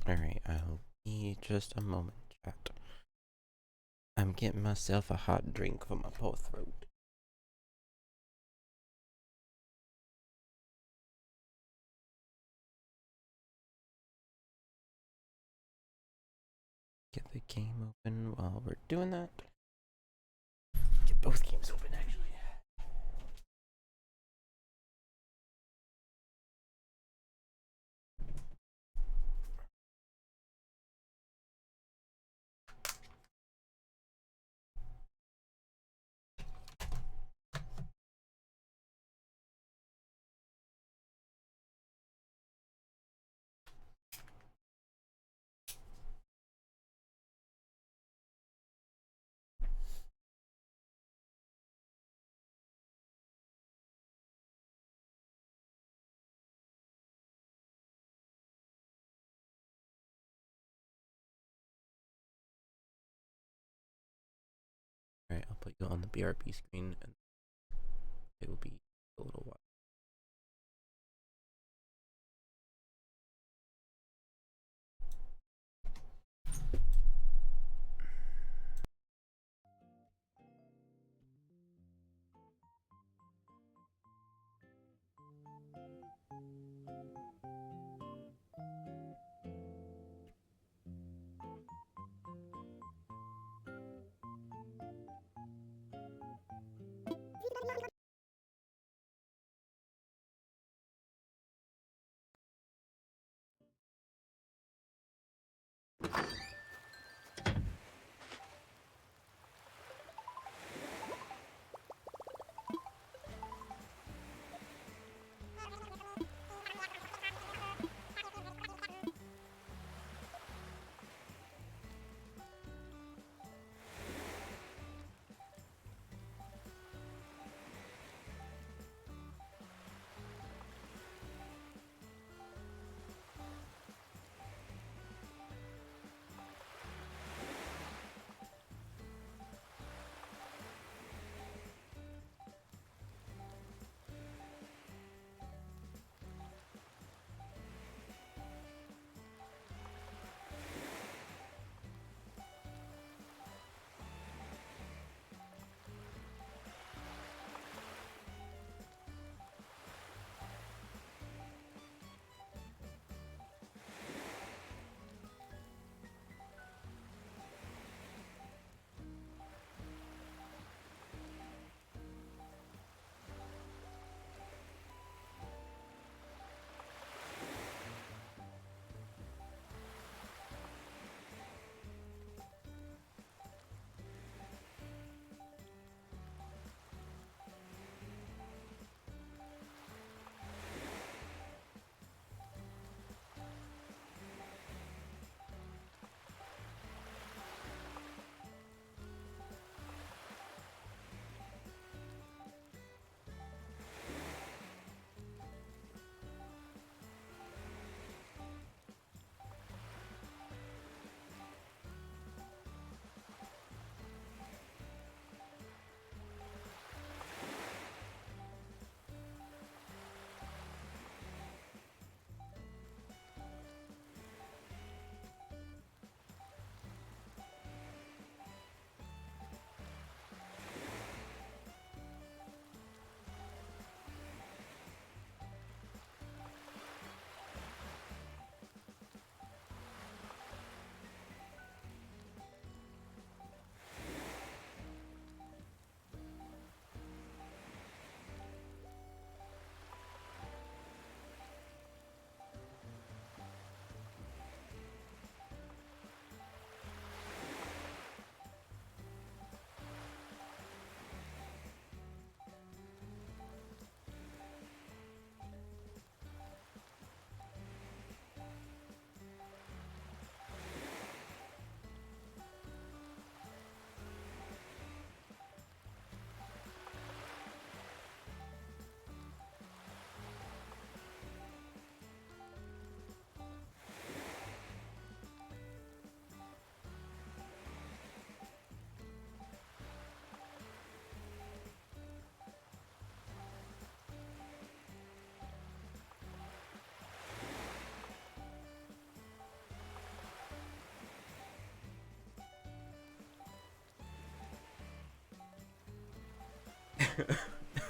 Alright, I'll be just a moment, chat. I'm getting myself a hot drink for my poor throat. Get the game open while we're doing that. Get both games open, actually. Alright, I'll put you on the BRB screen and it will be a little while.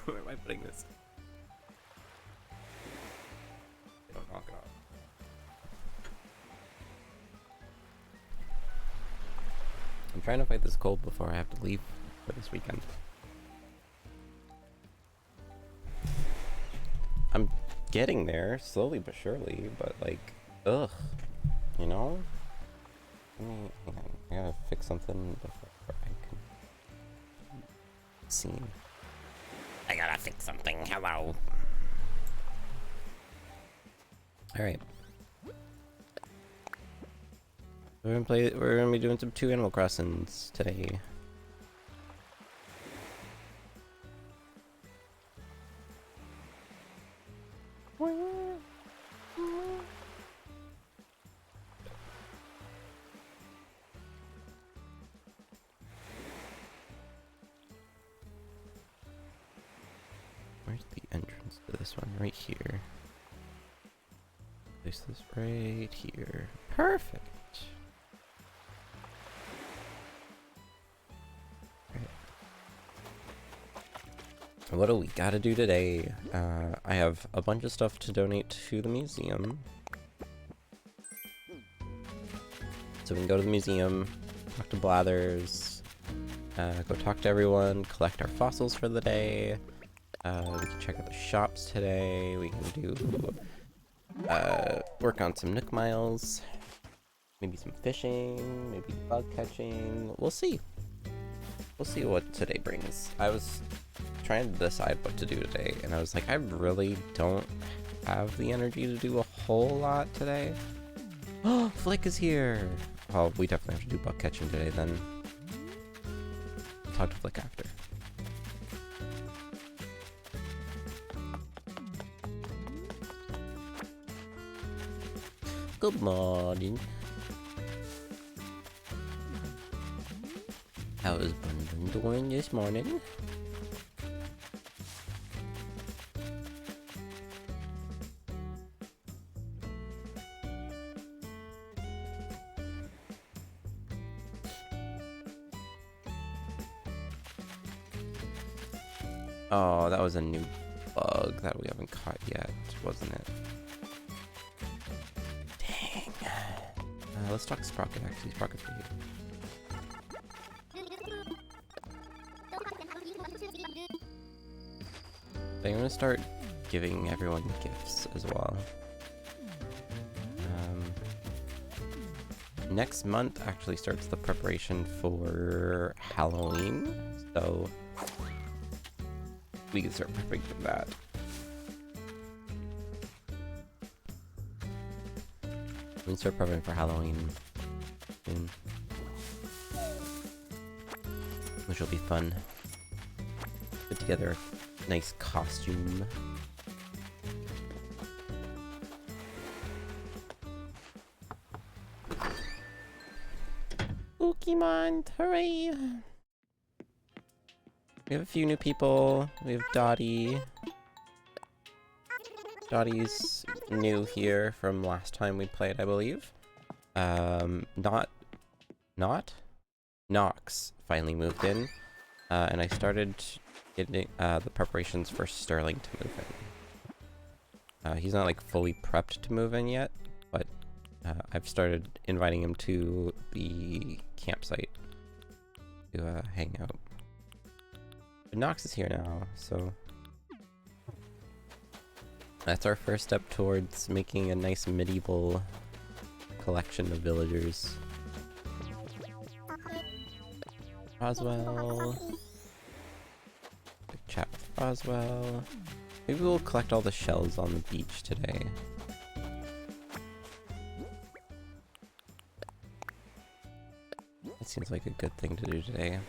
Where am I putting this? Don't knock it off. I'm trying to fight this cold before I have to leave for this weekend. I'm getting there, slowly but surely, but like, ugh, you know? Hang on, I gotta fix something before I can see. I gotta fix something, hello. Alright. We're gonna be doing some 2 Animal Crossings today. Where's the entrance to this one? Right here. Place this right here. Perfect. What do we gotta do today? I have a bunch of stuff to donate to the museum. So we can go to the museum, talk to Blathers, go talk to everyone, collect our fossils for the day. We can check out the shops today. We can do work on some Nook Miles, maybe some fishing, maybe bug catching. We'll see. We'll see what today brings. I was trying to decide what to do today, and I was like, I really don't have the energy to do a whole lot today. Oh, Flick is here! Well, we definitely have to do bug catching today then. Talk to Flick after. Good morning. How is Bun doing this morning? Oh, that was a new bug that we haven't caught yet, wasn't it? Dang. Let's talk Sprocket, actually. Sprocket's right here. I'm gonna start giving everyone gifts as well. Next month actually starts the preparation for Halloween, so we can start prepping for that. We can start prepping for Halloween soon, which will be fun. Put together a nice costume. Pokemon, hooray! We have a few new people. We have Dottie. Dottie's new here from last time we played, I believe. Nox finally moved in. And I started getting the preparations for Sterling to move in. He's not like fully prepped to move in yet, but I've started inviting him to the campsite to hang out. But Nox is here now, so that's our first step towards making a nice medieval collection of villagers. Roswell. Big chat with Roswell. Maybe we'll collect all the shells on the beach today. That seems like a good thing to do today.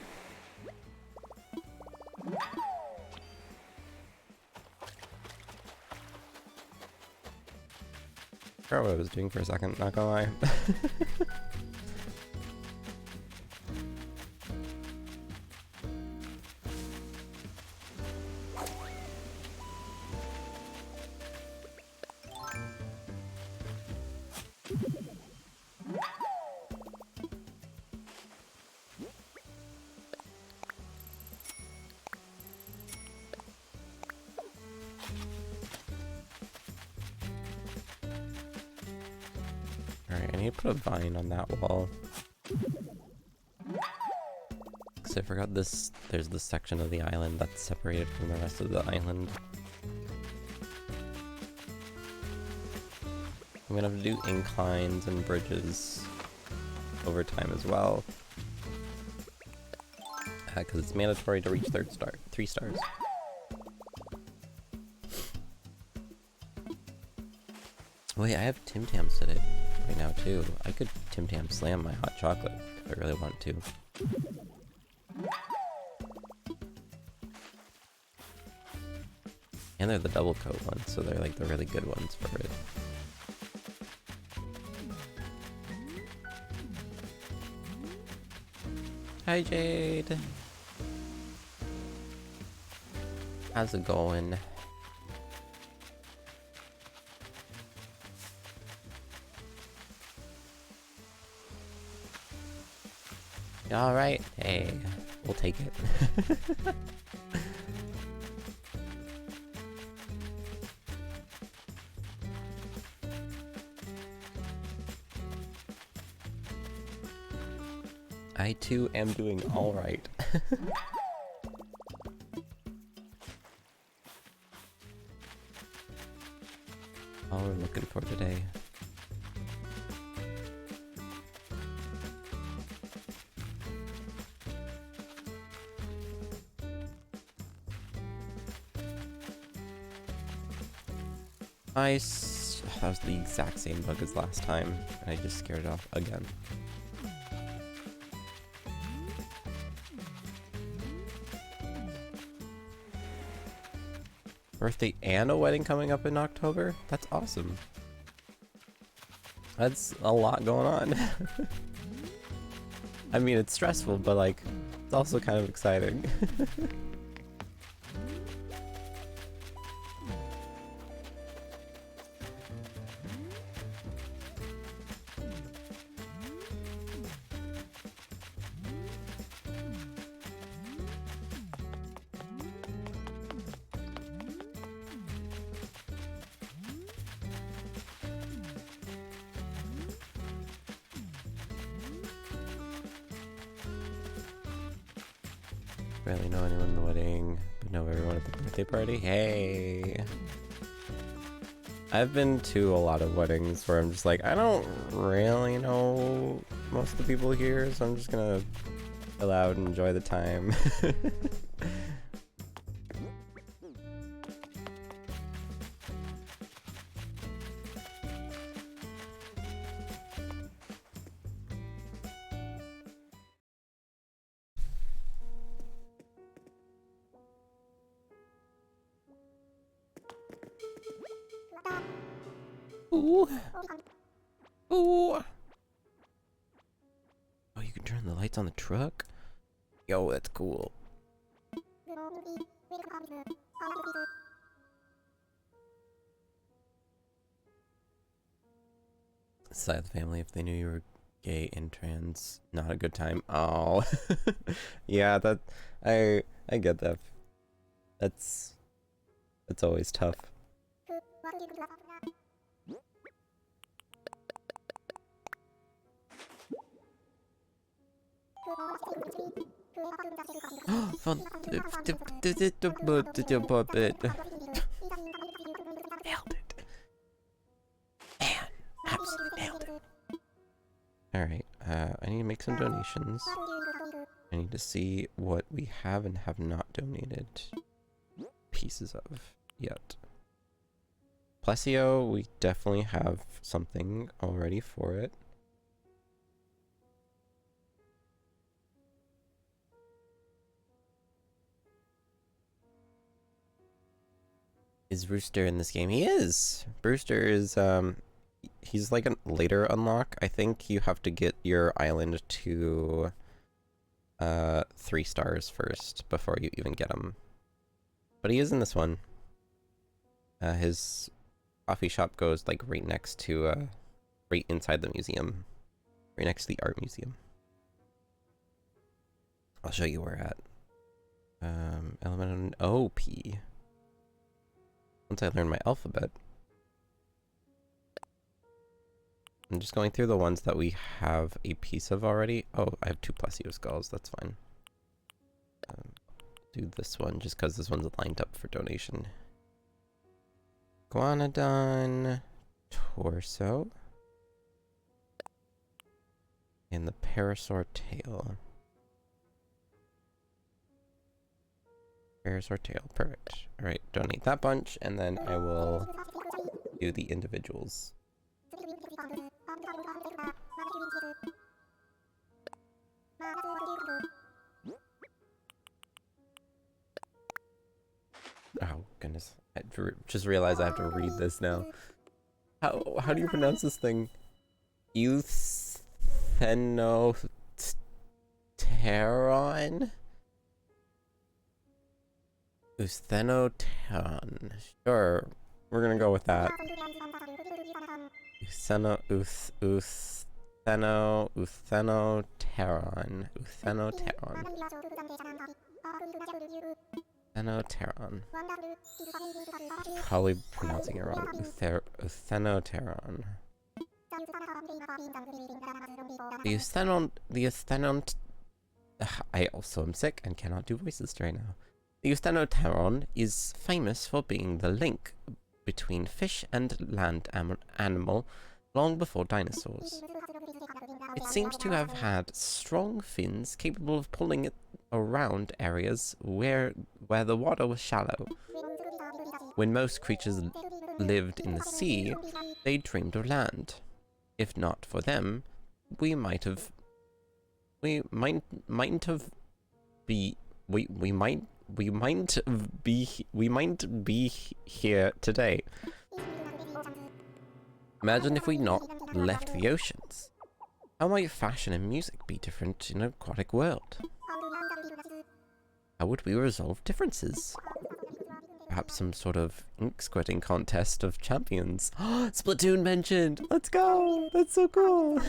I forgot what I was doing for a second, not gonna lie. Alright, I need to put a vine on that wall. Because I forgot this, there's this section of the island that's separated from the rest of the island. I'm gonna have to do inclines and bridges over time as well. Because it's mandatory to reach 3 stars. Wait, I have Tim Tams today right now too. I could Tim Tam slam my hot chocolate if I really want to. And they're the double coat ones, so they're like the really good ones for it. Hi Jade! How's it going? Alright, hey, we'll take it. I too am doing alright. All we're looking for today. Nice. That was the exact same bug as last time, and I just scared it off again. Birthday and a wedding coming up in October? That's awesome. That's a lot going on. I mean, it's stressful, but like, it's also kind of exciting. Barely know anyone in the wedding, but know everyone at the birthday party. Hey! I've been to a lot of weddings where I'm just like, I don't really know most of the people here, so I'm just gonna chill out and enjoy the time. Ooh. Ooh. Oh, you can turn the lights on the truck? Yo, that's cool. Side of the family, if they knew you were gay and trans, not a good time. Oh. Yeah, that I get that. That's always tough. Nailed it. Man, absolutely nailed it. Alright, I need to make some donations. I need to see what we have and have not donated pieces of yet. Plesio, we definitely have something already for it. Is Rooster in this game? He is! Brewster is, he's like a later unlock. I think you have to get your island to 3 stars first before you even get him. But he is in this one. His coffee shop goes like right next to, right inside the museum. Right next to the art museum. I'll show you where at. Element OP. Once I learn my alphabet. I'm just going through the ones that we have a piece of already. Oh, I have 2 Plesio skulls. That's fine. Do this one just because this one's lined up for donation. Guanodon, torso, and the parasaur tail. Parasaur tail, perfect. All right, donate that bunch, and then I will do the individuals. Oh goodness! I just realized I have to read this now. How do you pronounce this thing? Euthenopteron? Euthenopteron. Sure, we're gonna go with that. Euthenopteron. Euthenopteron. Probably pronouncing it wrong. Euthenopteron. The Euthenont. I also am sick and cannot do voices right now. The Euthenopteron is famous for being the link between fish and land animal long before dinosaurs. It seems to have had strong fins capable of pulling it around areas where the water was shallow. When most creatures lived in the sea, they dreamed of land. If not for them, we might be here today. Imagine if we not left the oceans. How might fashion and music be different in an aquatic world? How would we resolve differences? Perhaps some sort of ink squirting contest of champions. Splatoon mentioned! Let's go! That's so cool!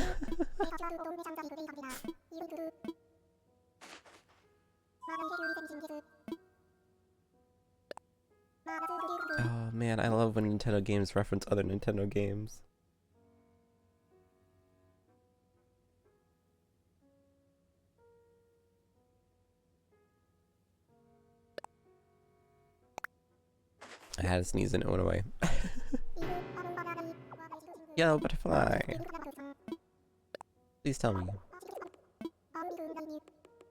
Oh man, I love when Nintendo games reference other Nintendo games. I had a sneeze and it went away. Yellow butterfly. Please tell me.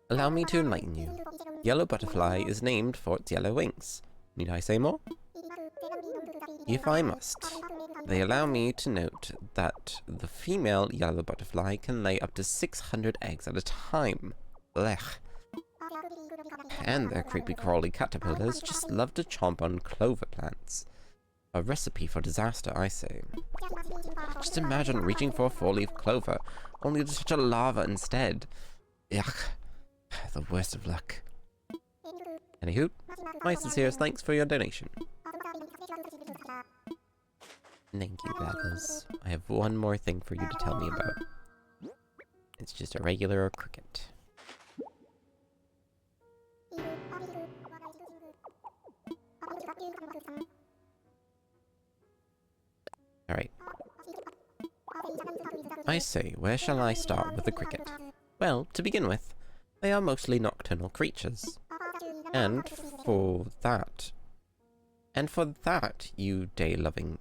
Allow me to enlighten you. Yellow butterfly is named for its yellow wings. Need I say more? If I must, they allow me to note that the female yellow butterfly can lay up to 600 eggs at a time. Blech. And their creepy crawly caterpillars just love to chomp on clover plants. A recipe for disaster, I say. Just imagine reaching for a 4-leaf clover, only to touch a lava instead. Yuck. The worst of luck. Anywho, my sincerest thanks for your donation. Thank you, Blathers. I have one more thing for you to tell me about. It's just a regular cricket. Alright. I say, where shall I start with the cricket? Well, to begin with, they are mostly nocturnal creatures. And for that, you day-loving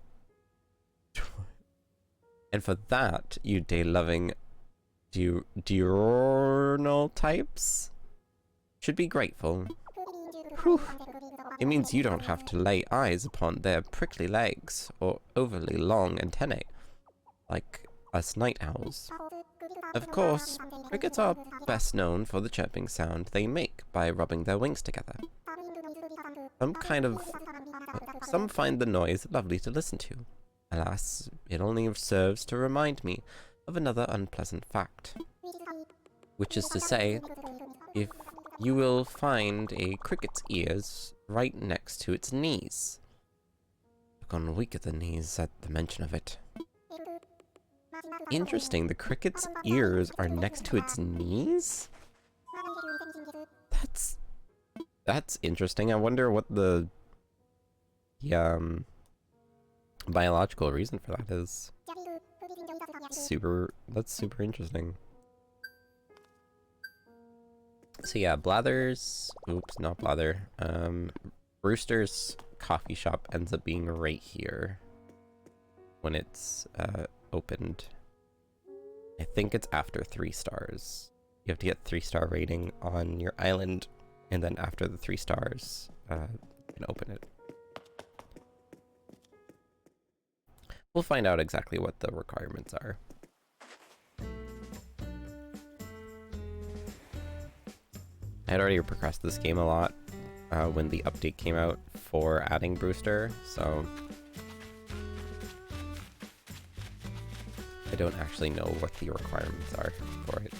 diurnal types should be grateful. Whew. It means you don't have to lay eyes upon their prickly legs or overly long antennae, like us night owls. Of course, crickets are best known for the chirping sound they make by rubbing their wings together. Some find the noise lovely to listen to. Alas, it only serves to remind me of another unpleasant fact. Which is to say, if you will find a cricket's ears right next to its knees. I've gone weak at the knees at the mention of it. Interesting, the cricket's ears are next to its knees? That's interesting. I wonder what the biological reason for that is. That's super interesting. So yeah, Blather's, oops, not Blather. Brewster's coffee shop ends up being right here when it's opened. I think it's after 3 stars. You have to get 3-star rating on your island, and then after the 3 stars, you can open it. We'll find out exactly what the requirements are. I had already progressed this game a lot when the update came out for adding Brewster, so I don't actually know what the requirements are for it.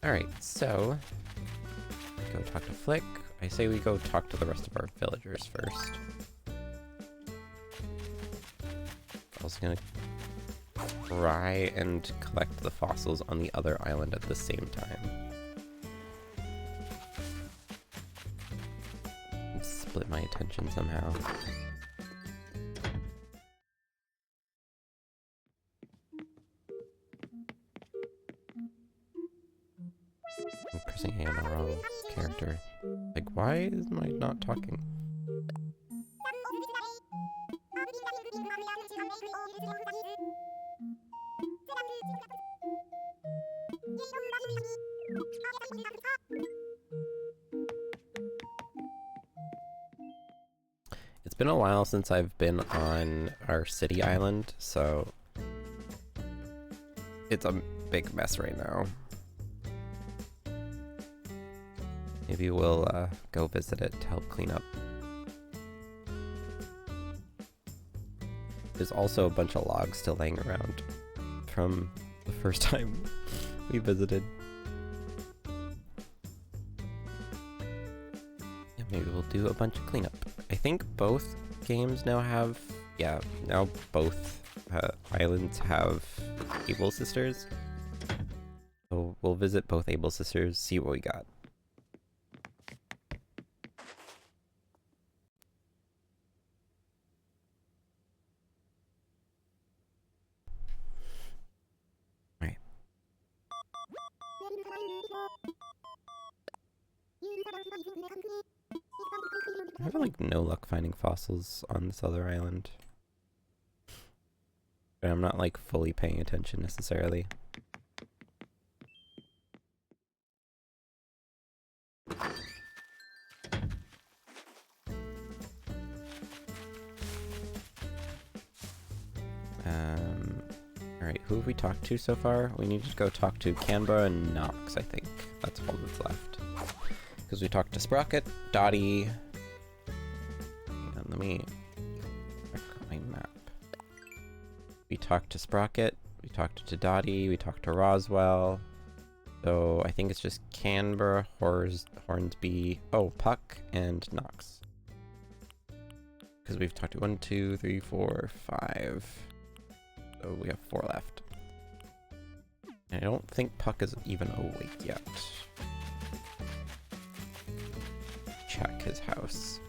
Alright, so go talk to Flick. I say we go talk to the rest of our villagers first. I was gonna try and collect the fossils on the other island at the same time. And split my attention somehow. I'm pressing A on the wrong character. Like, why am I not talking? It's been a while since I've been on our city island, so it's a big mess right now. Maybe we'll go visit it to help clean up. There's also a bunch of logs still laying around from the first time we visited. Yeah, maybe we'll do a bunch of cleanup. I think both games now have, yeah, now both islands have Able Sisters. So we'll visit both Able Sisters, see what we got. Alright. I have like no luck finding fossils on this other island. But I'm not like fully paying attention necessarily. Alright, who have we talked to so far? We need to go talk to Canberra and Knox, I think. That's all that's left. Because we talked to Sprocket, Dottie... And let me check my map. We talked to Sprocket, we talked to Dottie, we talked to Roswell. So I think it's just Canberra, Hornsby, oh, Puck, and Knox. Because we've talked to 1, 2, 3, 4, 5. So we have 4 left. And I don't think Puck is even awake yet. Check his house.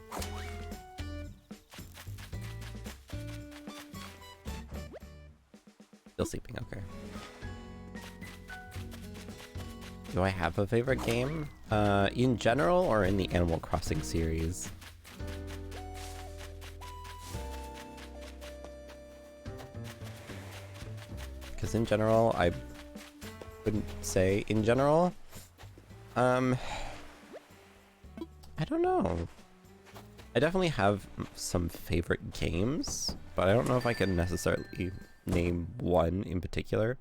Still sleeping, okay. Do I have a favorite game? In general or in the Animal Crossing series? Because in general, I wouldn't say in general. I don't know. I definitely have some favorite games, but I don't know if I can necessarily name one in particular.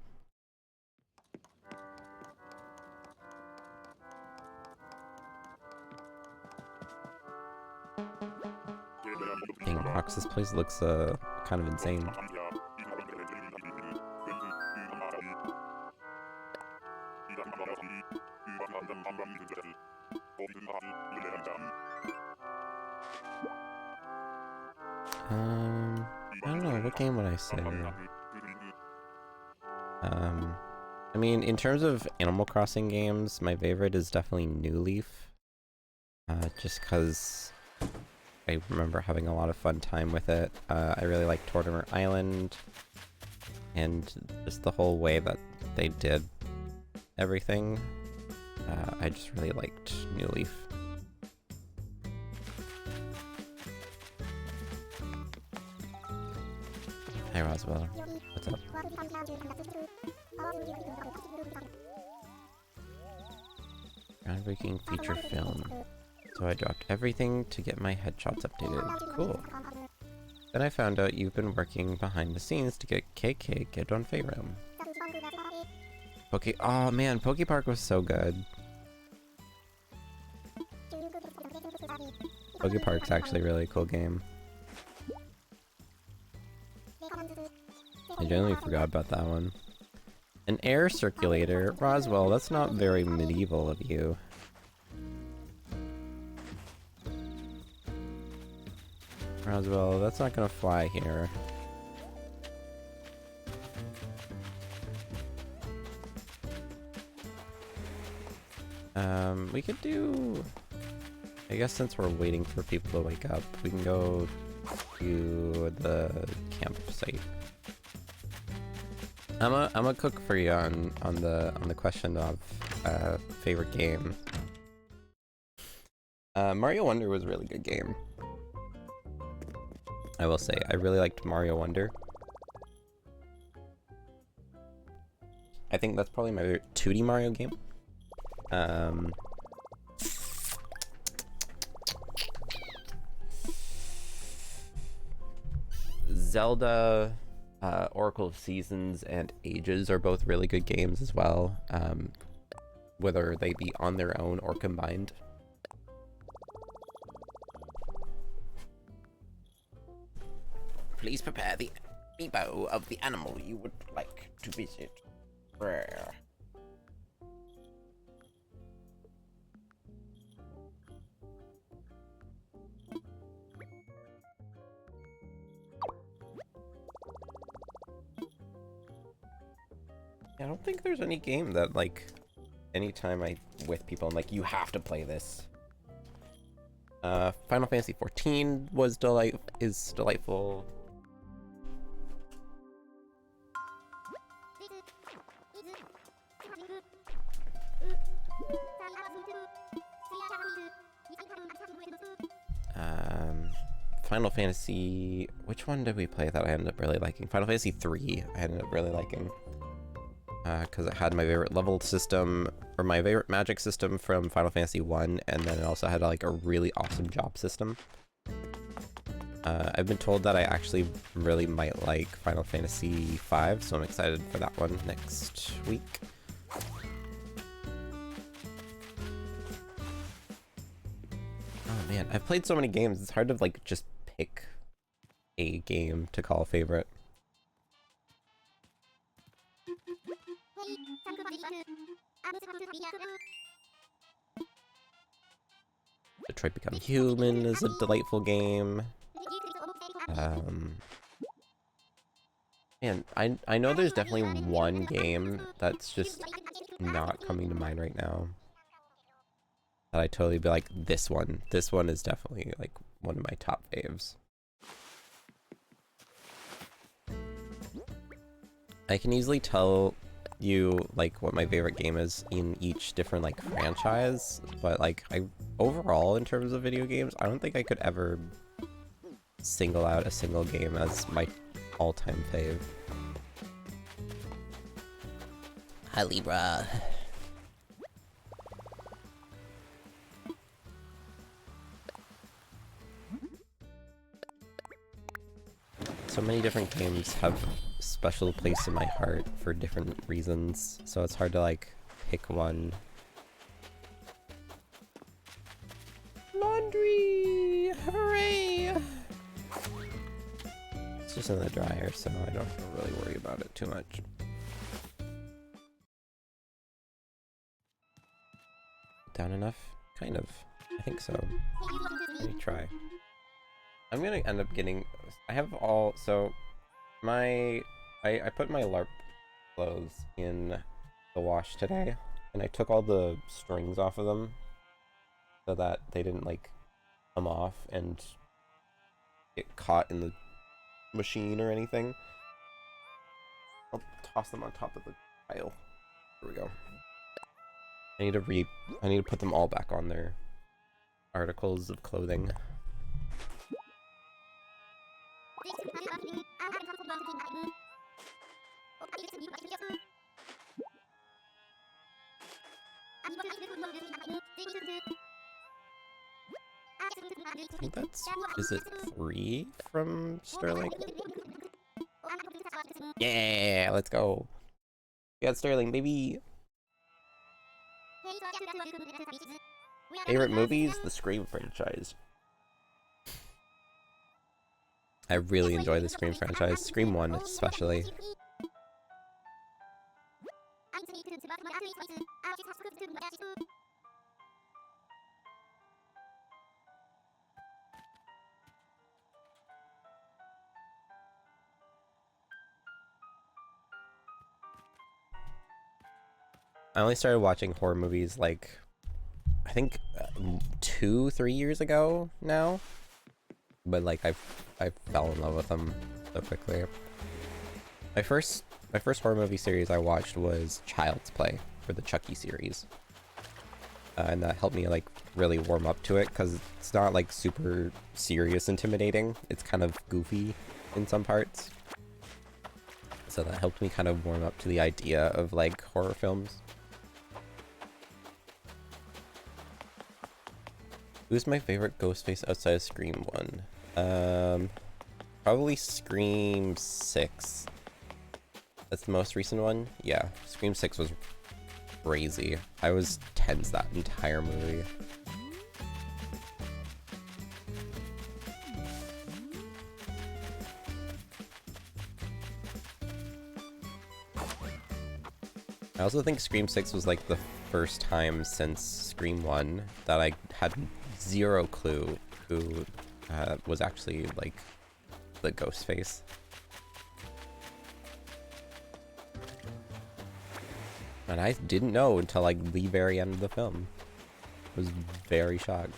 Dang, Rox, this place looks kind of insane. I don't know, what game would I say? I mean, in terms of Animal Crossing games, my favorite is definitely New Leaf. Just cause I remember having a lot of fun time with it. I really liked Tortimer Island, and just the whole way that they did everything. I just really liked New Leaf. Hi Roswell, what's up? Groundbreaking feature film. So I dropped everything to get my headshots updated. Cool. Then I found out you've been working behind the scenes to get KK get on Fayroom. Oh man, Poke Park was so good. Poke Park's actually a really cool game. I genuinely forgot about that one. An air circulator? Roswell, that's not very medieval of you. Roswell, that's not gonna fly here. We could do... I guess since we're waiting for people to wake up, we can go to the campsite. I'm a cook for you on the question of favorite game. Mario Wonder was a really good game. I will say, I really liked Mario Wonder. I think that's probably my favorite 2D Mario game. Zelda, Oracle of Seasons, and Ages are both really good games as well, whether they be on their own or combined. Please prepare the amiibo of the animal you would like to visit. Rare. I don't think there's any game that, like, anytime I'm with people, I'm like, you have to play this. Final Fantasy XIV is delightful. Final Fantasy... Which one did we play that I ended up really liking? Final Fantasy 3 I ended up really liking. Because it had my favorite level system, or my favorite magic system from Final Fantasy 1, and then it also had like a really awesome job system. I've been told that I actually really might like Final Fantasy 5, so I'm excited for that one next week. Oh man, I've played so many games, it's hard to like just pick a game to call a favorite. Detroit Become Human is a delightful game. Man, I know there's definitely one game that's just not coming to mind right now. That I'd totally be like, this one. This one is definitely like one of my top faves. I can easily tell you like what my favorite game is in each different like franchise, but like overall in terms of video games, I don't think I could ever single out a single game as my all-time fave. Hi Libra. So many different games have a special place in my heart for different reasons, so it's hard to like pick one. Laundry! Hooray! It's just in the dryer, so I don't have to really worry about it too much. Down enough? Kind of. I think so. Let me try. I'm gonna end up getting... I have all... So, I put my LARP clothes in the wash today, and I took all the strings off of them so that they didn't, like, come off, and get caught in the machine or anything. I'll toss them on top of the pile. Here we go. I need to put them all back on their articles of clothing. I think that's... Is it 3 from Sterling? Yeah, let's go. We got Sterling, baby. Favorite movies? The Scream franchise. I really enjoy the Scream franchise. Scream 1 especially. I only started watching horror movies like, I think 2-3 years ago now, but like I fell in love with them so quickly. My first horror movie series I watched was Child's Play for the Chucky series, and that helped me like really warm up to it because it's not like super serious intimidating. It's kind of goofy in some parts, so that helped me kind of warm up to the idea of like horror films. Who's my favorite Ghostface outside of Scream 1? Probably Scream 6. That's the most recent one? Yeah, Scream 6 was crazy. I was tense that entire movie. I also think Scream 6 was like the first time since Scream 1 that I had zero clue who was actually like the Ghostface. And I didn't know until like the very end of the film. I was very shocked.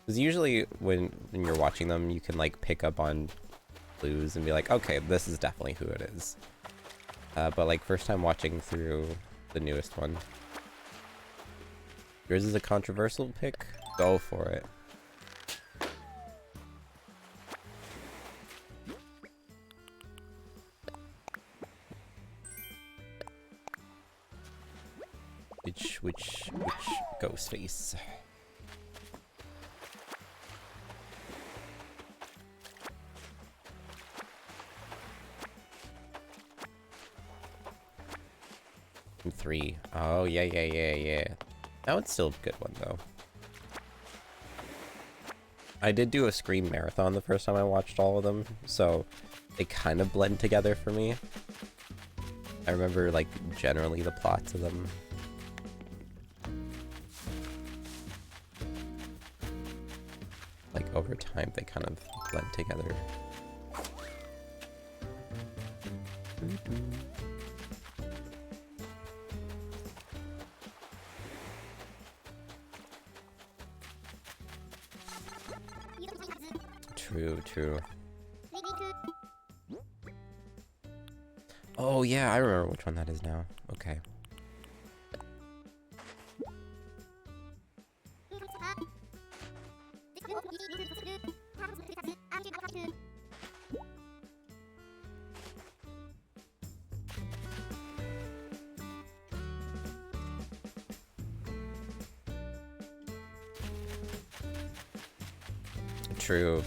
Because usually when you're watching them, you can like pick up on clues and be like, okay, this is definitely who it is. But like first time watching through the newest one. Yours is a controversial pick? Go for it. Which Ghostface? And 3. Oh yeah. That one's still a good one though. I did do a Scream marathon the first time I watched all of them, so they kind of blend together for me. I remember like generally the plots of them. Like over time they kind of blend together. True. Oh yeah, I remember which one that is now. Okay.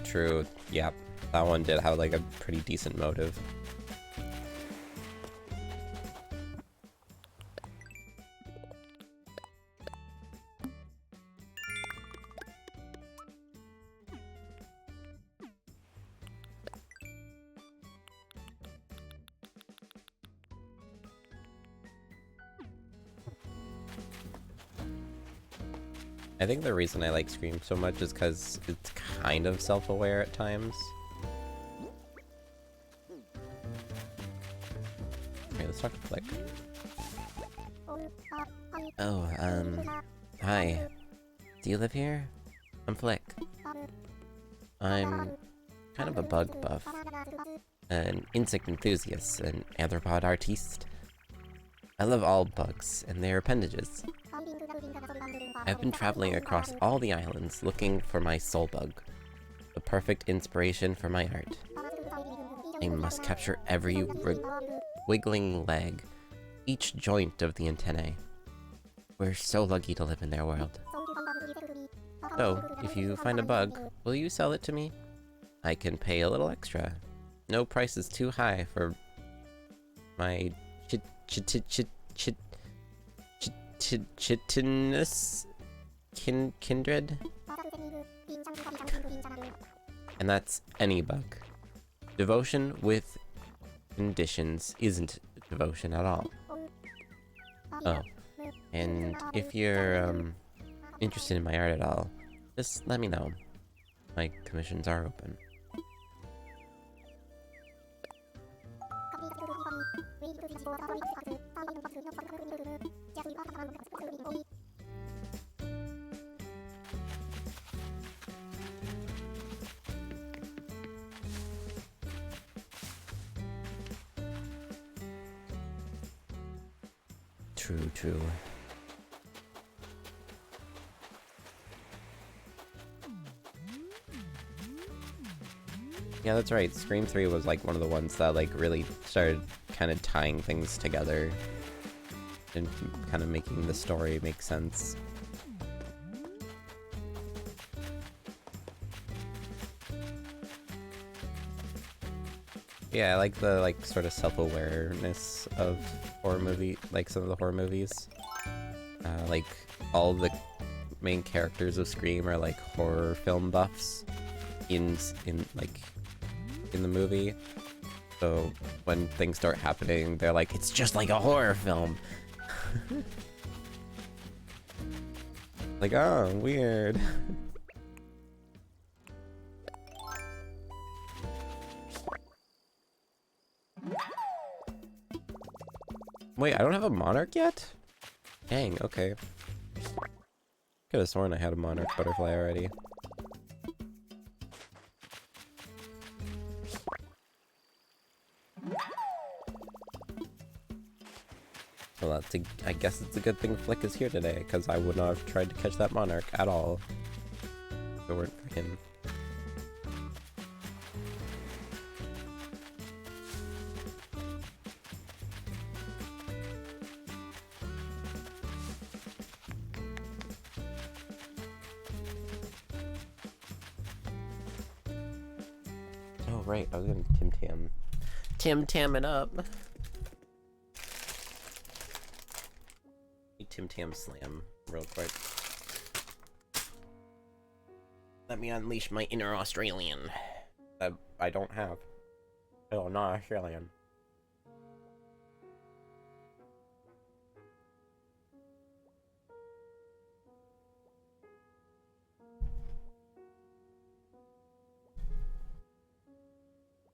True. Yep. That one did have like a pretty decent motive. I think the reason I like Scream so much is because it's kind of self-aware at times. Okay, let's talk to Flick. Oh, hi. Do you live here? I'm Flick. I'm kind of a bug buff, an insect enthusiast, an arthropod artiste. I love all bugs and their appendages. I've been traveling across all the islands looking for my soul bug, the perfect inspiration for my art. I must capture every wiggling leg, each joint of the antennae. We're so lucky to live in their world. So, if you find a bug, will you sell it to me? I can pay a little extra. No price is too high for my chitinous kindred. And that's any bug. Devotion with conditions isn't devotion at all. Oh, and if you're interested in my art at all, just let me know. My commissions are open. True. Yeah, that's right. Scream 3 was like one of the ones that like really started kind of tying things together and kind of making the story make sense. Yeah, I like the like sort of self-awareness of horror movie, like some of the horror movies. Like all the main characters of Scream are like horror film buffs in the movie. So when things start happening, they're like, it's just like a horror film. Like, oh, weird. Wait, I don't have a monarch yet? Dang, okay. Could have sworn I had a monarch butterfly already. Well, I guess it's a good thing Flick is here today, because I would not have tried to catch that monarch at all if it weren't for him. Oh, right, I was gonna Tim Tam it up. Tim Tam Slam real quick. Let me unleash my inner Australian that I don't have. Oh, not Australian.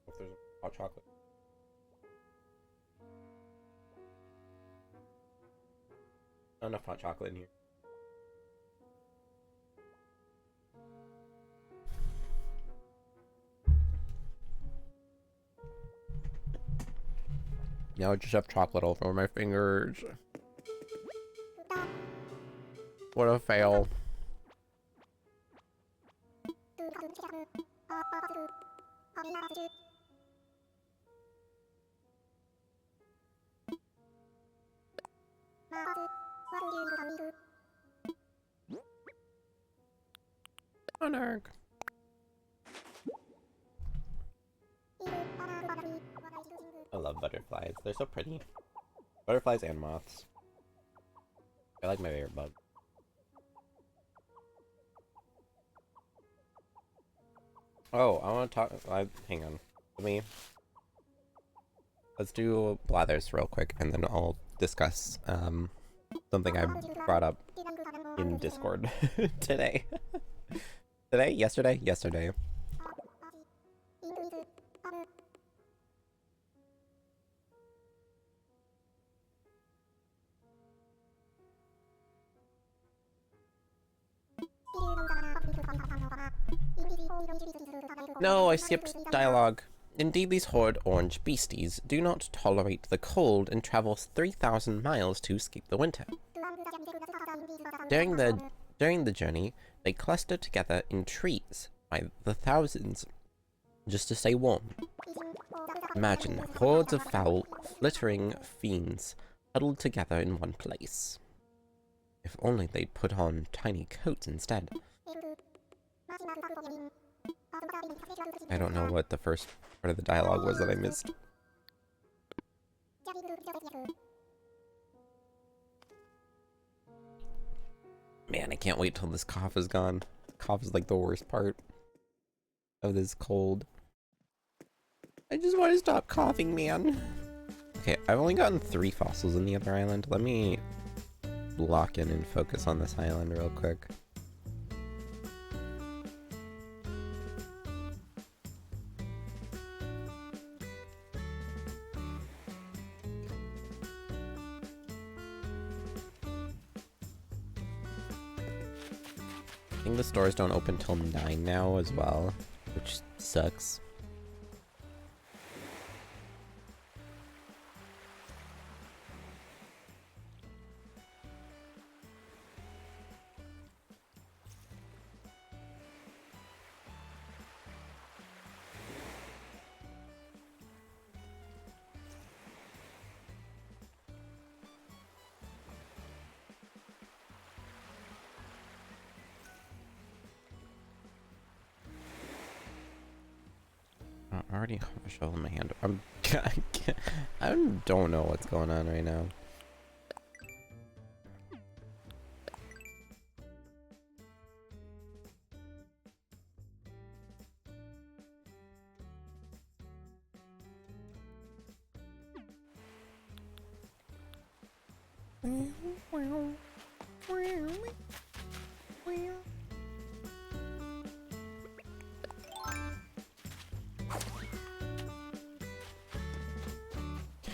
If there's hot chocolate. Not enough hot chocolate in here. Now I just have chocolate all over my fingers. What a fail. Monarch. I love butterflies. They're so pretty. Butterflies and moths. I like my favorite bug. Oh, I want to talk. Hang on. Let's do Blathers real quick, and then I'll discuss something I brought up in Discord today. Today? Yesterday? Yesterday. No, I skipped dialogue. Indeed, these horrid orange beasties do not tolerate the cold and travel 3,000 miles to escape the winter. During the journey, they cluster together in trees by the thousands just to stay warm. Imagine hordes of foul, flittering fiends huddled together in one place. If only they'd put on tiny coats instead. I don't know what the first part of the dialogue was that I missed. Man, I can't wait till this cough is gone. Cough is like the worst part of this cold. I just want to stop coughing, man. Okay, I've only gotten 3 fossils in the other island. Let me lock in and focus on this island real quick. I think the stores don't open till 9 now as well, which sucks. I already have a shovel in my hand. I don't know what's going on right now.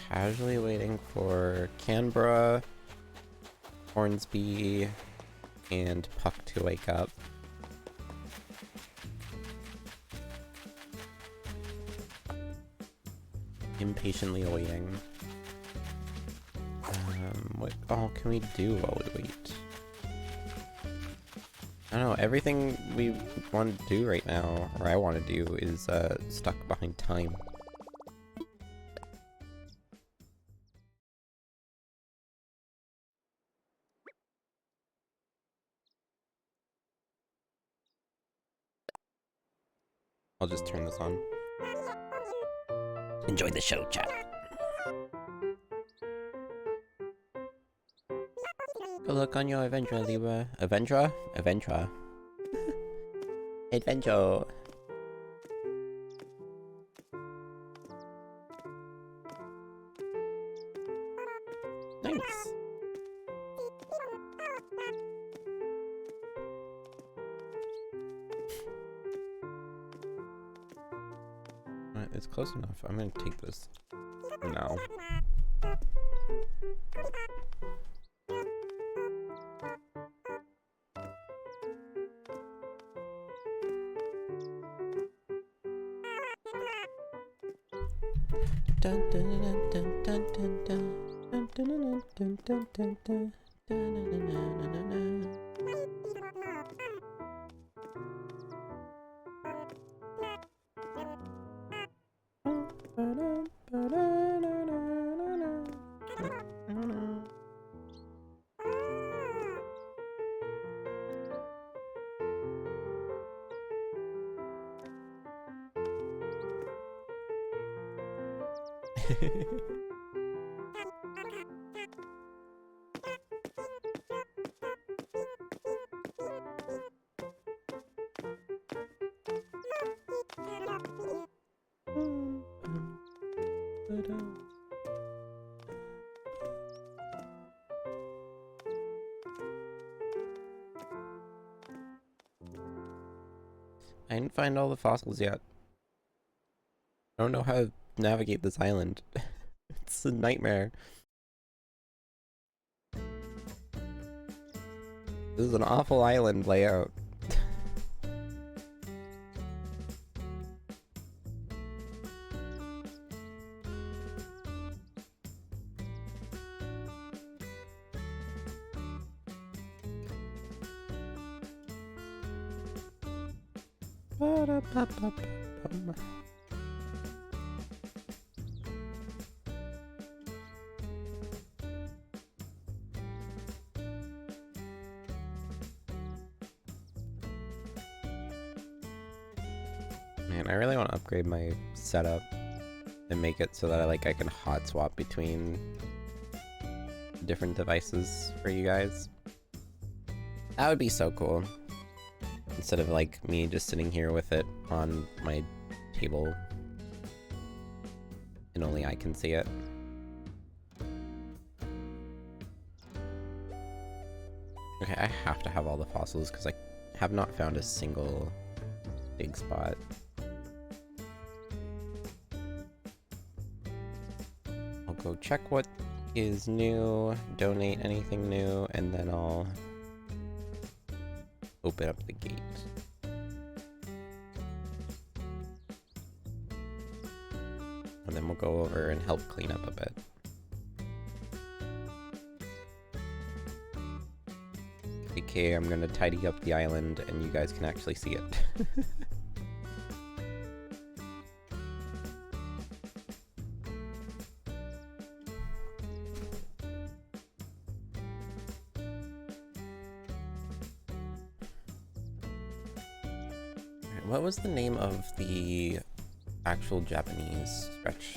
Casually waiting for Canberra, Hornsby, and Puck to wake up. Impatiently awaiting. What all can we do while we wait? I don't know, everything we want to do right now, or I want to do, is stuck behind time. I'll just turn this on. Enjoy the show, chat. Good luck on your adventure, Libra. Adventure? Adventure. Adventure. Nice. It's close enough. I'm gonna take this for now. Dun dun dun dun dun dun dun dun dun dun dun dun dun dun. I didn't find all the fossils yet. I don't know how to navigate this island. It's a nightmare. This is an awful island layout. Ba-da-ba-ba-ba-bum. Man, I really want to upgrade my setup and make it so that I can hot swap between different devices for you guys. That would be so cool. Instead of me just sitting here with it on my table and only I can see it. Okay, I have to have all the fossils because I have not found a single big spot. I'll go check what is new, donate anything new, and then I'll open up the gate. And then we'll go over and help clean up a bit. Okay, I'm gonna tidy up the island and you guys can actually see it. What was the name of the actual Japanese stretch?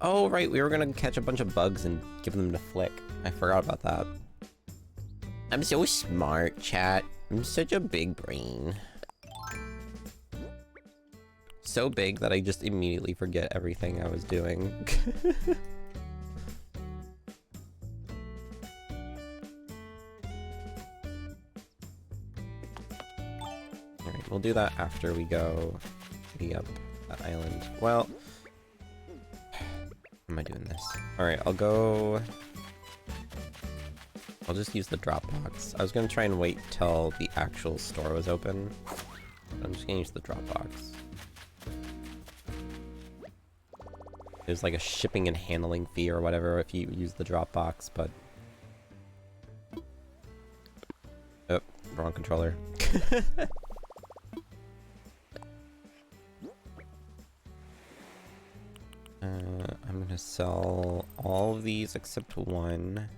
Oh, right, we were gonna catch a bunch of bugs and give them to Flick. I forgot about that. I'm so smart, chat. I'm such a big brain. So big that I just immediately forget everything I was doing. Alright, we'll do that after we go be up that island. Well, how am I doing this? Alright, I'll just use the Dropbox. I was gonna try and wait till the actual store was open. I'm just gonna use the Dropbox. There's like a shipping and handling fee or whatever if you use the Dropbox, but... Oh, wrong controller. I'm gonna sell all of these except one.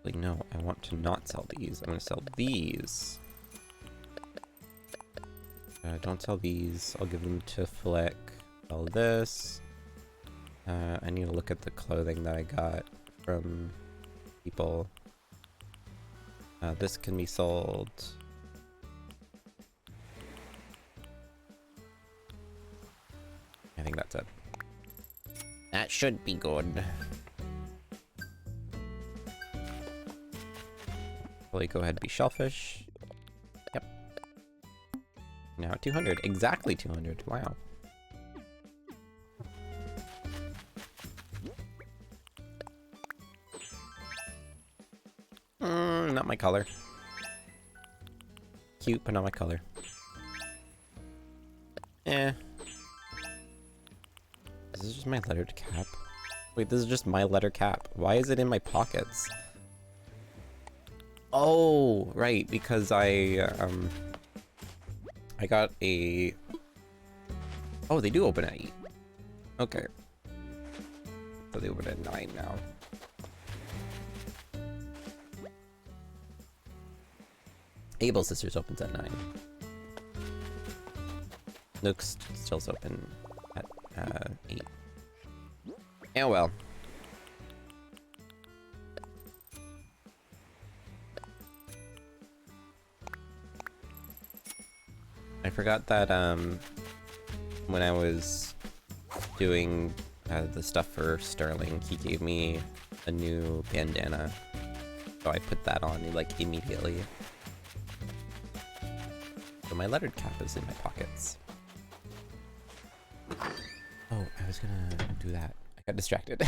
Wait, no, I want to not sell these. I'm gonna sell these. Don't sell these. I'll give them to Flick. Sell this. I need to look at the clothing that I got from people. This can be sold. I think that's it. That should be good. Probably go ahead and be shellfish. Yep. Now 200. Exactly 200. Wow. Not my color. Cute, but not my color. Eh. Is this just my lettered cap? Wait, this is just my letter cap. Why is it in my pockets? Oh, right, because I got a... Oh, they do open at 8. Okay. So they open at 9 now. Able Sisters opens at 9. Nook's still's open at 8. Yeah, well. I forgot that when I was doing the stuff for Sterling, he gave me a new bandana, so I put that on like immediately. So my lettered cap is in my pockets. Oh, I was gonna do that. I got distracted.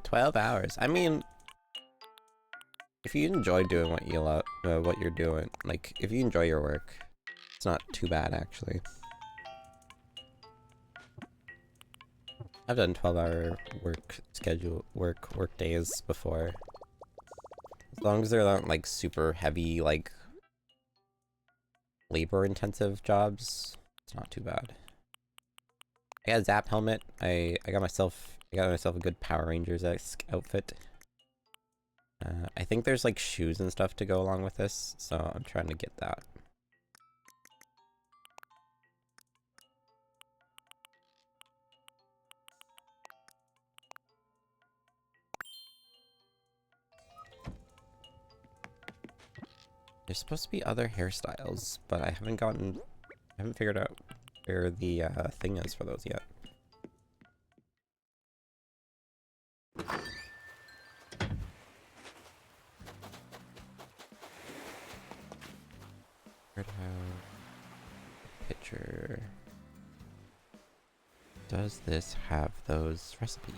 12 hours. I mean, if you enjoy doing what you love, what you're doing, like if you enjoy your work, it's not too bad actually. I've done 12-hour work days before. As long as they're not like super heavy, like labor-intensive jobs, it's not too bad. I got a Zap helmet. I got myself a good Power Rangers-esque outfit. I think there's like shoes and stuff to go along with this, so I'm trying to get that. There's supposed to be other hairstyles, but I haven't figured out where the thing is for those yet. Picture. Does this have those recipes?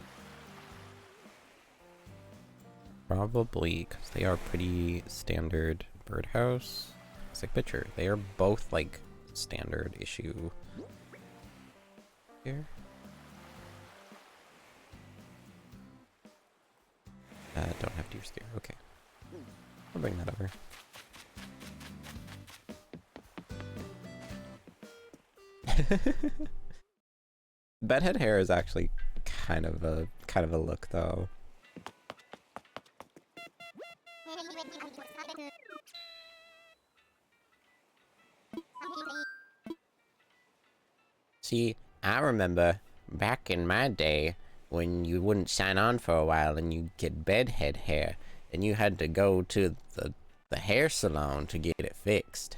Probably, because they are pretty standard. Birdhouse. It's like picture. They are both like standard issue. Here. Don't have deer scare. Okay. I'll bring that over. Bedhead hair is actually kind of a look though. See, I remember back in my day when you wouldn't sign on for a while and you'd get bedhead hair and you had to go to the hair salon to get it fixed.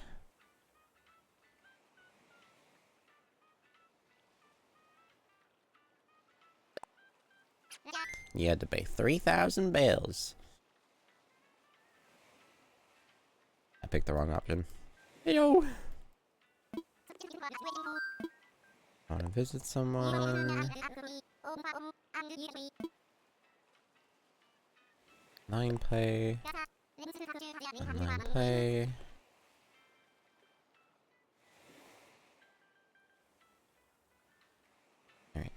You had to pay 3,000 bells. I picked the wrong option. Heyo! I want to visit someone. Online play. Online play. Alright.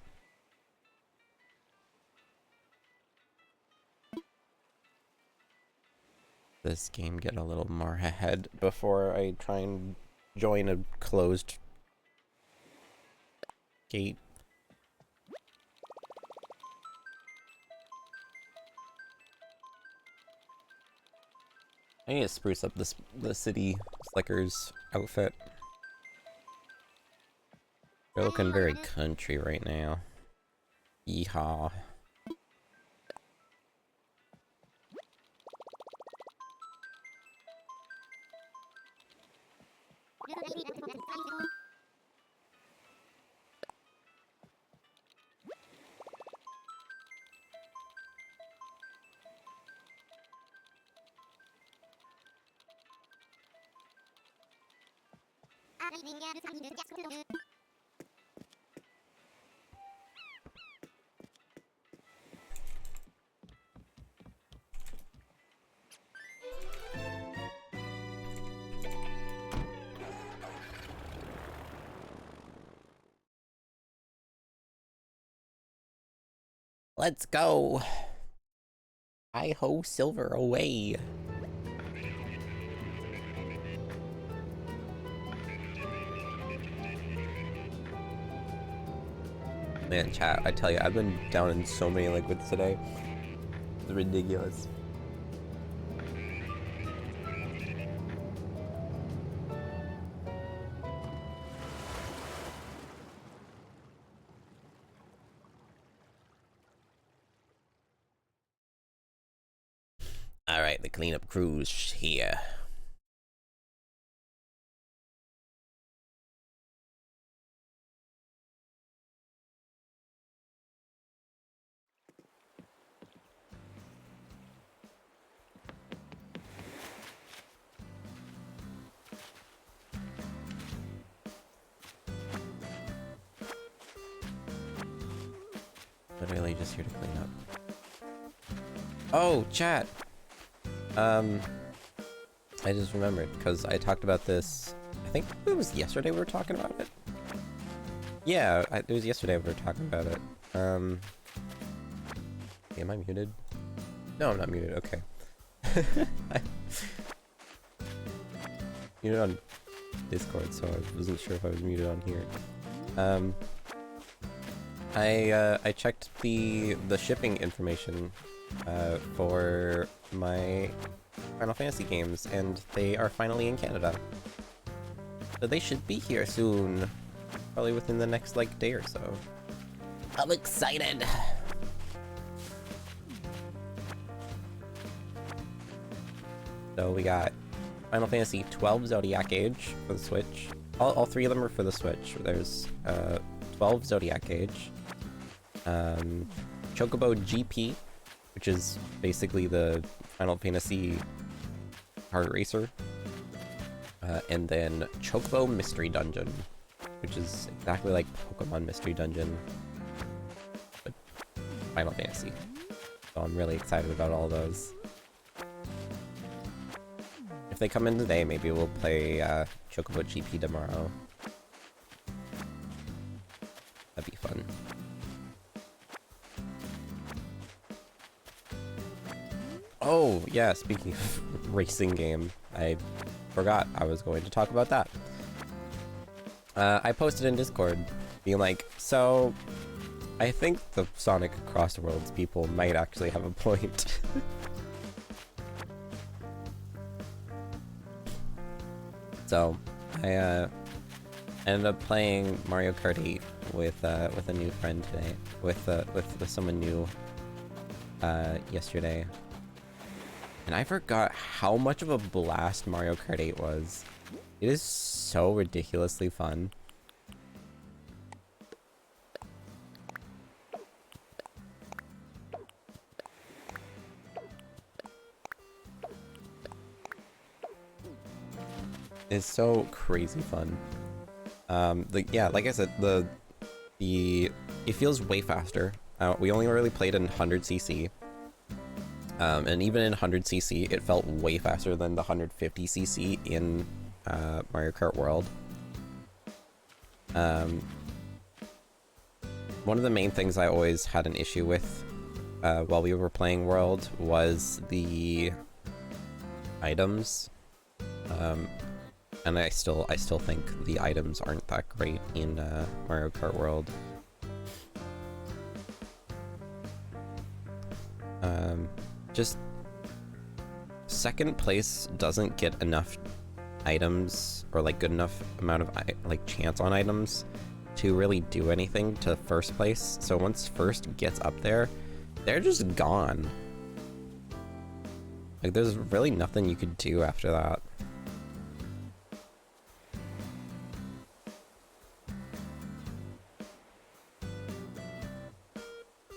This game get a little more ahead before I try and join a closed gate. I need to spruce up the city slickers outfit. They're looking very country right now. Yeehaw. Let's go. Hi-ho, silver away. Man, chat, I tell you, I've been down in so many liquids today. It's ridiculous. Alright, the cleanup crew's here. Literally just here to clean up. Oh, chat! I just remembered, because I talked about this, I think it was yesterday we were talking about it? Yeah, it was yesterday we were talking about it. Am I muted? No, I'm not muted, okay. Muted on Discord, so I wasn't sure if I was muted on here. I checked the shipping information for my Final Fantasy games, and they are finally in Canada. So they should be here soon. Probably within the next, like, day or so. I'm excited! So we got Final Fantasy 12 Zodiac Age for the Switch. All three of them are for the Switch. There's 12 Zodiac Age, Chocobo GP, which is basically the Final Fantasy Kart Racer, and then Chocobo Mystery Dungeon, which is exactly like Pokemon Mystery Dungeon, but Final Fantasy. So I'm really excited about all those. If they come in today, maybe we'll play Chocobo GP tomorrow. That'd be fun. Oh, yeah, speaking of racing game, I forgot I was going to talk about that. I posted in Discord, being like, so, I think the Sonic Cross Worlds people might actually have a point. So, I ended up playing Mario Kart 8 with a new friend today, with someone new yesterday. And I forgot how much of a blast Mario Kart 8 was. It is so ridiculously fun. It's so crazy fun. Yeah, like I said, it feels way faster. We only really played in 100cc. And even in 100cc, it felt way faster than the 150cc in Mario Kart World. One of the main things I always had an issue with while we were playing World was the items. And I still think the items aren't that great in Mario Kart World. Just second place doesn't get enough items or like good enough amount of like chance on items to really do anything to first place. So once first gets up there, they're just gone. Like there's really nothing you could do after that.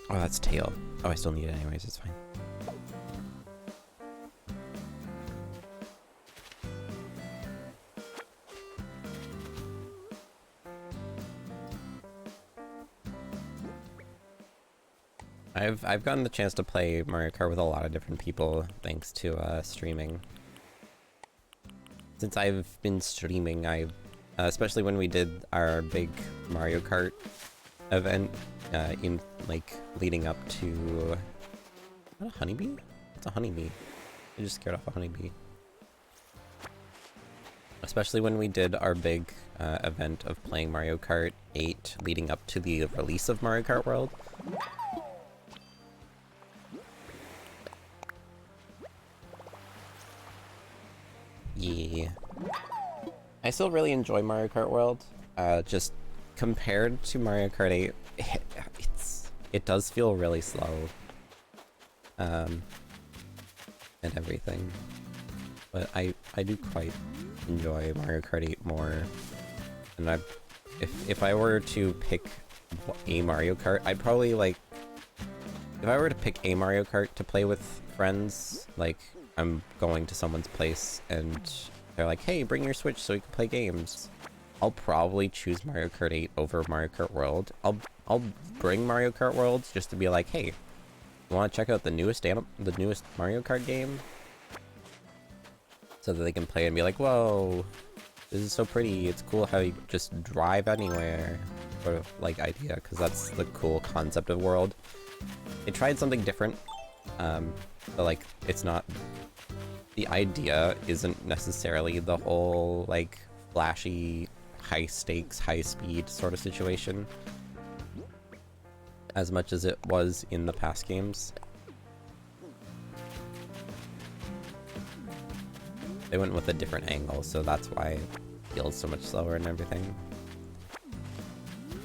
Oh, that's tail. Oh, I still need it anyways, it's fine. I've gotten the chance to play Mario Kart with a lot of different people thanks to streaming. Since I've been streaming, especially when we did our big Mario Kart event in like leading up to not a honeybee? It's a honeybee. I just scared off a honeybee. Especially when we did our big event of playing Mario Kart 8 leading up to the release of Mario Kart World. Yeah. I still really enjoy Mario Kart World. Just compared to Mario Kart 8, it does feel really slow. And everything. But I do quite enjoy Mario Kart 8 more. And if I were to pick a Mario Kart, I'd probably like, if I were to pick a Mario Kart to play with friends, like I'm going to someone's place and they're like, hey, bring your Switch so we can play games. I'll probably choose Mario Kart 8 over Mario Kart World. I'll bring Mario Kart World just to be like, hey, you want to check out the newest Mario Kart game? So that they can play and be like, whoa, this is so pretty. It's cool how you just drive anywhere, sort of like idea, because that's the cool concept of World. They tried something different, but like it's not. The idea isn't necessarily the whole like flashy, high stakes, high speed sort of situation, as much as it was in the past games. They went with a different angle, so that's why it feels so much slower and everything.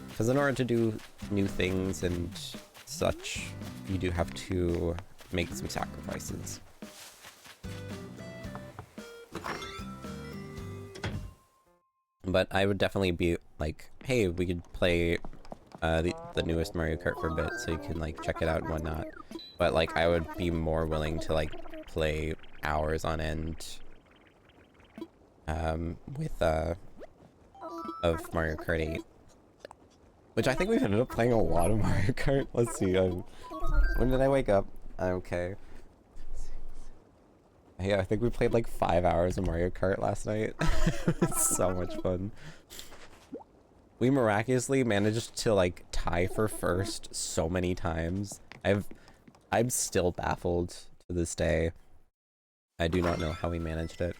Because in order to do new things and such, you do have to make some sacrifices. But I would definitely be like, hey, we could play the newest Mario Kart for a bit, so you can like check it out and whatnot. But like, I would be more willing to like play hours on end with of Mario Kart 8, which I think we've ended up playing a lot of Mario Kart. Let's see, when did I wake up? Okay. Yeah, I think we played like 5 hours of Mario Kart last night. It's so much fun. We miraculously managed to like tie for first so many times. I'm still baffled to this day. I do not know how we managed it.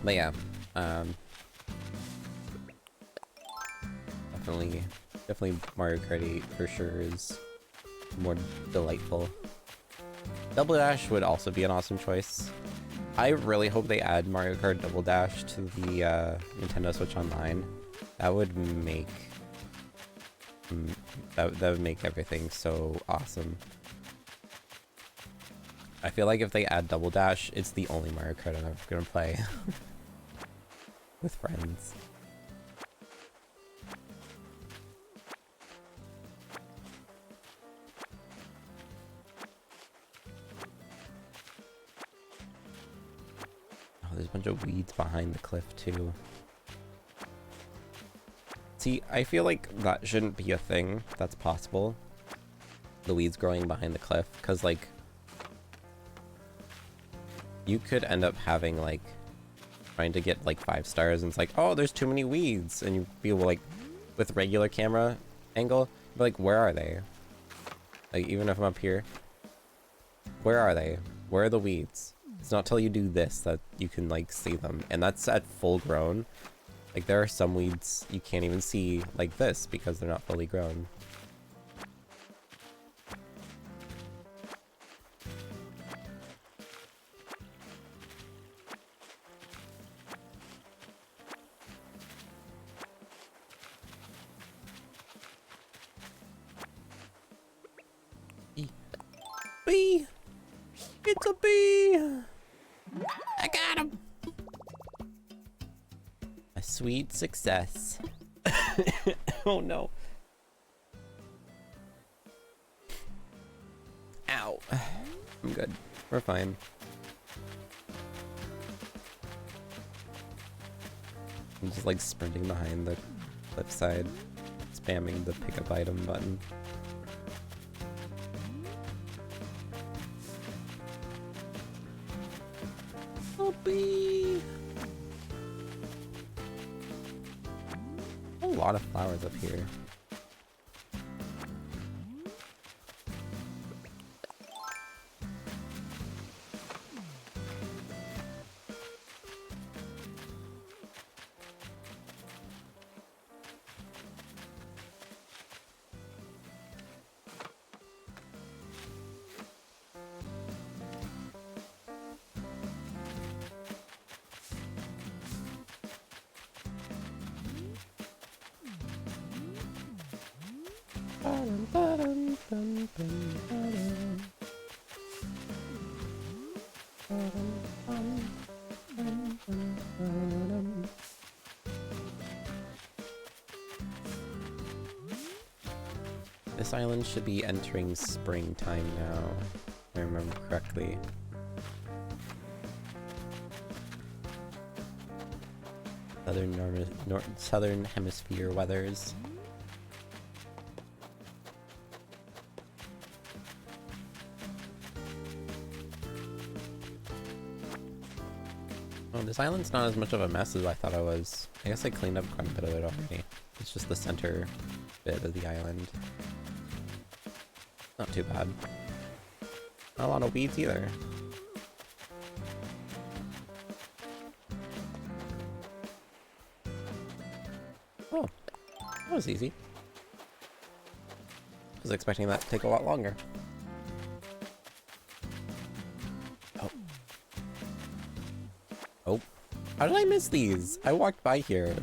But yeah, definitely Mario Kart 8 for sure is more delightful. Double Dash would also be an awesome choice. I really hope they add Mario Kart Double Dash to the Nintendo Switch Online. That would make that would make everything so awesome. I feel like if they add Double Dash, it's the only Mario Kart I'm ever gonna play with friends. Oh, there's a bunch of weeds behind the cliff too. See, I feel like that shouldn't be a thing that's possible. The weeds growing behind the cliff, because like you could end up having like trying to get like 5 stars and it's like, oh, there's too many weeds, and you feel like with regular camera angle, but like, where are they? Like, even if I'm up here. Where are they? Where are the weeds? It's not till you do this that you can, like, see them. And that's at full grown. Like, there are some weeds you can't even see like this because they're not fully grown. Bee! It's a bee! I got him! A sweet success. Oh no. Ow. I'm good. We're fine. I'm just like sprinting behind the cliffside, spamming the pick up item button. Bee. A lot of flowers up here. This island should be entering springtime now, if I remember correctly. Southern hemisphere weathers. Oh, this island's not as much of a mess as I thought it was. I guess I cleaned up quite a bit of it already. It's just the center bit of the island. Not too bad. Not a lot of weeds either. Oh, that was easy. I was expecting that to take a lot longer. Oh. Oh. How did I miss these? I walked by here.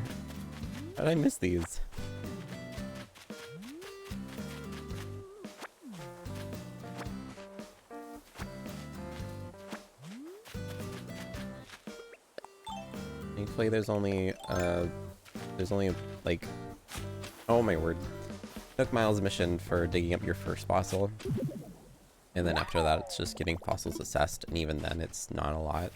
How did I miss these? Thankfully there's only like, oh my word. Took Miles' mission for digging up your first fossil. And then after that it's just getting fossils assessed, and even then it's not a lot.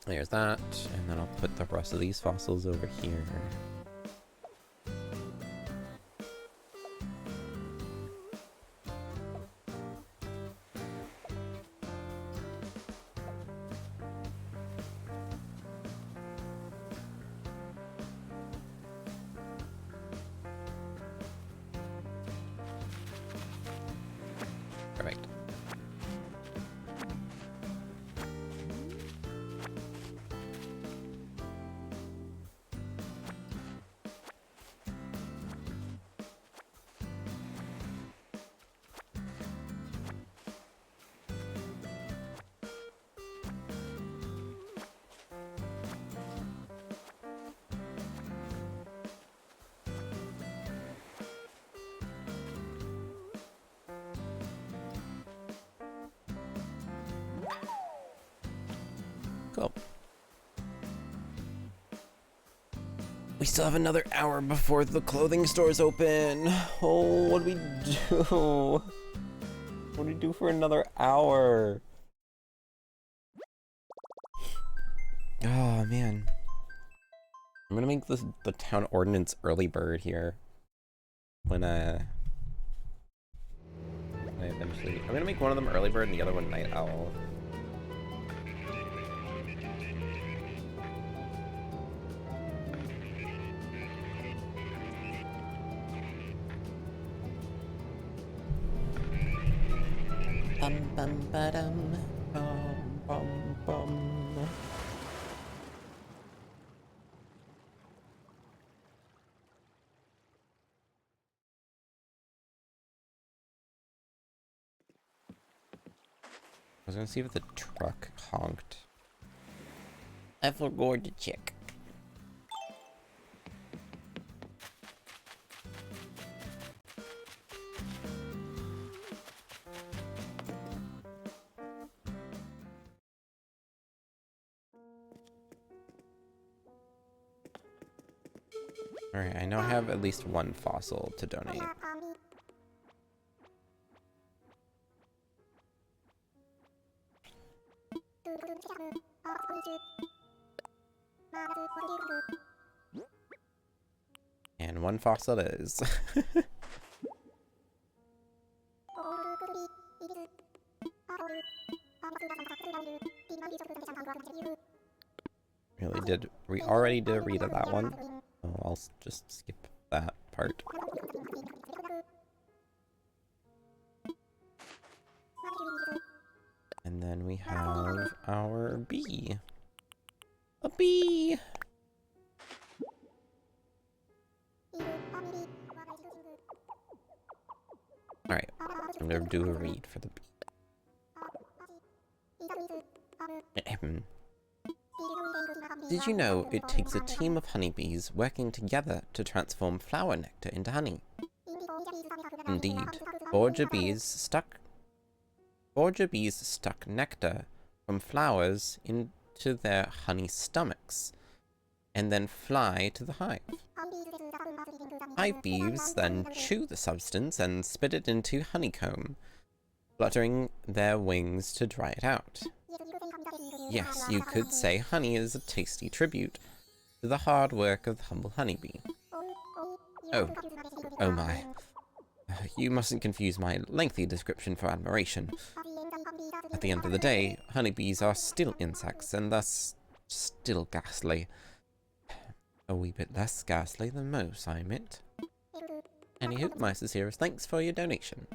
There's that, and then I'll put the rest of these fossils over here. Perfect. Cool. We still have another hour before the clothing stores open. Oh, what do we do? What do we do for another hour? Oh, man. I'm gonna make this the town ordinance early bird here. When I eventually... I'm gonna make one of them early bird and the other one night owl. Bum bum ba-dum, bum bum bum. I was gonna see if the truck honked. I forgot to check. Alright, I now have at least one fossil to donate. And one fossil it is. We already did read of that one. Oh, I'll just skip that part. And then we have our bee. A bee! Alright, I'm gonna do a read for the bee. Did you know it takes a team of honeybees working together to transform flower nectar into honey? Indeed, Borgia bees stuck nectar from flowers into their honey stomachs, and then fly to the hive. Hive bees then chew the substance and spit it into honeycomb, fluttering their wings to dry it out. Yes, you could say honey is a tasty tribute to the hard work of the humble honeybee. Oh my. You mustn't confuse my lengthy description for admiration. At the end of the day, honeybees are still insects, and thus still ghastly. A wee bit less ghastly than most, I admit. Anywho, my sincerest thanks for your donation.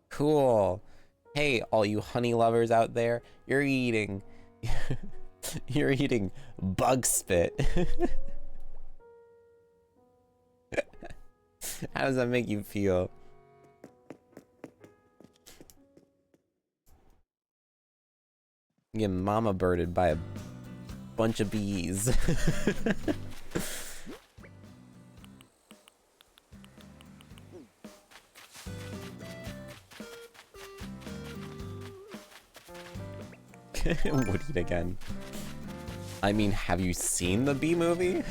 Cool. Hey, all you honey lovers out there, you're eating bug spit. How does that make you feel? Get mama birded by a bunch of bees. Woodied again. I mean, have you seen the bee movie?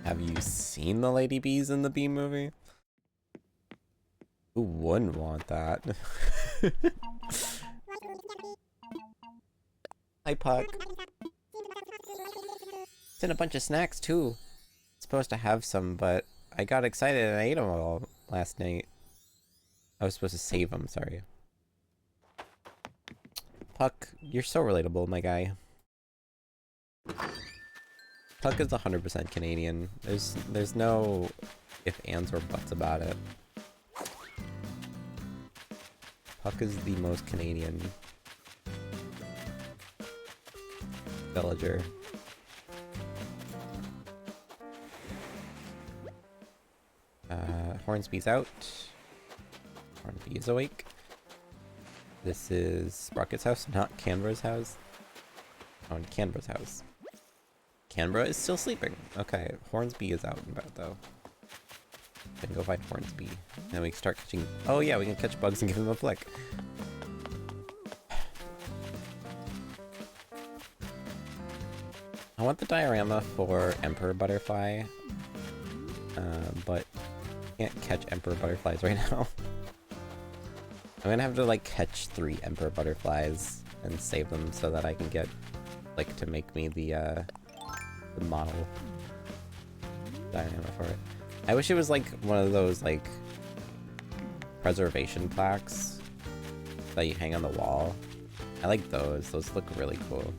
Have you seen the lady bees in the bee movie? Who wouldn't want that? Hi, Puck. It's in a bunch of snacks, too. Supposed to have some, but I got excited and I ate them all last night. I was supposed to save them, sorry. Puck, you're so relatable, my guy. Puck is 100% Canadian. There's no ifs, ands, or buts about it. Puck is the most Canadian villager. Hornsby's out. Hornsby is awake. This is Sprocket's house, not Canberra's house. Oh, and Canberra's house. Canberra is still sleeping. Okay, Hornsby is out and about though. Then go find Hornsby. Then we can start catching. Oh yeah, we can catch bugs and give him a flick. I want the diorama for Emperor Butterfly, but I can't catch Emperor Butterflies right now. I'm gonna have to like catch 3 Emperor Butterflies and save them so that I can get like to make me the model diorama for it. I wish it was like one of those like preservation plaques that you hang on the wall. I like those. Those look really cool.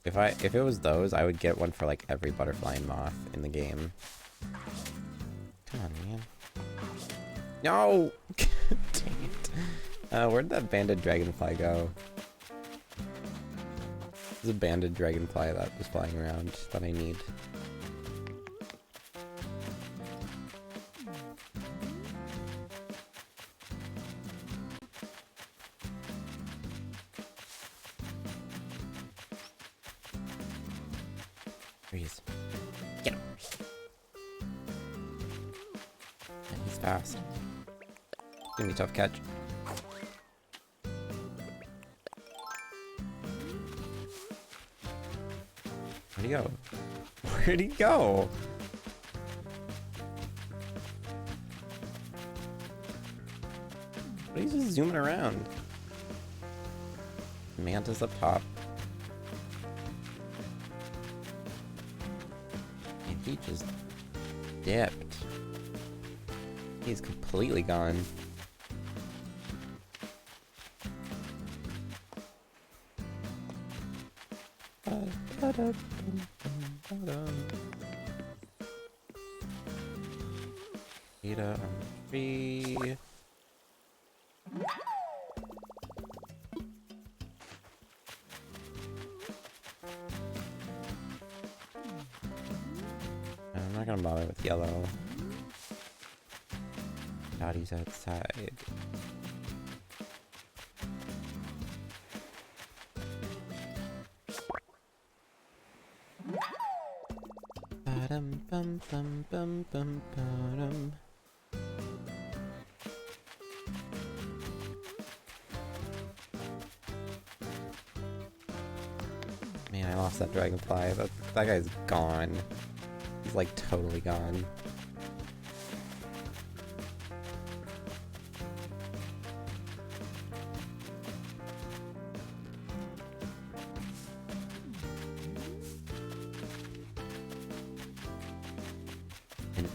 If it was those, I would get one for like every butterfly and moth in the game. Come on, man. No! Dang it. Where'd that banded dragonfly go? There's a banded dragonfly that was flying around that I need. Freeze. Get him. And he's fast. It's gonna be a tough catch. Where'd he go? Where'd he go? But he's just zooming around. Manta's up top. And he just dipped. He's completely gone. Data on the tree. I'm not gonna bother with yellow. Dotty's outside. Ba-dum bum bum bum bum ba-dum. Man, I lost that dragonfly. That guy's gone. He's like totally gone. And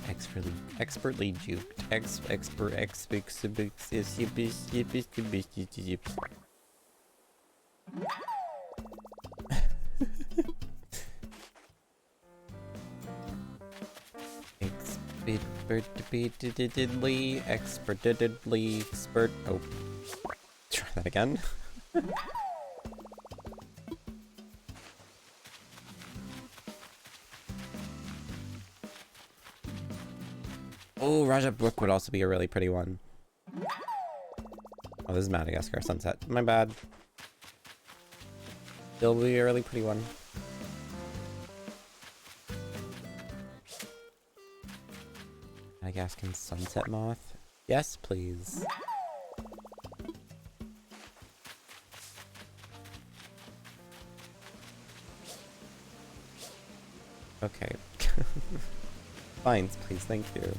expertly juked. Expert. Oh, try that again. Oh, Raja Brook would also be a really pretty one. Oh, this is Madagascar sunset. My bad. Still be a really pretty one. Madagascan sunset moth? Yes, please. Okay. Vines, please, thank you.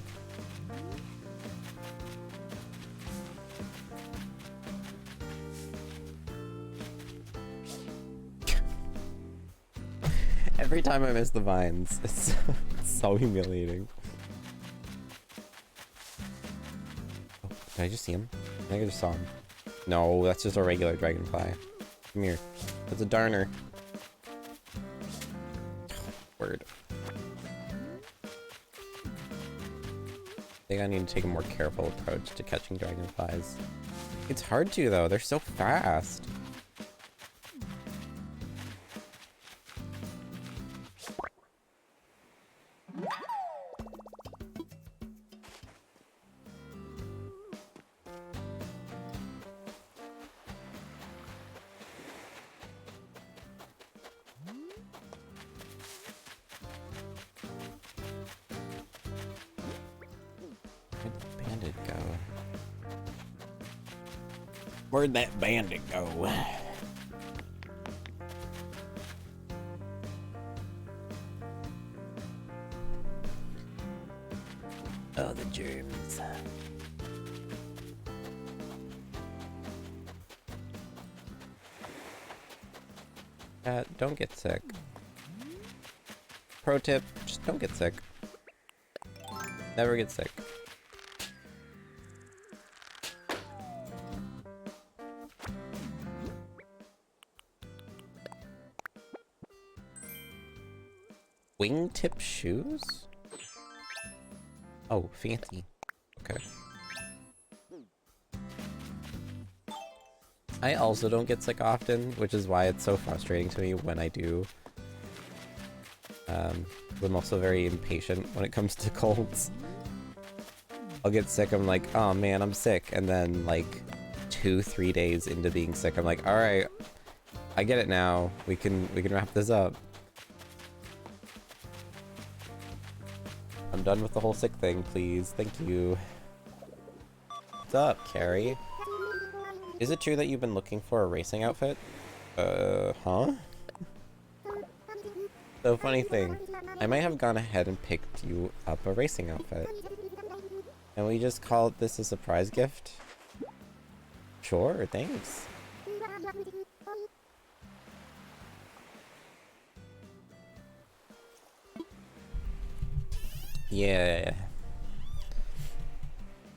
Every time I miss the vines, it's so humiliating. Oh, did I just see him? I think I just saw him. No, that's just a regular dragonfly. Come here. That's a darner. Word. I think I need to take a more careful approach to catching dragonflies. It's hard to, though. They're so fast. Where'd the bandit go? Where'd that bandit go? Oh, the germs. Don't get sick. Pro tip, just don't get sick. Never get sick. Wingtip shoes? Oh, fancy. Okay. I also don't get sick often, which is why it's so frustrating to me when I do. I'm also very impatient when it comes to colds. I'll get sick, I'm like, oh man, I'm sick, and then like 2-3 days into being sick, I'm like, alright, I get it now. We can wrap this up. I'm done with the whole sick thing, please. Thank you. What's up, Carrie? Is it true that you've been looking for a racing outfit? Huh? So funny thing, I might have gone ahead and picked you up a racing outfit. And we just call this a surprise gift? Sure, thanks. Yeah.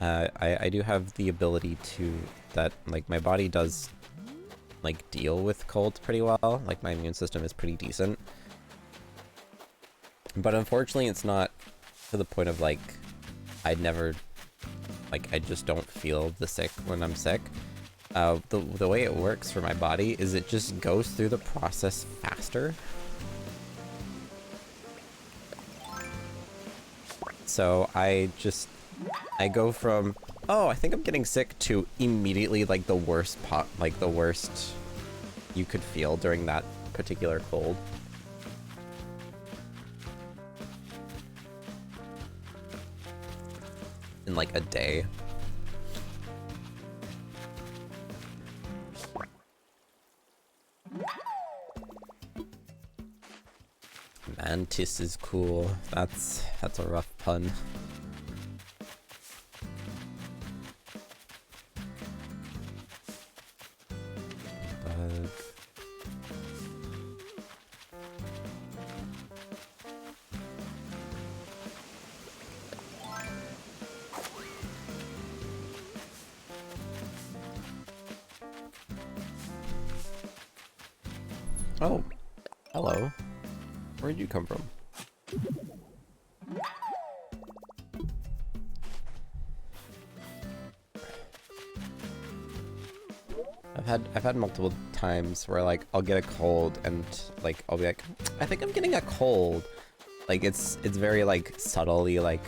I do have the ability to, that, like, my body does, like, deal with colds pretty well. Like, my immune system is pretty decent. But unfortunately, it's not to the point of, like, I'd never, like, I just don't feel the sick when I'm sick. The way it works for my body is it just goes through the process faster. So I go from, oh, I think I'm getting sick, to immediately, like, the worst the worst you could feel during that particular cold. In like a day. Mantis is cool. That's a rough pun. Bug. Oh, hello. Where'd you come from? I've had multiple times where, like, I'll get a cold and, like, I'll be like, I think I'm getting a cold. Like, it's very, like, subtly, like,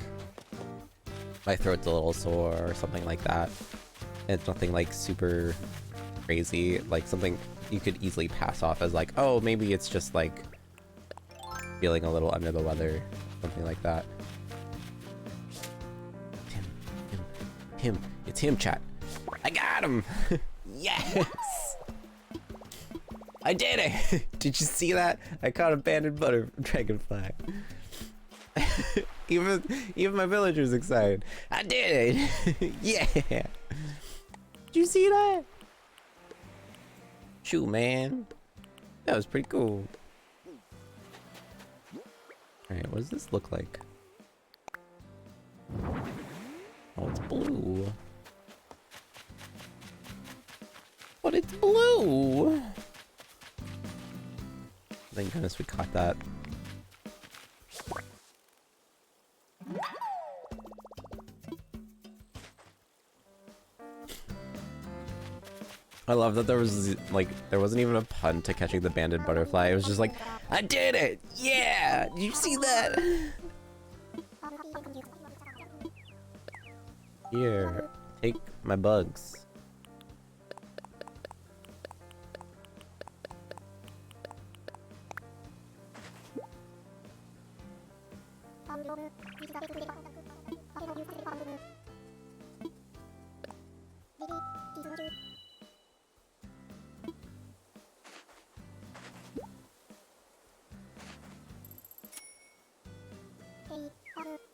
my throat's a little sore or something like that. It's nothing, like, super crazy, like something you could easily pass off as like, oh, maybe it's just like feeling a little under the weather, something like that. Him, it's him, chat. I got him. Yes, I did it. Did you see that? I caught a banded dragonfly. even my villager's excited. I did it. Yeah. Did you see that? Shoot, man. That was pretty cool. Alright, what does this look like? Oh, it's blue. But it's blue! Thank goodness we caught that. I love that there was, like, there wasn't even a pun to catching the banded butterfly. It was just like, I did it! Yeah! Did you see that? Here, take my bugs.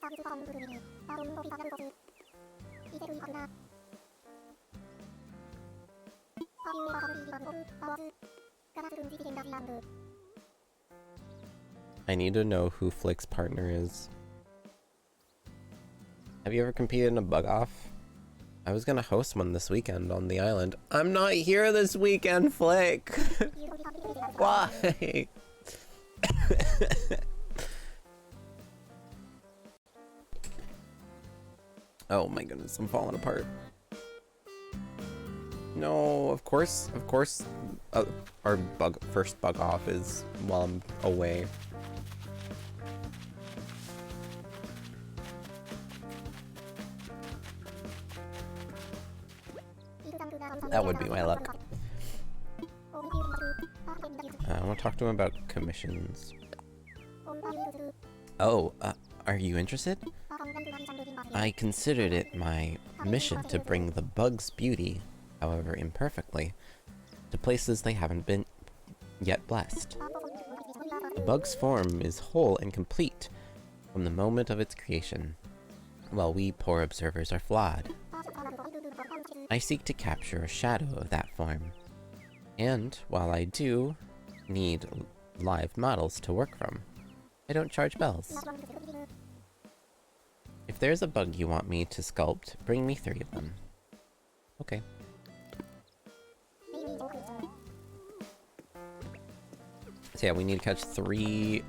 I need to know who Flick's partner is. Have you ever competed in a bug off? I was gonna host one this weekend on the island. I'm not here this weekend, Flick! Why? Oh my goodness, I'm falling apart. No, of course, our first bug off is while I'm away. That would be my luck. I want to talk to him about commissions. Oh, are you interested? I considered it my mission to bring the bugs' beauty, however imperfectly, to places they haven't been yet blessed. The bug's form is whole and complete from the moment of its creation, while we poor observers are flawed. I seek to capture a shadow of that form, and while I do need live models to work from, I don't charge bells. If there's a bug you want me to sculpt, bring me 3 of them. Okay. So yeah, we need to catch 3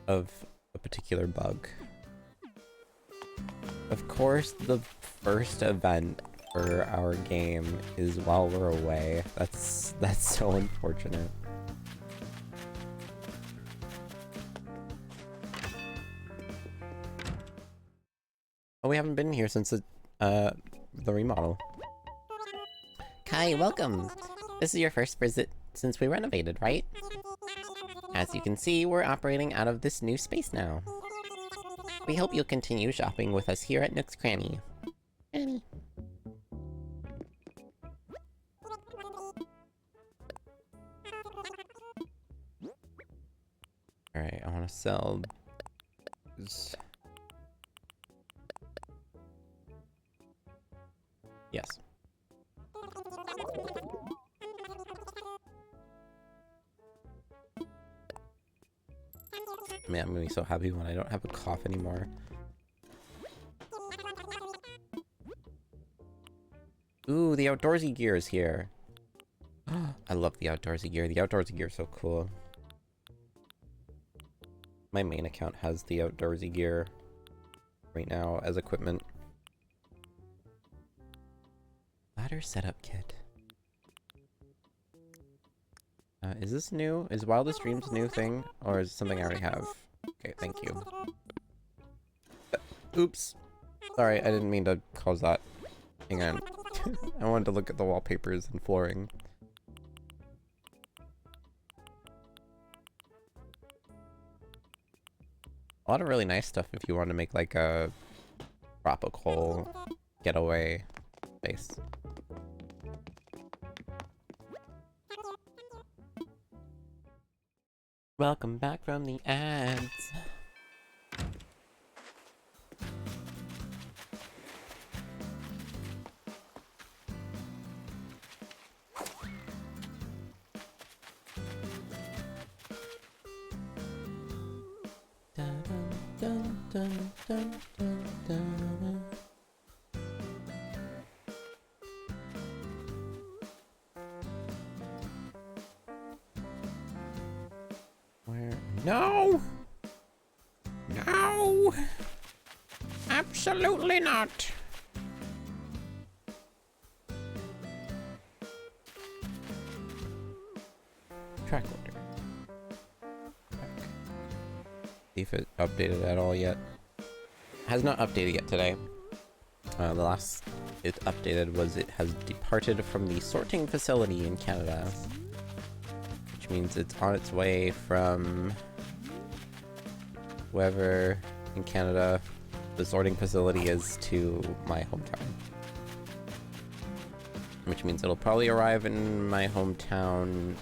of a particular bug. Of course, the first event for our game is while we're away. That's so unfortunate. Oh, we haven't been here since the remodel. Kai, welcome! This is your first visit since we renovated, right? As you can see, we're operating out of this new space now. We hope you'll continue shopping with us here at Nook's Cranny. Cranny. Alright, I want to sell... Yes. Man, I'm gonna be so happy when I don't have a cough anymore. Ooh, the outdoorsy gear is here. I love the outdoorsy gear. The outdoorsy gear is so cool. My main account has the outdoorsy gear right now as equipment. Ladder setup kit. Is this new? Is Wildest Dreams new thing? Or is it something I already have? Okay, thank you. Oops. Sorry, I didn't mean to cause that. Hang on. I wanted to look at the wallpapers and flooring. A lot of really nice stuff if you want to make like a tropical getaway base. Welcome back from the ads. Dun, dun, dun, dun, dun, dun. Where? No! No! Absolutely not! Track order. See if it updated at all yet. Has not updated yet today. The last it updated was it has departed from the sorting facility in Canada. Which means it's on its way from wherever in Canada the sorting facility is to my hometown. Which means it'll probably arrive in my hometown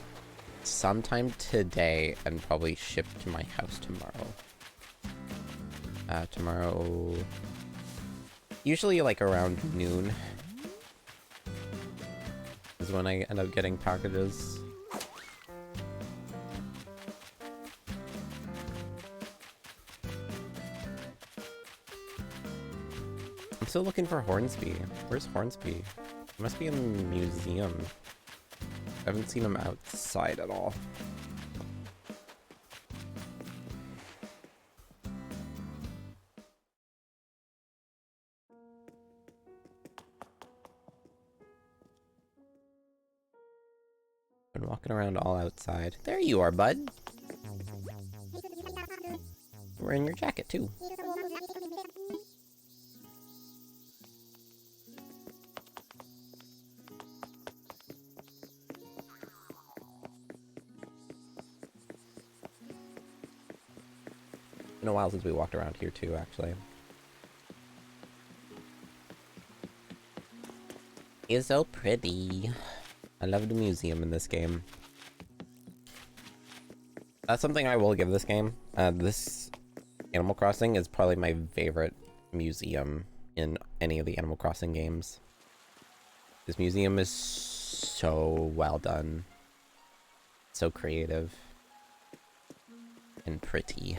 sometime today and probably shipped to my house tomorrow. Tomorrow, usually like around noon is when I end up getting packages. I'm still looking for Hornsby. Where's Hornsby? He must be in the museum. I haven't seen him outside at all. Been walking around all outside. There you are, bud. You're wearing your jacket too. Been a while since we walked around here too, actually. It's so pretty. I love the museum in this game. That's something I will give this game. This Animal Crossing is probably my favorite museum in any of the Animal Crossing games. This museum is so well done. So creative. And pretty.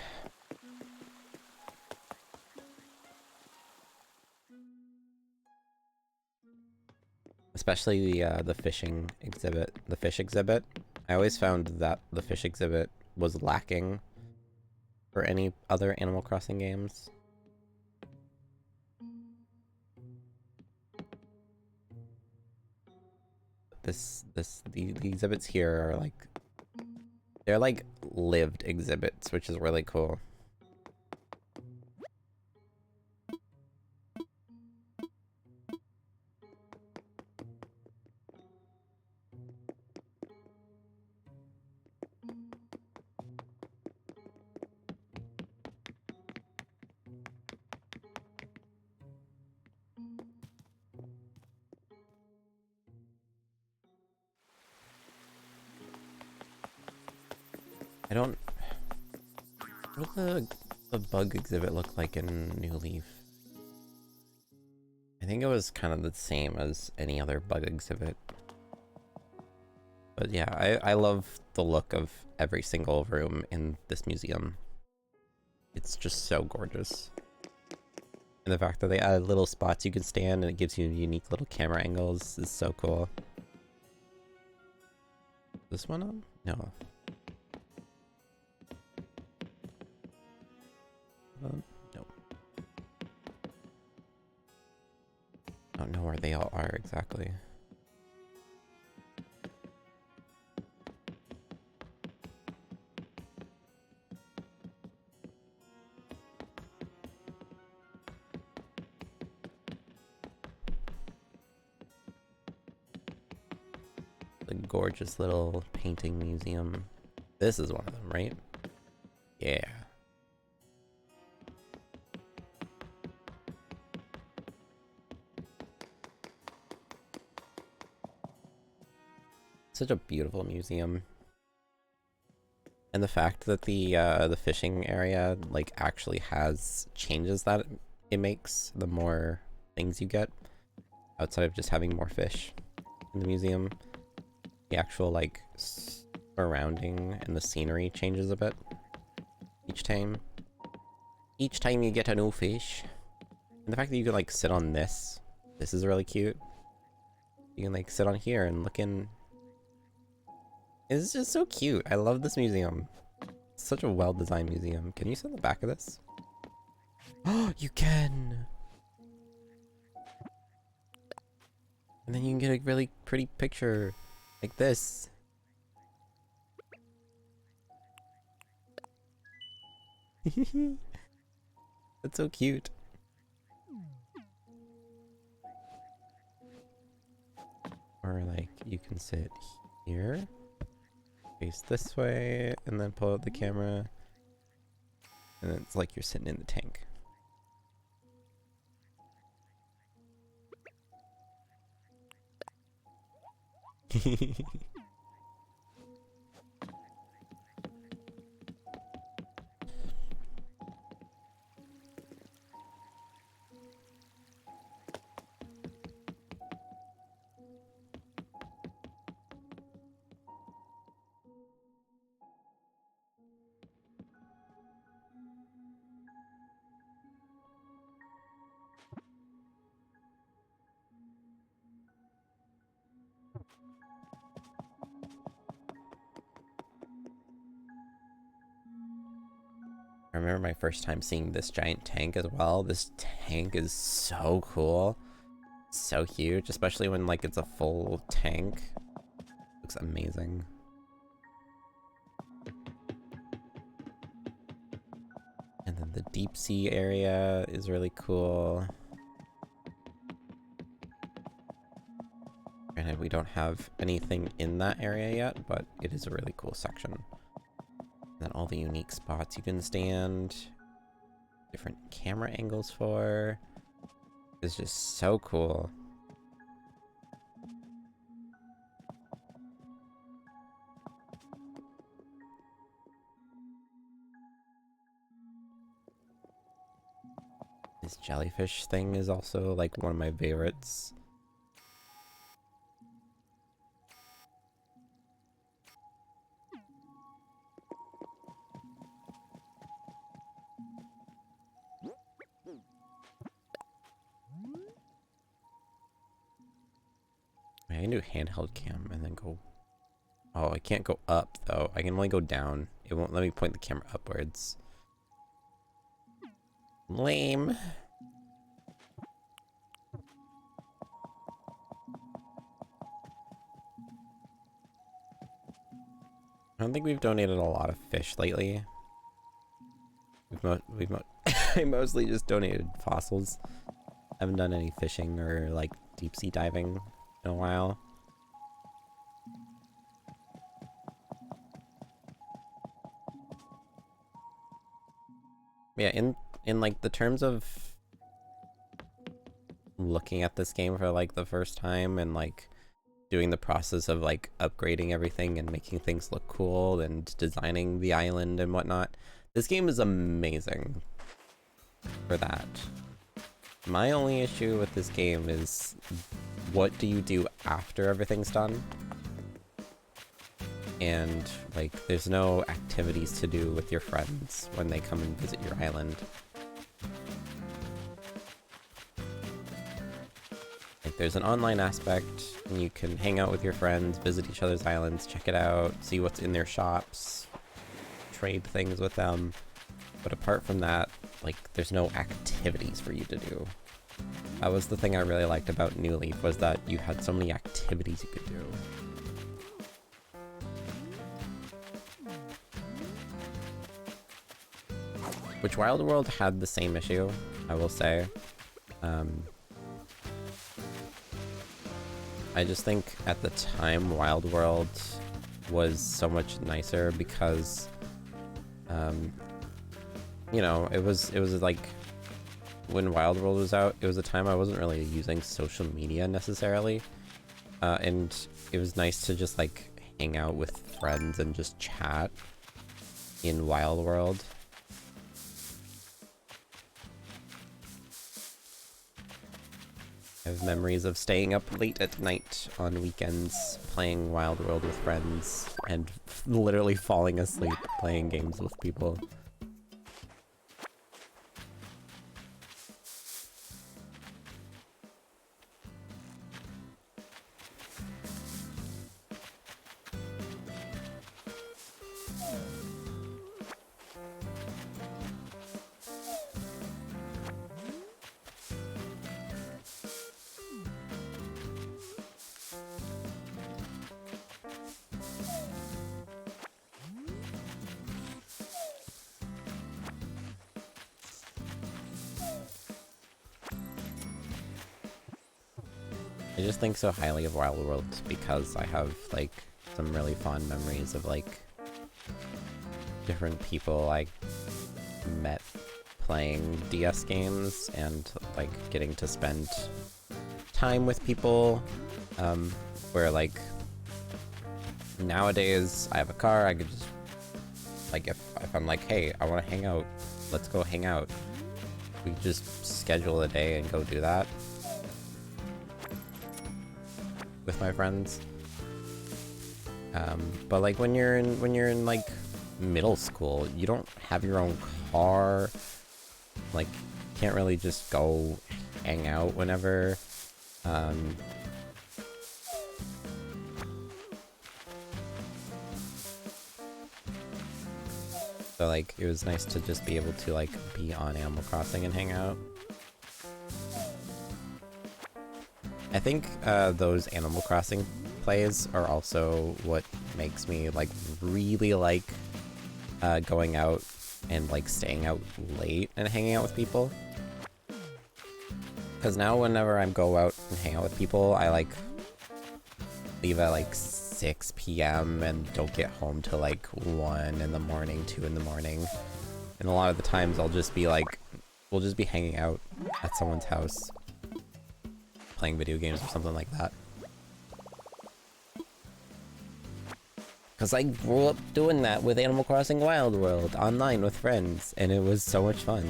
Especially the fishing exhibit. The fish exhibit. I always found that the fish exhibit was lacking for any other Animal Crossing games. The exhibits here are like, they're like lived exhibits, which is really cool. I don't... What does the bug exhibit look like in New Leaf? I think it was kind of the same as any other bug exhibit. But yeah, I love the look of every single room in this museum. It's just so gorgeous. And the fact that they added little spots you can stand and it gives you unique little camera angles is so cool. This one on? No. No. I don't know where they all are exactly. The gorgeous little painting museum. This is one of them, right? Yeah. Such a beautiful museum. And the fact that the fishing area like actually has changes that it makes the more things you get outside of just having more fish in the museum. The actual like surrounding and the scenery changes a bit each time. Each time you get a new fish. And the fact that you can like sit on this is really cute. You can like sit on here and look in. It's just so cute. I love this museum. It's such a well-designed museum. Can you sit in the back of this? Oh, you can! And then you can get a really pretty picture like this. That's so cute. Or like you can sit here. Face this way, and then pull out the camera, and it's like you're sitting in the tank. I remember my first time seeing this giant tank as well. This tank is so cool. So huge, especially when like it's a full tank. Looks amazing. And then the deep sea area is really cool. Granted, we don't have anything in that area yet, but it is a really cool section. And then all the unique spots you can stand, different camera angles for. It's just so cool. This jellyfish thing is also like one of my favorites. I can do handheld cam and then go... Oh, I can't go up though. I can only go down. It won't let me point the camera upwards. Lame. I don't think we've donated a lot of fish lately. I mostly just donated fossils. I haven't done any fishing or like deep sea diving in a while. Yeah, in like the terms of looking at this game for like the first time and like doing the process of like upgrading everything and making things look cool and designing the island and whatnot, this game is amazing for that. My only issue with this game is, what do you do after everything's done? And like, there's no activities to do with your friends when they come and visit your island. Like, there's an online aspect, and you can hang out with your friends, visit each other's islands, check it out, see what's in their shops, trade things with them. But apart from that, like, there's no activities for you to do. That was the thing I really liked about New Leaf, was that you had so many activities you could do. Which Wild World had the same issue, I will say. I just think at the time Wild World was so much nicer because, you know, it was like, when Wild World was out, it was a time I wasn't really using social media necessarily, and it was nice to just like hang out with friends and just chat in Wild World. I have memories of staying up late at night on weekends playing Wild World with friends and literally falling asleep playing games with people. I just think so highly of Wild World because I have like some really fond memories of like different people I met playing DS games and like getting to spend time with people, where like nowadays I have a car, I could just like, if I'm like, hey, I want to hang out, let's go hang out, we just schedule a day and go do that with my friends. But like when you're in like middle school, you don't have your own car, like can't really just go hang out whenever. So like, it was nice to just be able to like be on Animal Crossing and hang out. I think those Animal Crossing plays are also what makes me like really like going out and like staying out late and hanging out with people. Because now whenever I go out and hang out with people, I like leave at like 6 p.m. and don't get home till like 1 in the morning, 2 in the morning. And a lot of the times I'll just be like, we'll just be hanging out at someone's house, playing video games or something like that. Because I grew up doing that with Animal Crossing Wild World online with friends, and it was so much fun.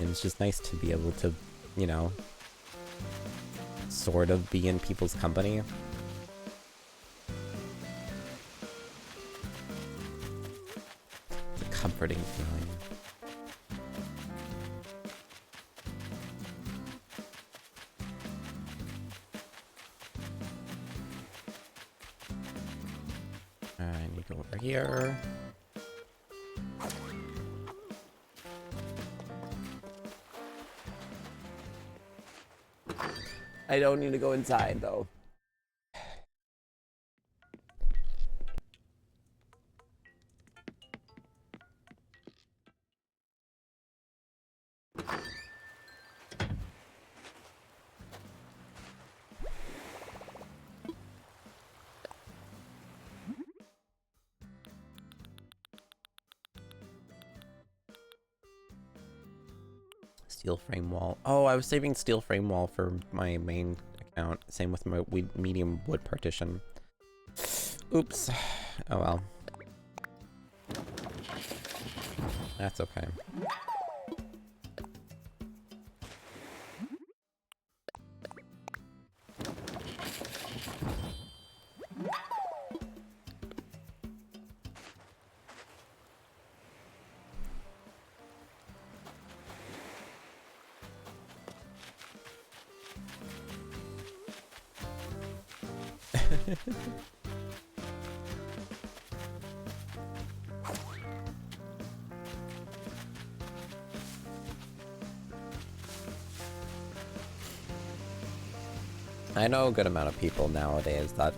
And it's just nice to be able to, you know, sort of be in people's company. It's a comforting feeling. I need to go over here. I don't need to go inside though. Steel frame wall. Oh, I was saving steel frame wall for my main account. Same with my medium wood partition. Oops. Oh well. That's okay. I know a good amount of people nowadays that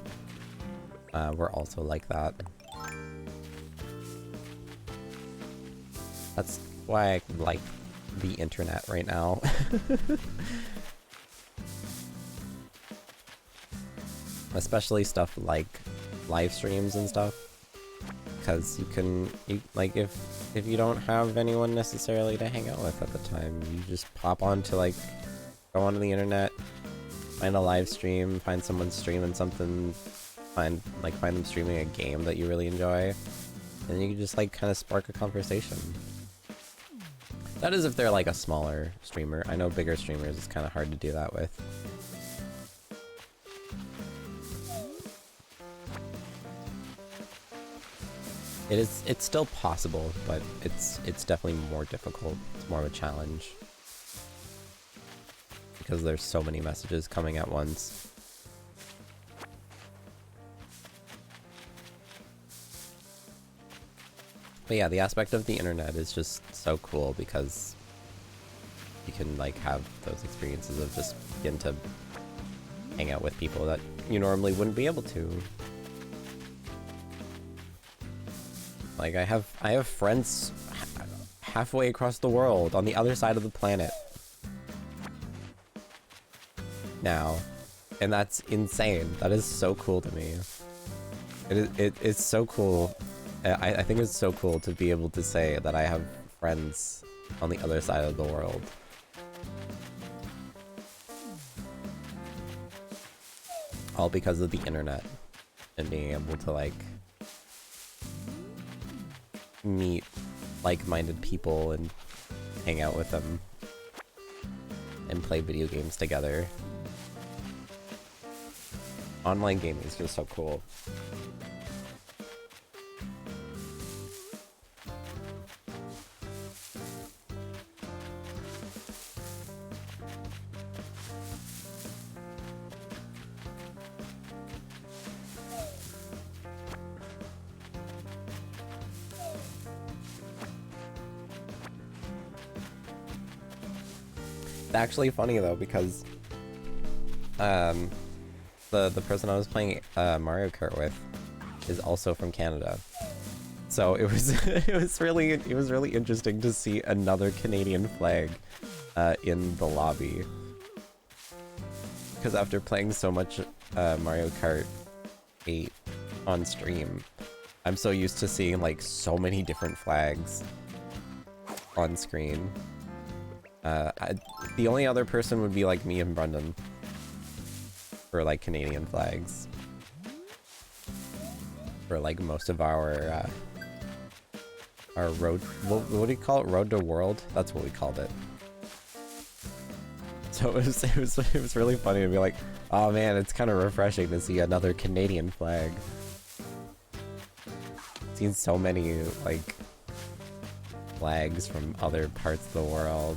were also like that. That's why I like the internet right now. Especially stuff like live streams and stuff. Because like if you don't have anyone necessarily to hang out with at the time, you just pop on to like, go onto the internet, find a live stream, find someone streaming something, find them streaming a game that you really enjoy, and you can just like kind of spark a conversation. That is if they're like a smaller streamer. I know bigger streamers it's kind of hard to do that with. It's still possible, but it's definitely more difficult. It's more of a challenge. Because there's so many messages coming at once. But yeah, the aspect of the internet is just so cool because you can like have those experiences of just getting to hang out with people that you normally wouldn't be able to. Like I have friends halfway across the world on the other side of the planet now, and that's insane. That is so cool to me. It's so cool. I think it's so cool to be able to say that I have friends on the other side of the world. All because of the internet and being able to like meet like-minded people and hang out with them and play video games together. Online gaming is just so cool. actually funny though, because the person I was playing Mario Kart with is also from Canada. So it was it was really interesting to see another Canadian flag in the lobby. Because after playing so much Mario Kart 8 on stream, I'm so used to seeing like so many different flags on screen. The only other person would be like me and Brendan for like Canadian flags. For like most of our road, what do you call it? Road to World? That's what we called it. So it was really funny to be like, oh man, it's kind of refreshing to see another Canadian flag. Seen so many like flags from other parts of the world.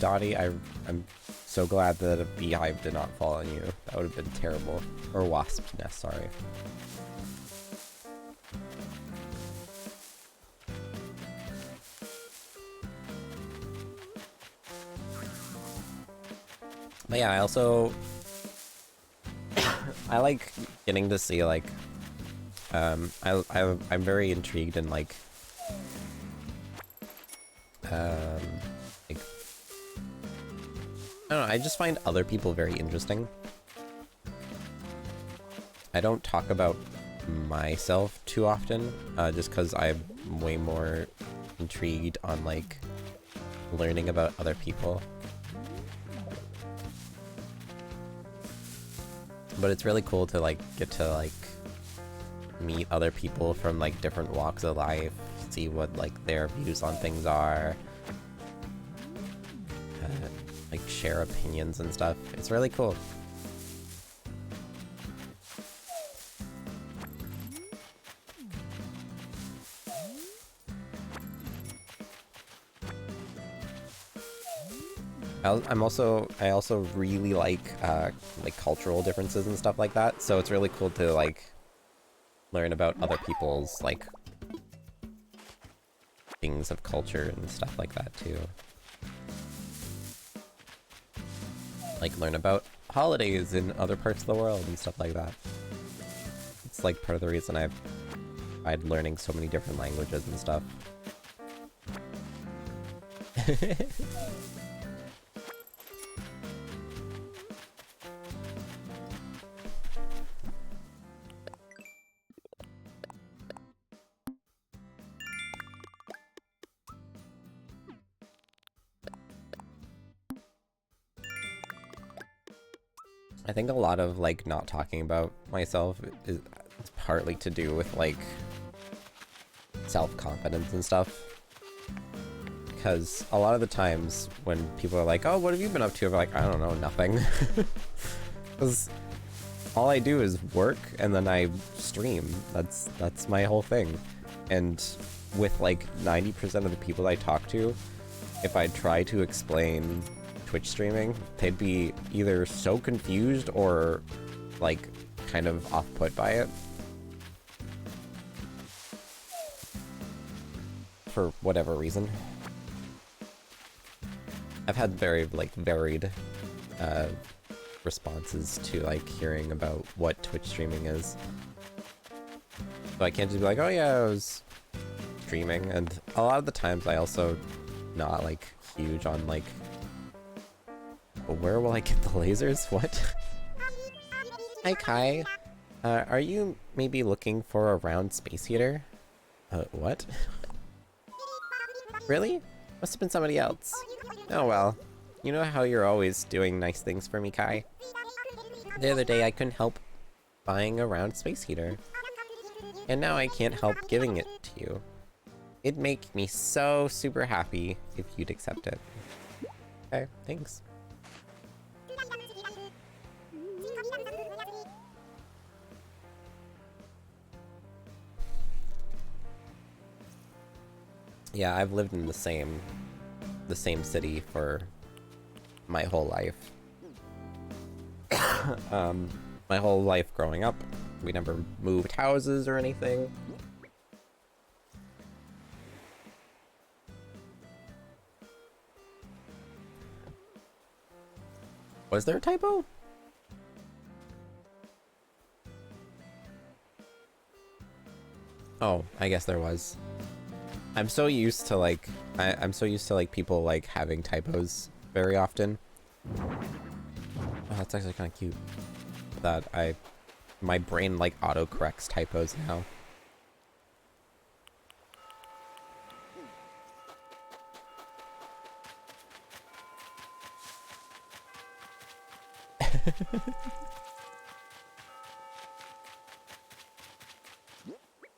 Dottie, I'm so glad that a beehive did not fall on you. That would have been terrible. Or wasp nest, sorry. But yeah, I also I like getting to see like I'm very intrigued in like I don't know, I just find other people very interesting. I don't talk about myself too often, just because I'm way more intrigued on like learning about other people. But it's really cool to like get to like meet other people from like different walks of life, see what like their views on things are. Like share opinions and stuff. It's really cool. I also really like cultural differences and stuff like that. So it's really cool to like learn about other people's like things of culture and stuff like that too. Like learn about holidays in other parts of the world and stuff like that. It's like part of the reason I've tried learning so many different languages and stuff. I think a lot of like not talking about myself is partly to do with like self-confidence and stuff. Because a lot of the times when people are like, oh, what have you been up to? I'm like, I don't know, nothing. Because all I do is work and then I stream. That's my whole thing. And with like 90% of the people I talk to, if I try to explain Twitch streaming, they'd be either so confused or like kind of off-put by it. For whatever reason. I've had very like varied responses to like hearing about what Twitch streaming is. So I can't just be like, oh yeah, I was streaming. And a lot of the times I also not like huge on like, where will I get the lasers? What? Hi Kai. Are you maybe looking for a round space heater? What? Really? Must have been somebody else. Oh well. You know how you're always doing nice things for me, Kai. The other day I couldn't help buying a round space heater. And now I can't help giving it to you. It'd make me so super happy if you'd accept it. Okay, thanks. Yeah, I've lived in the same city for my whole life. My whole life growing up, we never moved houses or anything. Was there a typo? Oh, I guess there was. I'm so used to like, I'm so used to like people like having typos very often. Oh, that's actually kind of cute. That my brain like auto-corrects typos now.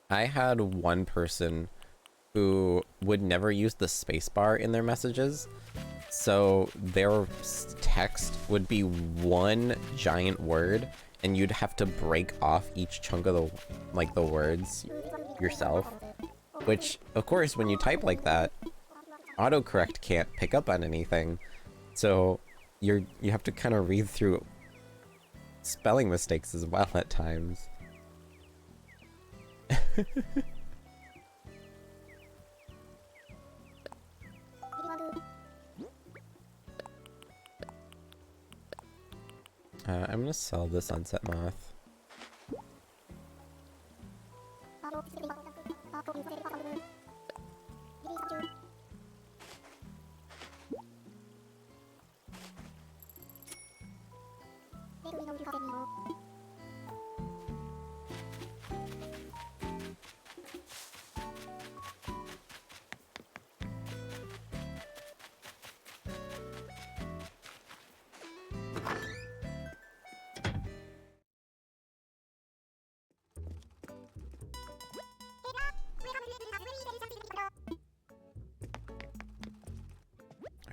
I had one person who would never use the spacebar in their messages, so their text would be one giant word, and you'd have to break off each chunk of the words yourself. Which, of course, when you type like that, autocorrect can't pick up on anything, so you have to kind of read through spelling mistakes as well at times. I'm gonna sell the sunset moth.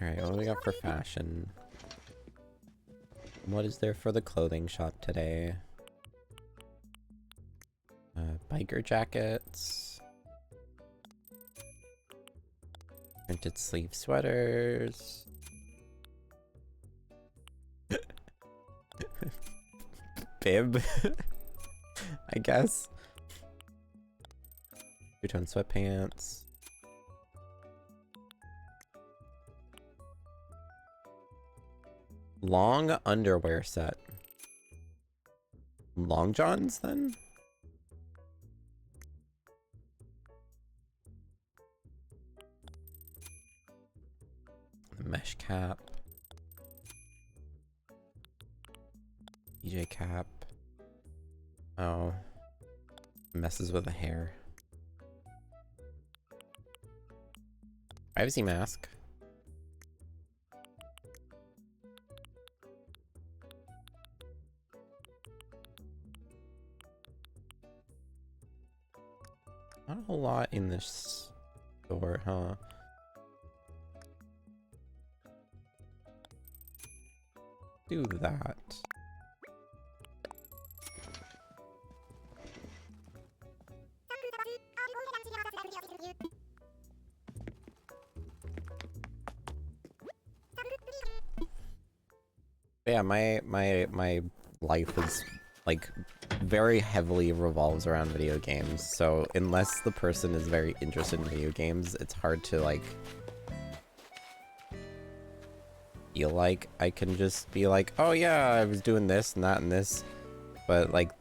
Alright, what do we got for fashion? What is there for the clothing shop today? Biker jackets. Printed sleeve sweaters. Bib, I guess. Two-tone sweatpants. Long underwear set. Long johns, then? Mesh cap. DJ cap. Oh. Messes with the hair. Privacy mask. Not a whole lot in this store, huh? Do that. Yeah, my life is like very heavily revolves around video games, so unless the person is very interested in video games, it's hard to like feel like I can just be like, oh yeah, I was doing this and that and this, but like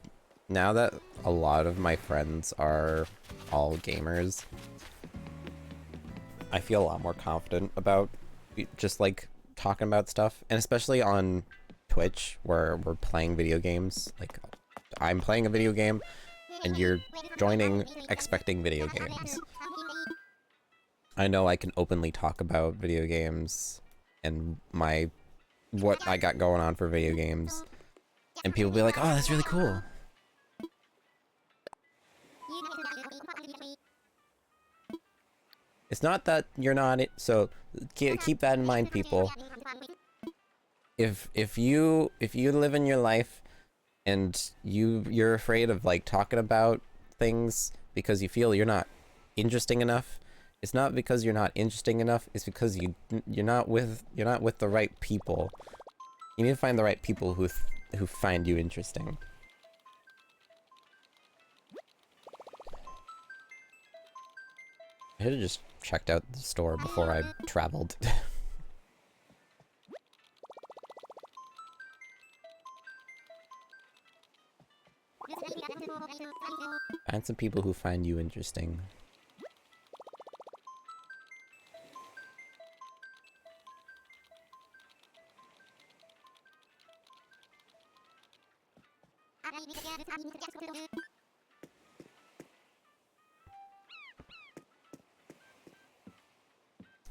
now that a lot of my friends are all gamers, I feel a lot more confident about just like talking about stuff, and especially on Twitch where we're playing video games. Like I'm playing a video game and you're joining expecting video games. I know I can openly talk about video games and what I got going on for video games, and people be like, oh, that's really cool. It's not that you're not it, so keep that in mind, people. If you live in your life and you're afraid of like talking about things because you feel you're not interesting enough, It's not because you're not interesting enough, it's because you're not with the right people. You need to find the right people who find you interesting. I should have just checked out the store before I traveled. Find some people who find you interesting.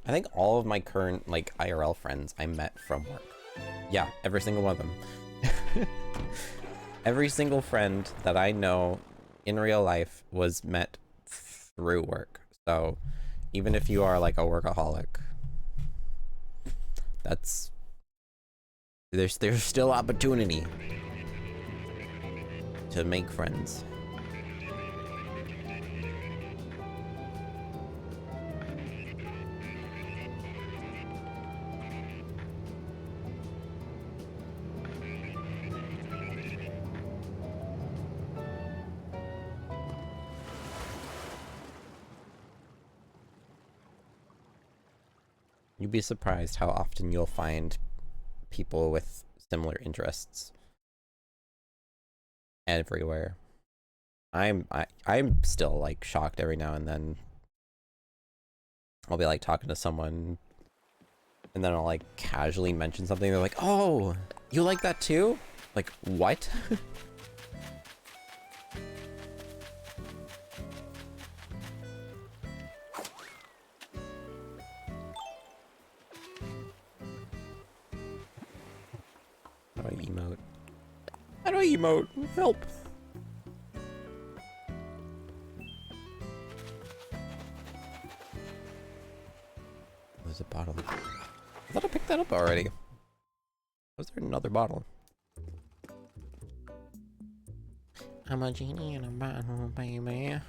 I think all of my current, like, IRL friends I met from work. Yeah, every single one of them. Every single friend that I know in real life was met through work. So, even if you are, like, a workaholic, that's... There's still opportunity to make friends. You'd be surprised how often you'll find people with similar interests everywhere. I'm still like shocked every now and then. I'll be like talking to someone and then I'll like casually mention something. They're like, "Oh, you like that too?" Like, what? How do I emote? How do I emote? Help! There's a bottle. I thought I picked that up already. Was there another bottle? I'm a genie in a bottle, baby.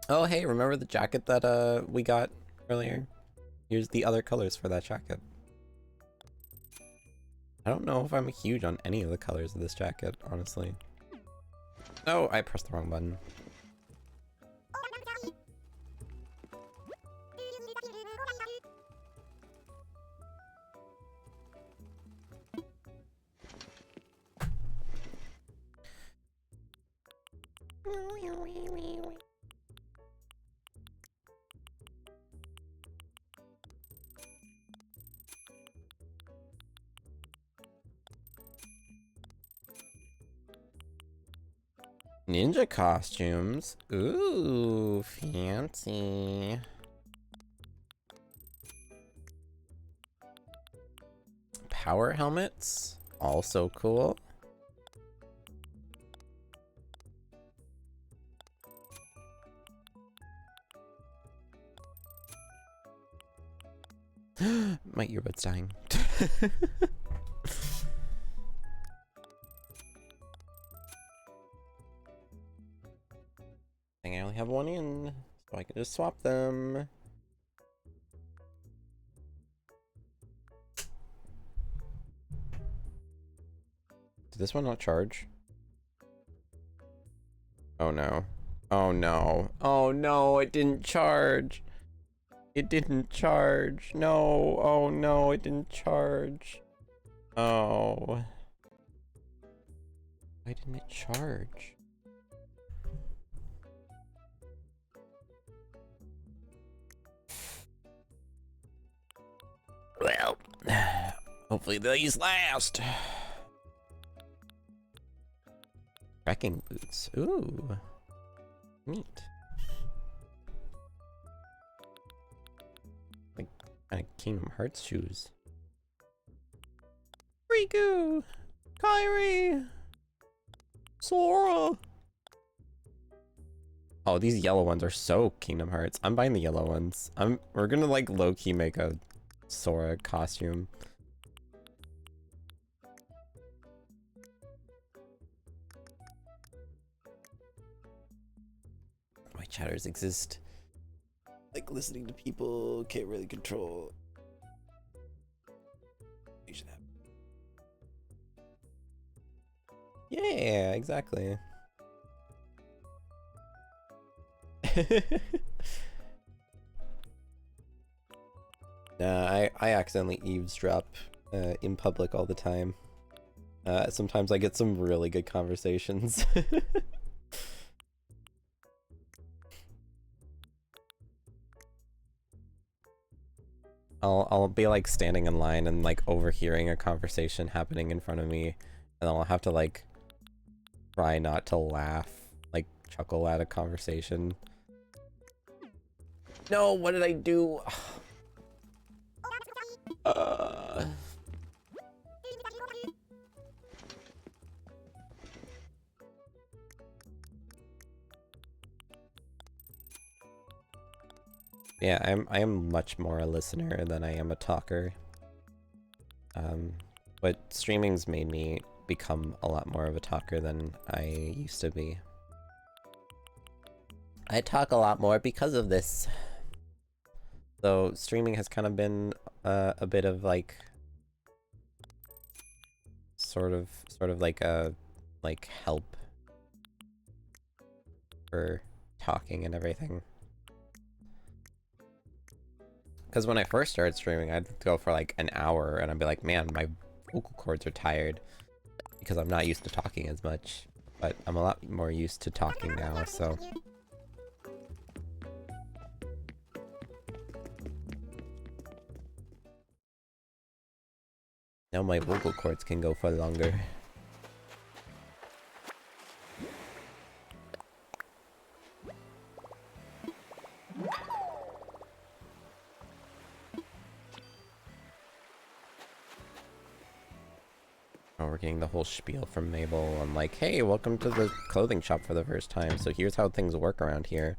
Oh, hey, remember the jacket that we got earlier? Here's the other colors for that jacket. I don't know if I'm huge on any of the colors of this jacket, honestly. Oh, I pressed the wrong button. Ninja costumes. Ooh, fancy. Power helmets. Also cool. My earbud's dying. I only have one in, so I can just swap them. Did this one not charge? Oh no. Oh no. Oh no, it didn't charge. It didn't charge. No. Oh no, it didn't charge. Oh. Why didn't it charge? Well, hopefully these last. Trekking boots. Ooh. Neat. Like kind of Kingdom Hearts shoes. Riku! Kairi! Sora! Oh, these yellow ones are so Kingdom Hearts. I'm buying the yellow ones. We're gonna like low-key make a Sora costume. My chatters exist. Like listening to people, can't really control. You should have. Yeah, exactly. Nah, I accidentally eavesdrop in public all the time. Sometimes I get some really good conversations. I'll be like standing in line and like overhearing a conversation happening in front of me, and I'll have to like try not to laugh, like chuckle at a conversation. No, what did I do? Yeah, I am much more a listener than I am a talker. But streaming's made me become a lot more of a talker than I used to be. I talk a lot more because of this. So streaming has kind of been a bit of like sort of like a help for talking and everything. Because when I first started streaming, I'd go for like an hour and I'd be like, man, my vocal cords are tired because I'm not used to talking as much. But I'm a lot more used to talking now, so. Now my vocal cords can go for longer. Oh, we're getting the whole spiel from Mabel. I'm like, hey, welcome to the clothing shop for the first time. So here's how things work around here.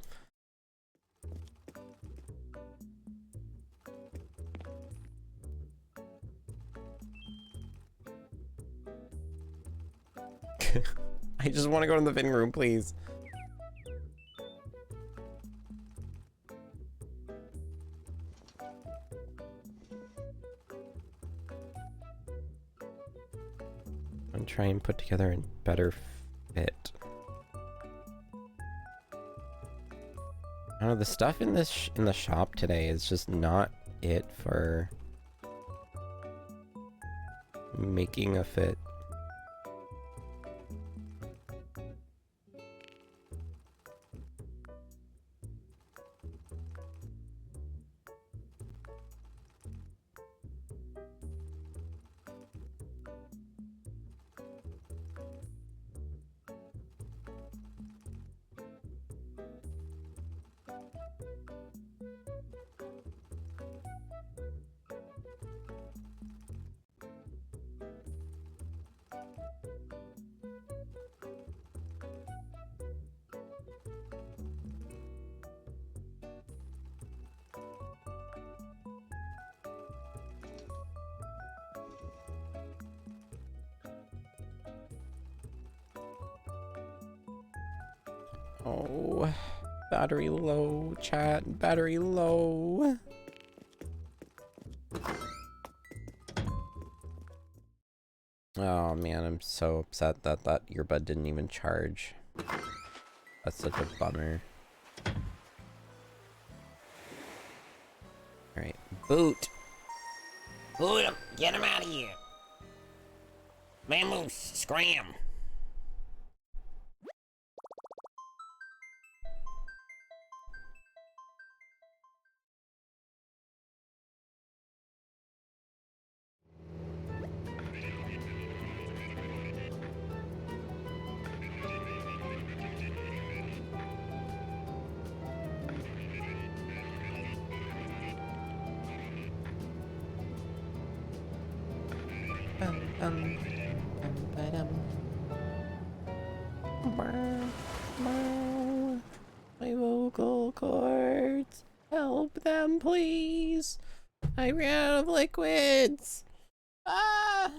I just want to go to the fitting room, please. I'm trying to put together a better fit. I don't know, the stuff in this in the shop today is just not it for making a fit. Oh, battery low, chat, battery low. Oh man, I'm so upset that that earbud didn't even charge. That's such a bummer. Alright, boot! Boot him! Get him out of here! Man loose! Scram! My vocal cords, help them please. I ran out of liquids! Ah!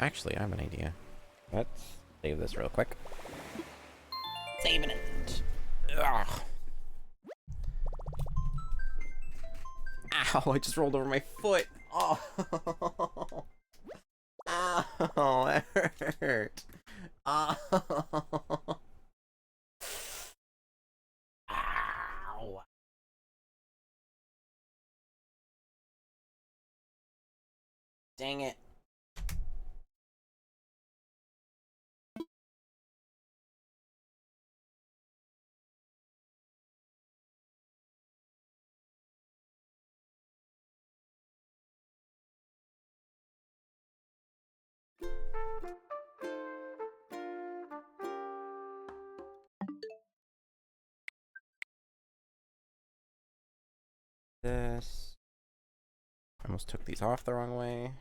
Actually, I have an idea. Let's save this real quick. Saving it! Ugh. Ow, I just rolled over my foot! Oh! Ow, that hurt! Oh! Ow! Dang it. This. I almost took these off the wrong way.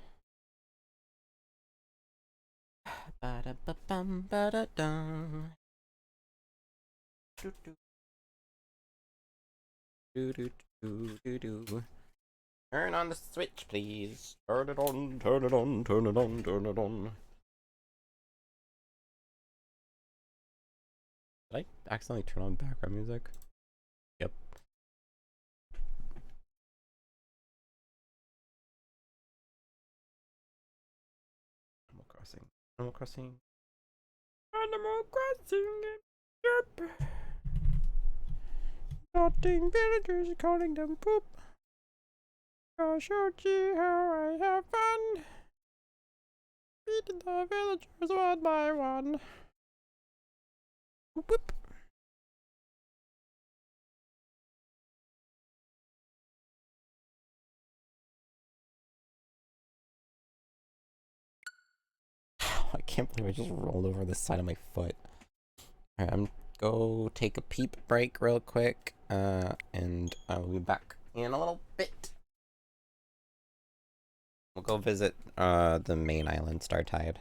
Ba-da-ba-bum, ba-da-dum. Do-do-do-do-do-do. Turn on the switch, please. Turn it on, turn it on, turn it on, turn it on. Did I accidentally turn on background music? Yep. Animal Crossing. Animal Crossing. Animal Crossing. Yep. Nothing villagers calling them poop. I'll show you how I have fun. Beating the villagers one by one. Whoop whoop. I can't believe I just rolled over the side of my foot. Alright, I'm go take a peep break real quick, and I will be back in a little bit. We'll go visit the main island, Startide.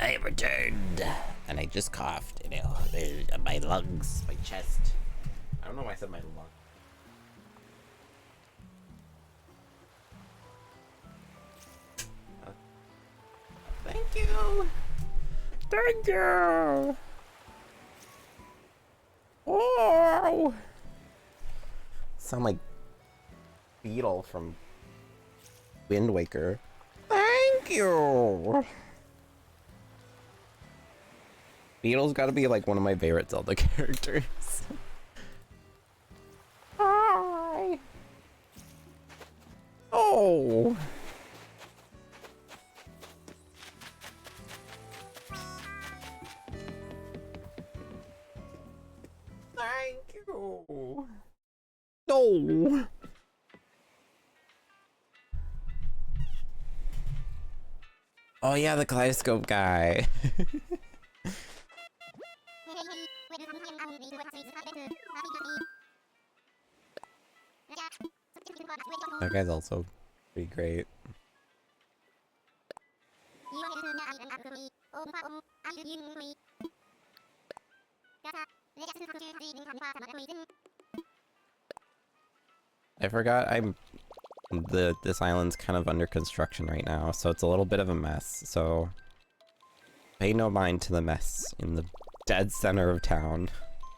I returned, and I just coughed. You know, my lungs, my chest. I don't know why I said my lungs. Thank you. Thank you. Oh, sound like Beetle from Wind Waker. Thank you. Beetle's got to be like one of my favorite Zelda characters. Hi. Oh. Thank you. No. Oh yeah, the kaleidoscope guy. That guy's also pretty great. I forgot this island's kind of under construction right now, so it's a little bit of a mess, so pay no mind to the mess in the dead center of town.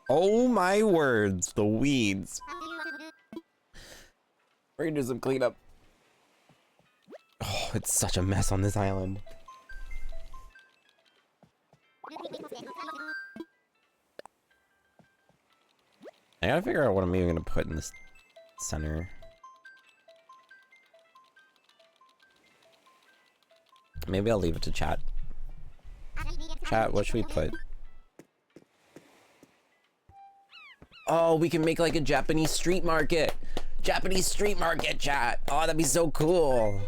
Oh my words, the weeds. We're gonna do some cleanup. Oh, it's such a mess on this island. I gotta figure out what I'm even gonna put in this center. Maybe I'll leave it to chat. Chat, what should we put? Oh, we can make like a Japanese street market. Japanese street market, chat. Oh, that'd be so cool.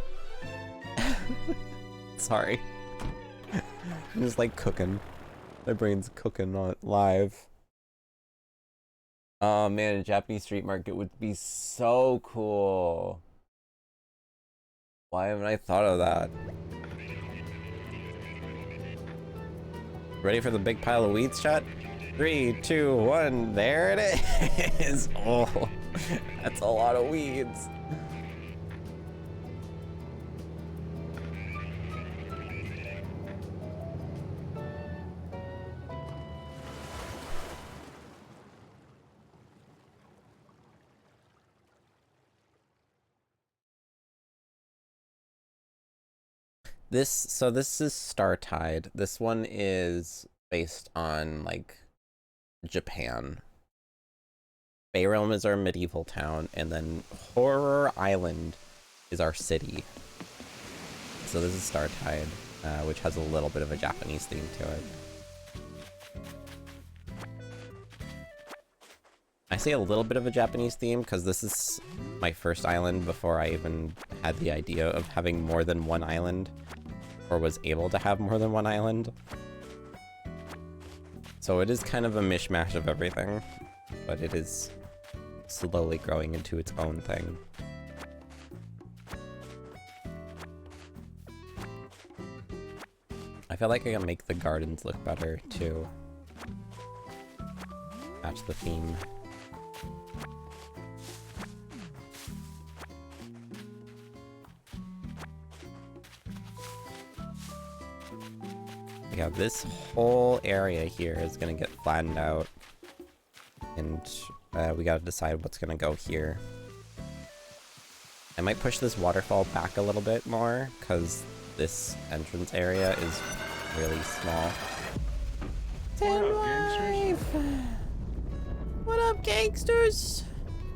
Sorry. I'm just like cooking. My brain's cooking on live. Oh man, a Japanese street market would be so cool. Why haven't I thought of that? Ready for the big pile of weeds, chat? 3, 2, 1, there it is! Oh, that's a lot of weeds. So this is Startide. This one is based on, like, Japan. Bayrealm is our medieval town, and then Horror Island is our city. So this is Startide, which has a little bit of a Japanese theme to it. I say a little bit of a Japanese theme because this is my first island before I even had the idea of having more than one island, or was able to have more than one island. So it is kind of a mishmash of everything, but it is slowly growing into its own thing. I feel like I can make the gardens look better too. Match the theme. Yeah, this whole area here is gonna get flattened out, and we gotta decide what's gonna go here. I might push this waterfall back a little bit more, because this entrance area is really small. What up, gangsters?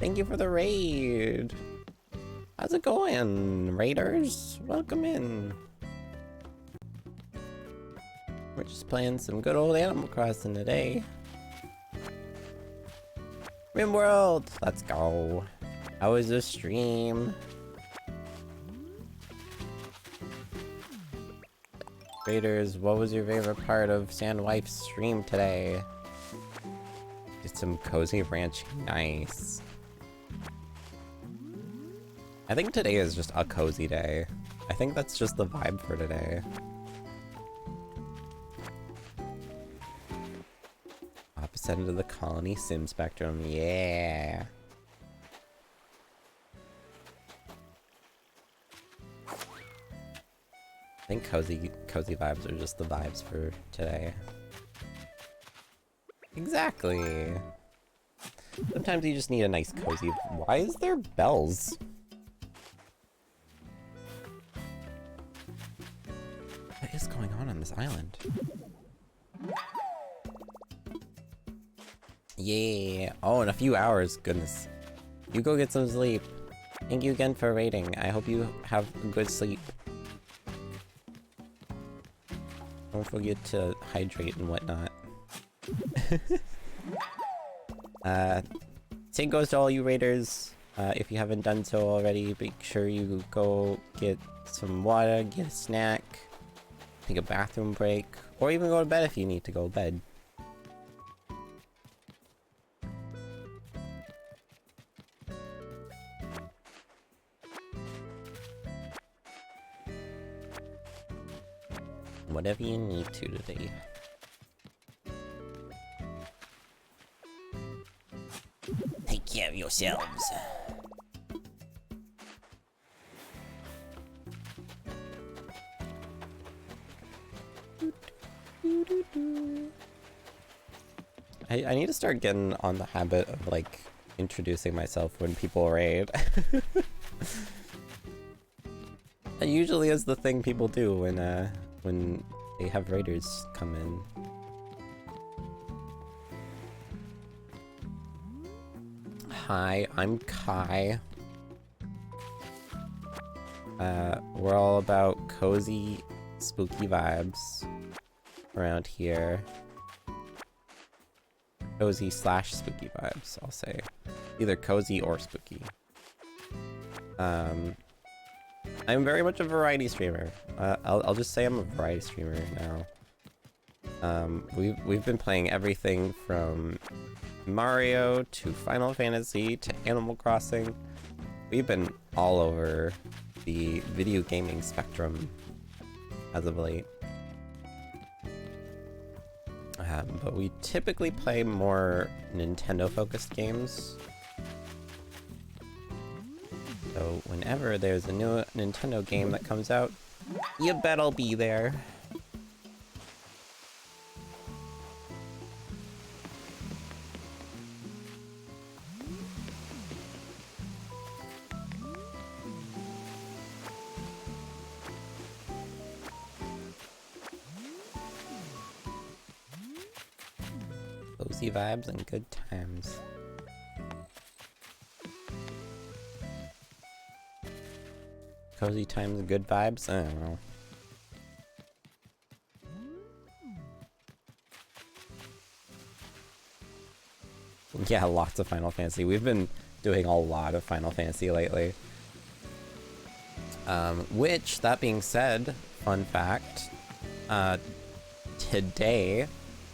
Thank you for the raid. How's it going, raiders? Welcome in. We're just playing some good old Animal Crossing today. RimWorld, let's go. How was the stream? Raiders, what was your favorite part of Sandwife's stream today? Just some cozy ranching, nice. I think today is just a cozy day. I think that's just the vibe for today. descend into the colony sim spectrum. Yeah. I think cozy vibes are just the vibes for today. Exactly. Sometimes you just need a nice cozy. Why is there bells? What is going on this island? Yeah. Oh, in a few hours. Goodness. You go get some sleep. Thank you again for raiding. I hope you have a good sleep. Don't forget to hydrate and whatnot. Same goes to all you raiders. If you haven't done so already, make sure you go get some water, get a snack, take a bathroom break, or even go to bed if you need to go to bed. Whatever you need to today. Take care of yourselves. I need to start getting on the habit of, like, introducing myself when people raid. That usually is the thing people do when they have raiders come in. Hi, I'm Kai. We're all about cozy, spooky vibes around here. Cozy / spooky vibes, I'll say. Either cozy or spooky. I'm very much a variety streamer. I'll just say I'm a variety streamer now. We've been playing everything from Mario to Final Fantasy to Animal Crossing. We've been all over the video gaming spectrum as of late. But we typically play more Nintendo-focused games. So whenever there's a new Nintendo game that comes out, you bet I'll be there. Cozy vibes and good times. Cozy times and good vibes? I don't know. Yeah, lots of Final Fantasy. We've been doing a lot of Final Fantasy lately. Which, that being said, fun fact, today,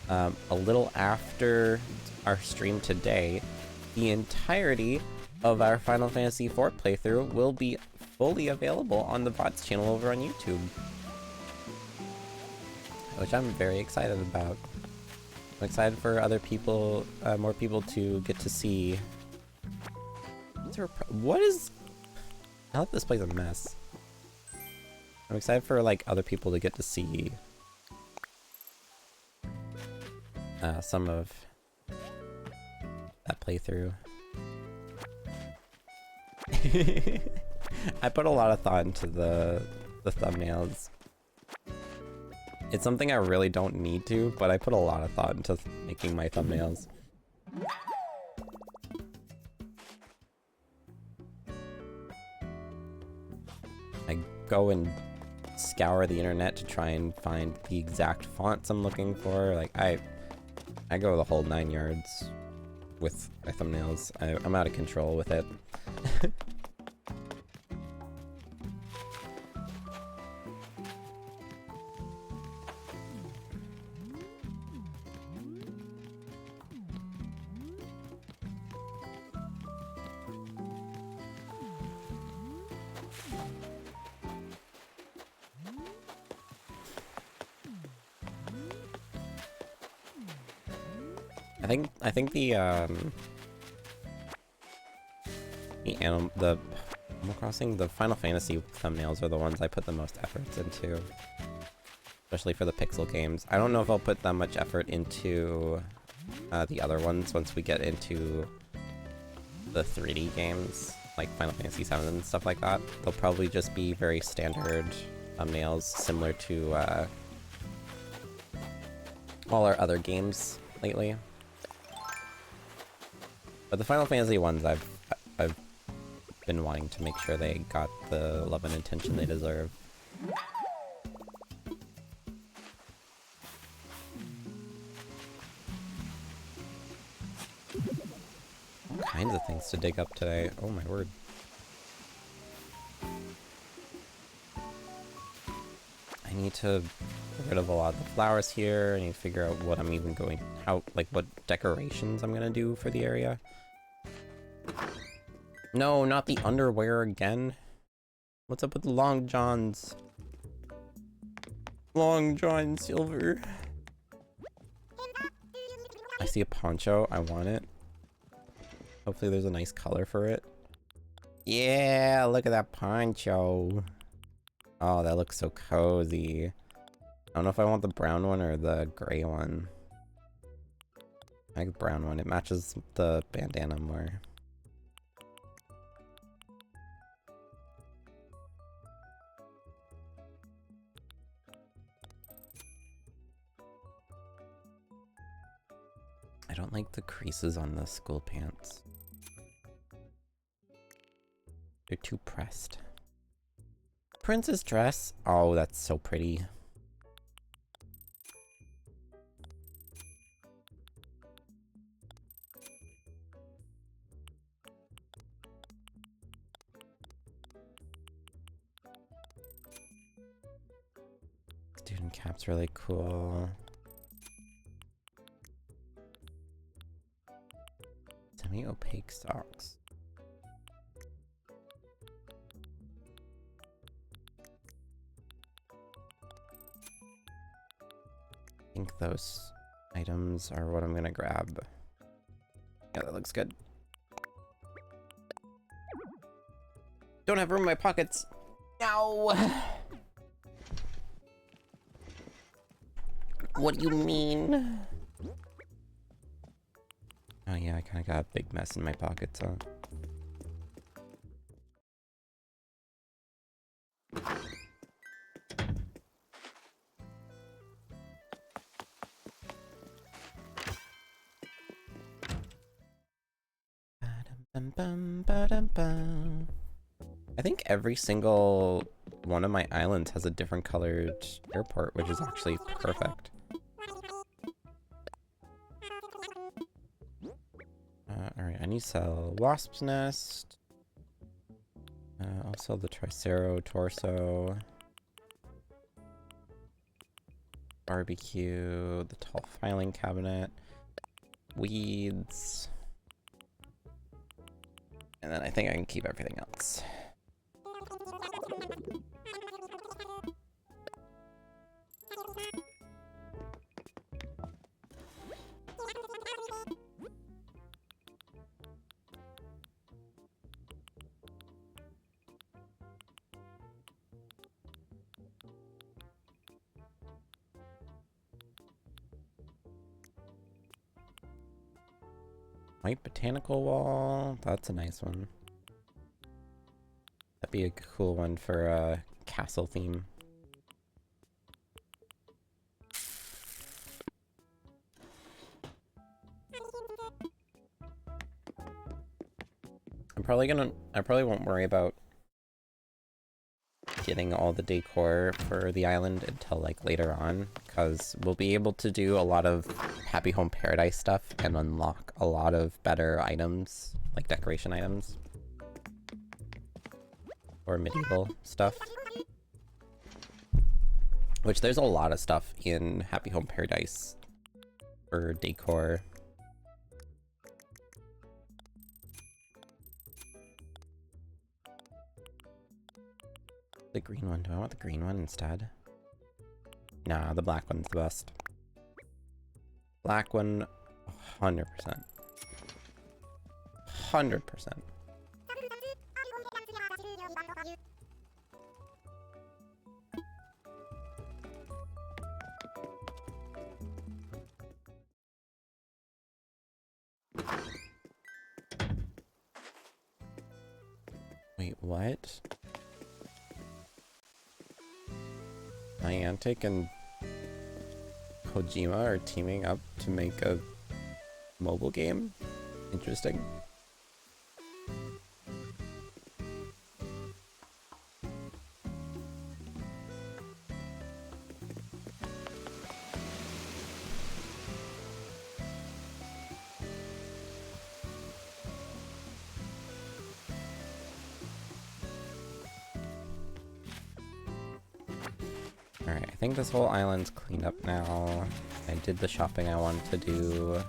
a little after our stream today, the entirety of our Final Fantasy IV playthrough will be fully available on the bots channel over on YouTube. Which I'm very excited about. I'm excited for other people, more people to get to see. What is... Now that this place is a mess. I'm excited for, like, other people to get to see some of that playthrough. I put a lot of thought into the thumbnails. It's something I really don't need to, but I put a lot of thought into making my thumbnails. I go and scour the internet to try and find the exact fonts I'm looking for. Like, I go the whole 9 yards with my thumbnails. I'm out of control with it. I I think the Animal Crossing, the Final Fantasy thumbnails are the ones I put the most efforts into. Especially for the pixel games. I don't know if I'll put that much effort into the other ones once we get into the 3D games, like Final Fantasy VII and stuff like that. They'll probably just be very standard thumbnails, similar to all our other games lately. But the Final Fantasy ones, I've been wanting to make sure they got the love and attention they deserve. All kinds of things to dig up today. Oh my word. I need to get rid of a lot of the flowers here. I need to figure out what I'm even going, what decorations I'm gonna do for the area. No, not the underwear again. What's up with the Long Johns? Long John Silver. I see a poncho. I want it. Hopefully there's a nice color for it. Yeah, look at that poncho. Oh, that looks so cozy. I don't know if I want the brown one or the gray one. I like the brown one. It matches the bandana more. I don't like the creases on the school pants. They're too pressed. Princess dress. Oh, that's so pretty. Student cap's really cool. Semi-opaque socks. I think those items are what I'm gonna grab. Yeah, that looks good. Don't have room in my pockets. No. What do you mean? Oh yeah, I kind of got a big mess in my pockets, huh? I think every single one of my islands has a different colored airport, which is actually perfect. Alright, I need to sell Wasp's Nest. I'll sell the Tricero Torso. Barbecue, the tall filing cabinet. Weeds. And then I think I can keep everything else. White botanical wall. That's a nice one. That'd be a cool one for a castle theme. I probably won't worry about getting all the decor for the island until like later on, because we'll be able to do a lot of Happy Home Paradise stuff and unlock a lot of better items, like decoration items. Or medieval stuff. Which there's a lot of stuff in Happy Home Paradise for decor. The green one. Do I want the green one instead? Nah, the black one's the best. Black one. Oh, 100%. 100%. Wait, what? Niantic and Kojima are teaming up to make a mobile game? Interesting. Alright, I think this whole island's cleaned up now. I did the shopping I wanted to do.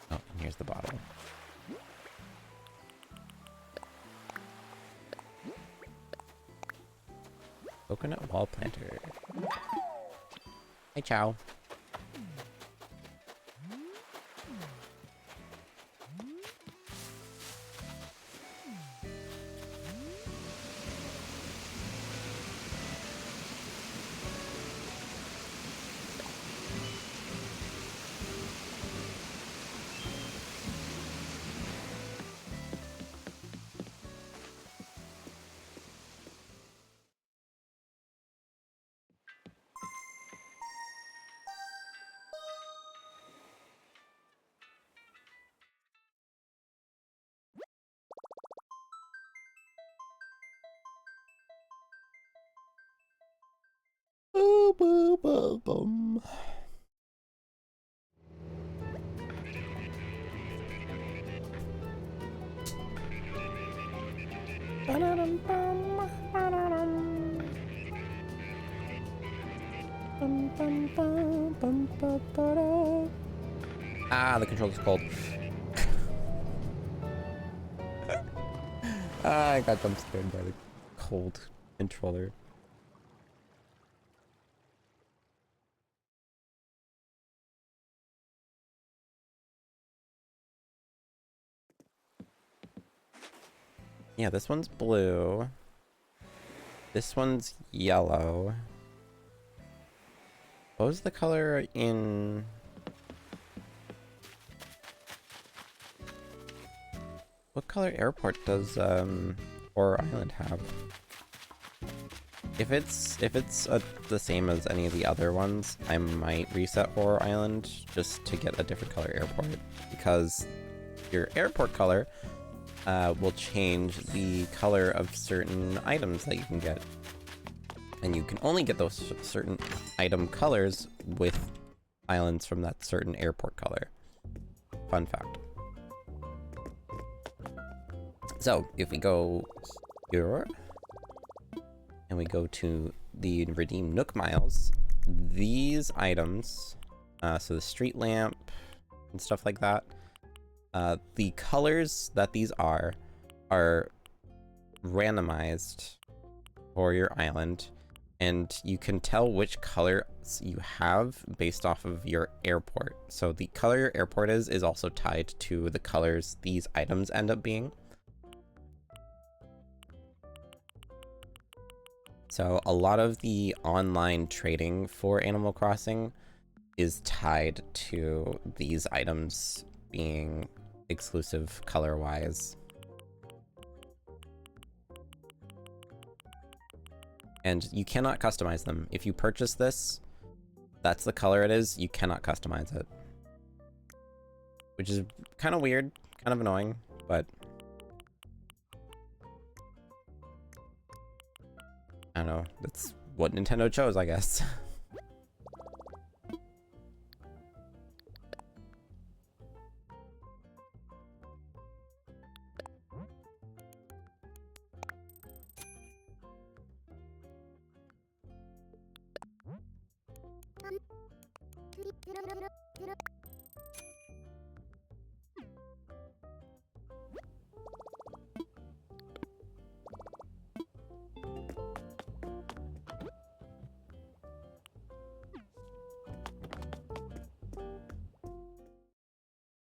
Oh, and here's the bottle. Coconut wall planter. Hey, Chow. Boom, boom, boom, boom. Ah, the controller's cold. I got jump scared by the cold controller. Yeah, this one's blue. This one's yellow. What was the color in... What color airport does Horror Island have? If it's the same as any of the other ones, I might reset Horror Island just to get a different color airport, because your airport color will change the color of certain items that you can get. And you can only get those certain item colors with islands from that certain airport color. Fun fact. So, if we go here, and we go to the Redeem Nook Miles, these items, so the street lamp and stuff like that, the colors that these are randomized for your island, and you can tell which colors you have based off of your airport. So the color your airport is also tied to the colors these items end up being. So a lot of the online trading for Animal Crossing is tied to these items being exclusive color-wise. And you cannot customize them. If you purchase this, that's the color it is, you cannot customize it. Which is kind of weird, kind of annoying, but... I don't know, that's what Nintendo chose, I guess.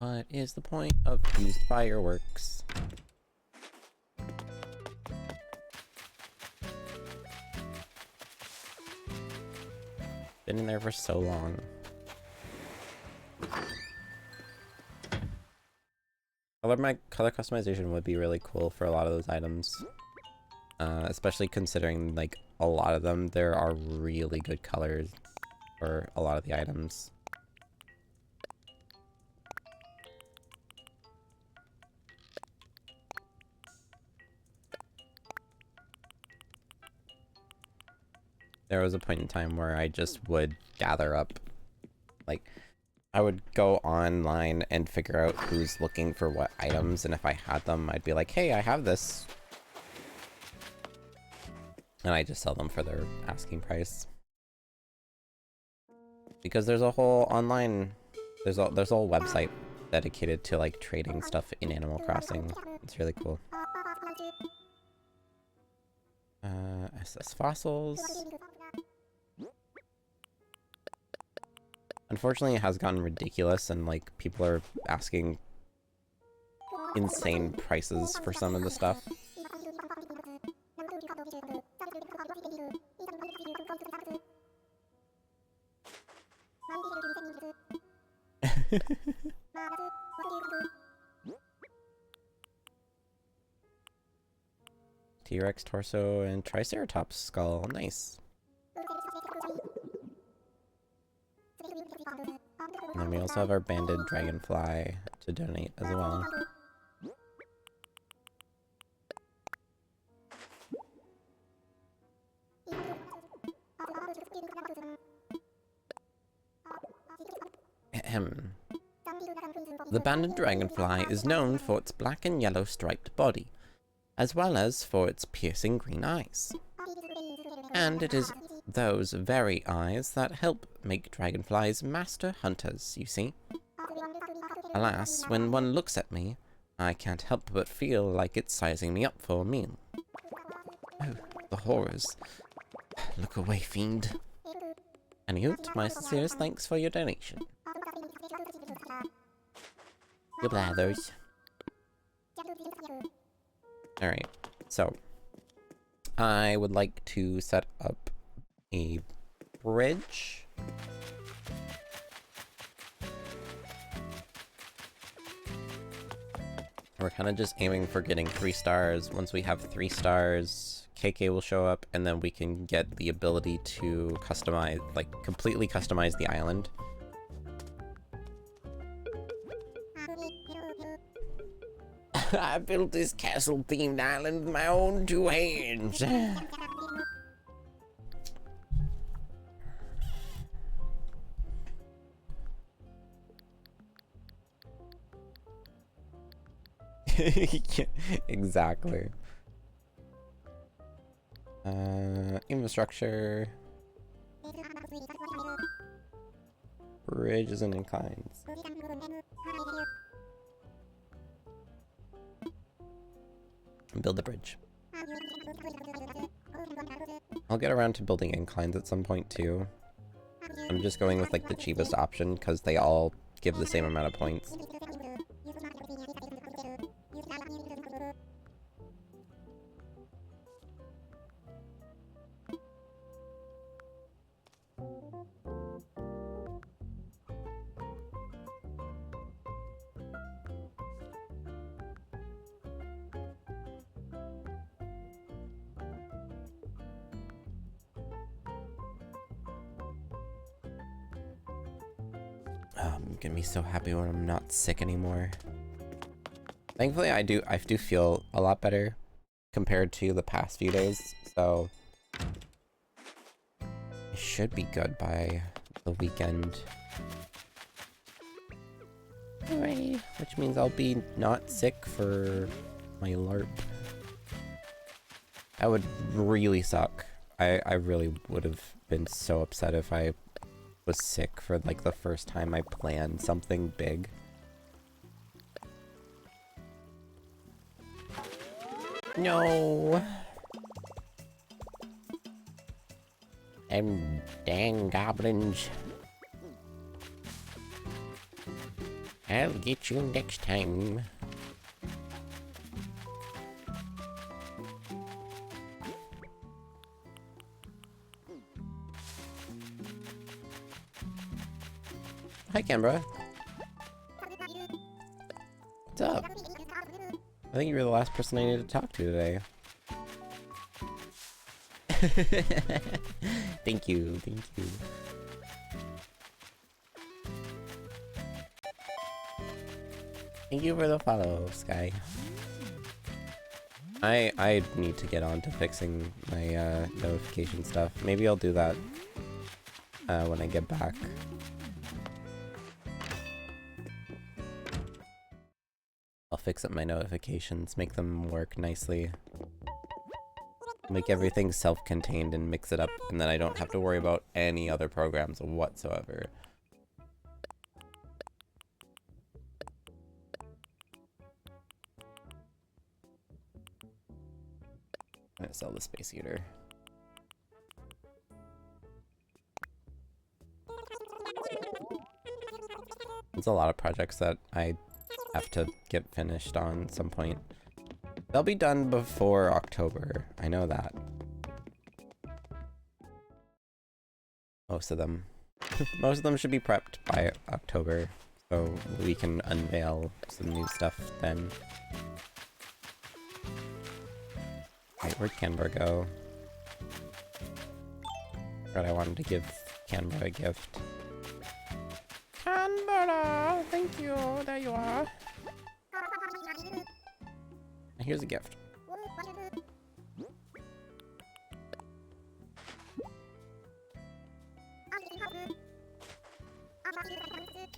What is the point of used fireworks? Been in there for so long. Color customization would be really cool for a lot of those items. Especially considering, like, a lot of them, there are really good colors for a lot of the items. There was a point in time where I just would gather up, like, I would go online and figure out who's looking for what items, and if I had them, I'd be like, hey, I have this. And I just sell them for their asking price. Because there's a whole online, there's a whole website dedicated to, like, trading stuff in Animal Crossing. It's really cool. SS fossils. Unfortunately, it has gotten ridiculous, and, like, people are asking insane prices for some of the stuff. T-Rex torso and Triceratops skull. Nice. And then we also have our banded dragonfly to donate as well. Ahem. The banded dragonfly is known for its black and yellow striped body, as well as for its piercing green eyes. And it is those very eyes that help make dragonflies master hunters, you see. Alas, when one looks at me, I can't help but feel like it's sizing me up for a meal. Oh, the horrors. Look away, fiend. Anywho, my sincerest thanks for your donation. Your blathers. Alright, so I would like to set up a bridge. We're kind of just aiming for getting 3 stars. Once we have 3 stars, KK will show up, and then we can get the ability to customize, like, completely customize the island. I built this castle-themed island with my own 2 hands. Yeah, exactly. Infrastructure. Bridges and inclines. Build the bridge. I'll get around to building inclines at some point too. I'm just going with, like, the cheapest option because they all give the same amount of points. I'm gonna be so happy when I'm not sick anymore. Thankfully, I do feel a lot better compared to the past few days, so it should be good by the weekend. Alrighty, which means I'll be not sick for my LARP. That would really suck. I really would have been so upset if I was sick for, like, the first time I planned something big. No! Them dang goblins. I'll get you next time. Hi, Canberra. What's up? I think you were the last person I needed to talk to today. Thank you, thank you. Thank you for the follow, Sky. I need to get on to fixing my notification stuff. Maybe I'll do that when I get back. I'll fix up my notifications, make them work nicely. Make everything self-contained and mix it up, and then I don't have to worry about any other programs whatsoever. I'm gonna sell the space heater. There's a lot of projects that I have to get finished on at some point. They'll be done before October. I know that. Most of them. Most of them should be prepped by October, so we can unveil some new stuff then. Wait, where'd Canberra go? God, I wanted to give Canberra a gift. Canberra! Thank you! There you are! And here's a gift.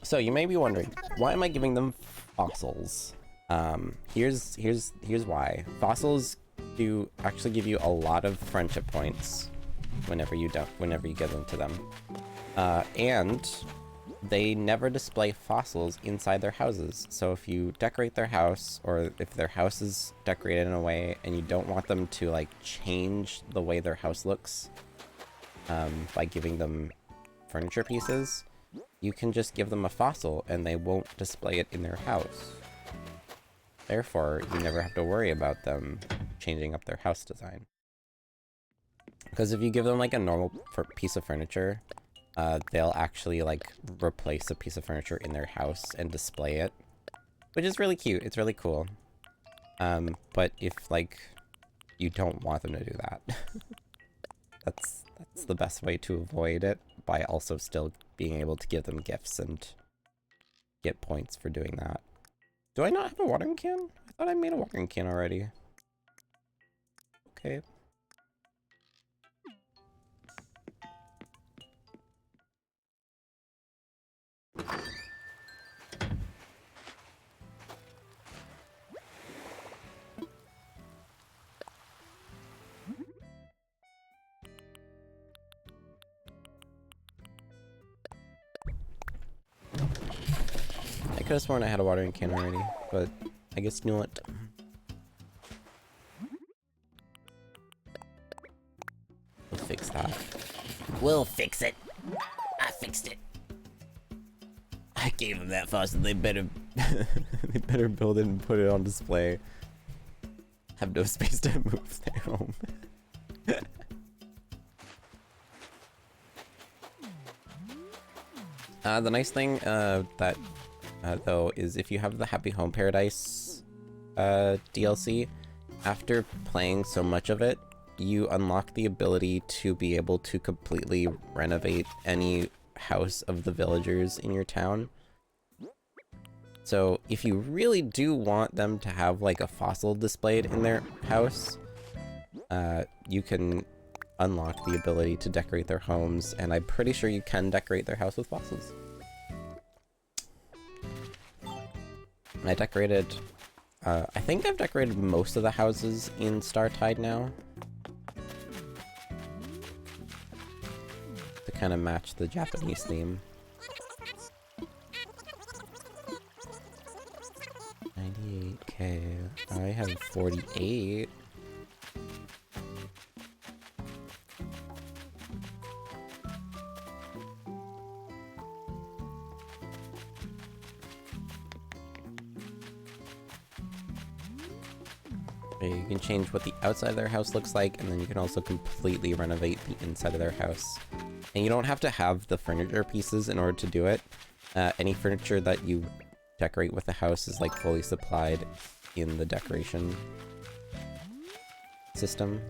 So you may be wondering, why am I giving them fossils? Here's why. Fossils do actually give you a lot of friendship points whenever you give them to them. And they never display fossils inside their houses. So if you decorate their house, or if their house is decorated in a way and you don't want them to like change the way their house looks by giving them furniture pieces, you can just give them a fossil and they won't display it in their house. Therefore, you never have to worry about them changing up their house design. Because if you give them like a normal piece of furniture, they'll actually like replace a piece of furniture in their house and display it, which is really cute. It's really cool. But if like you don't want them to do that, that's the best way to avoid it, by also still being able to give them gifts and get points for doing that. Do I not have a watering can? I thought I made a watering can already. Okay. I could have sworn I had a watering can already, but I guess you know what? We'll fix that. We'll fix it! I fixed it! I gave them that faucet, they better they better build it and put it on display. Have no space to move their home. The nice thing though, is if you have the Happy Home Paradise DLC, after playing so much of it, you unlock the ability to be able to completely renovate any house of the villagers in your town. So if you really do want them to have like a fossil displayed in their house, you can unlock the ability to decorate their homes, and I'm pretty sure you can decorate their house with fossils. I decorated, I think I've decorated most of the houses in Startide now, to kind of match the Japanese theme. 98k. I have 48. You can change what the outside of their house looks like, and then you can also completely renovate the inside of their house. And you don't have to have the furniture pieces in order to do it. Any furniture that you decorate with the house is like fully supplied in the decoration system.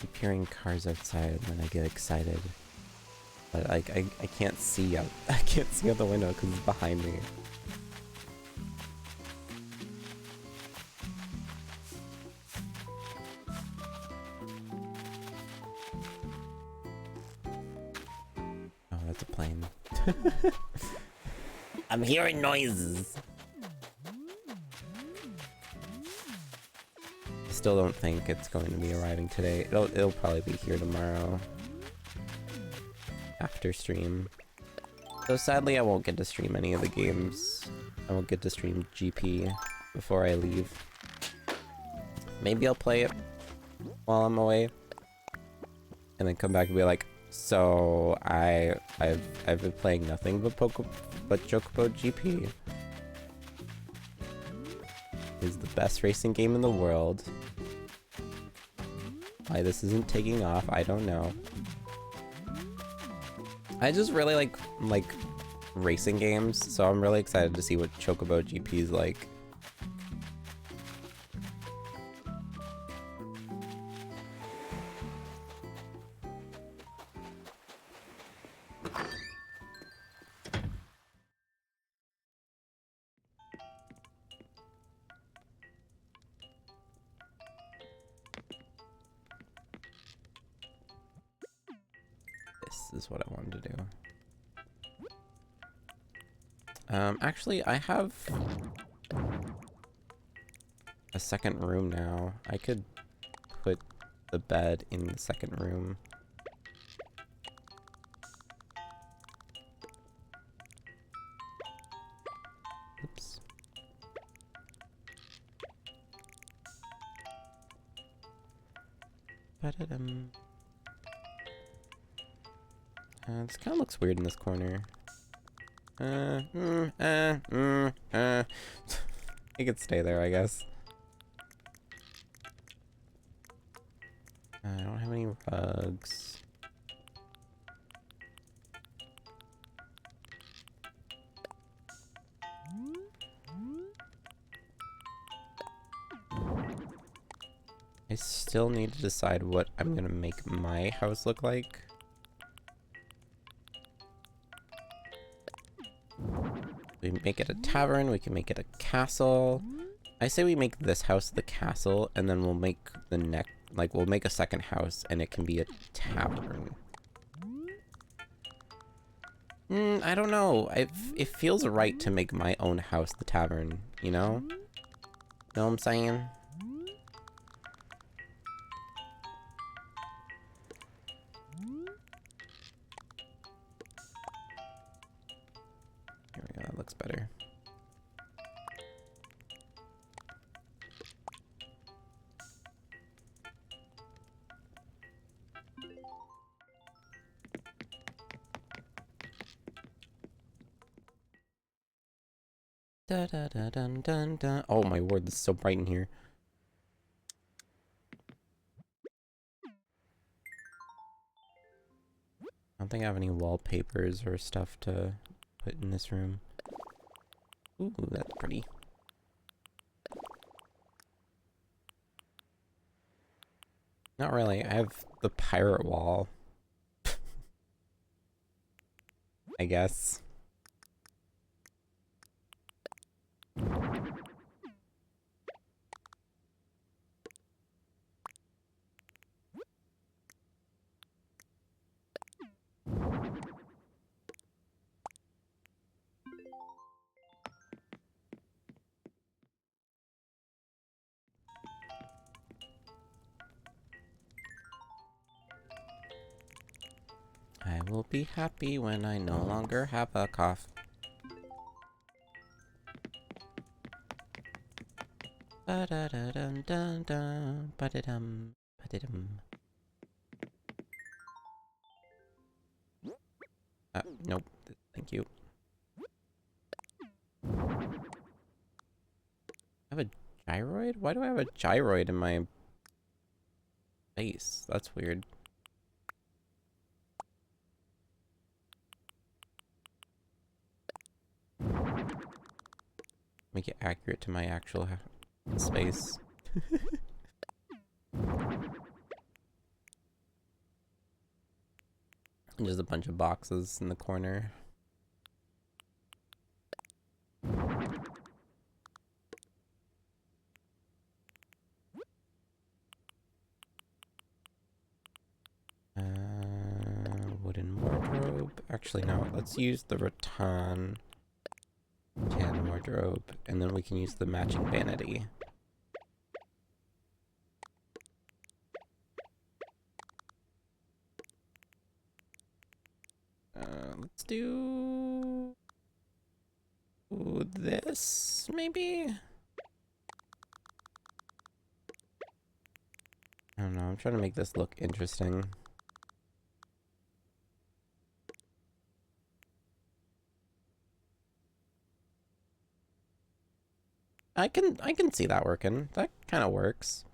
Keep hearing cars outside and then I get excited. But like I can't see out I can't see out the window because it's behind me. Oh, that's a plane. I'm hearing noises. I still don't think it's going to be arriving today. It'll probably be here tomorrow. After stream. So sadly I won't get to stream any of the games. I won't get to stream GP before I leave. Maybe I'll play it while I'm away. And then come back and be like, so I've been playing nothing but Chocobo GP. Is the best racing game in the world. Why this isn't taking off, I don't know. I just really like racing games, so I'm really excited to see what Chocobo GP is like. This is what I wanted to do. Actually, I have a second room now. I could put the bed in the second room. Oops. Ba-da-dum. This kind of looks weird in this corner. It could stay there, I guess. I don't have any rugs. I still need to decide what I'm gonna make my house look like. We make it a tavern, we can make it a castle. I say we make this house the castle, and then we'll make the we'll make a second house, and it can be a tavern. I don't know. It feels right to make my own house the tavern, you know? Know what I'm saying? Here we go, that looks better. Da da da dun dun dun. Oh my word, this is so bright in here. I don't think I have any wallpapers or stuff to put in this room. Ooh, that's pretty. Not really. I have the pirate wall. I guess. will be happy when I no longer have a cough. Ba-da-da-dum-dum-dum, ba-da-dum, ba-da-dum. Nope. Thank you. I have a gyroid? Why do I have a gyroid in my face? That's weird. Make it accurate to my actual space. Just a bunch of boxes in the corner. Wooden wardrobe. Actually, no. Let's use the rattan tan wardrobe, and then we can use the matching vanity. Let's do this, maybe? I don't know, I'm trying to make this look interesting. I can see that working. That kind of works.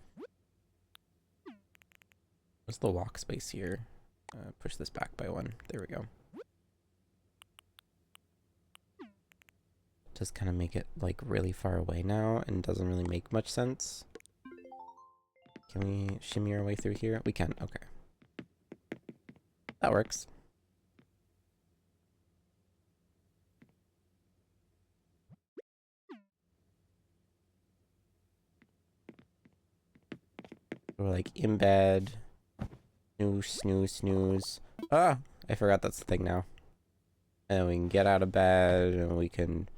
What's the walk space here? Push this back by one. There we go. Just kind of make it like really far away now and doesn't really make much sense. Can we shimmy our way through here? We can, okay. That works. We're like in bed. Snooze, snooze, snooze. Ah! I forgot that's the thing now. And we can get out of bed and we can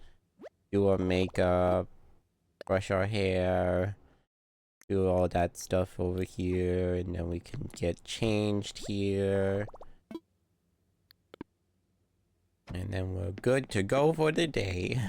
do our makeup, brush our hair, do all that stuff over here, and then we can get changed here. And then we're good to go for the day.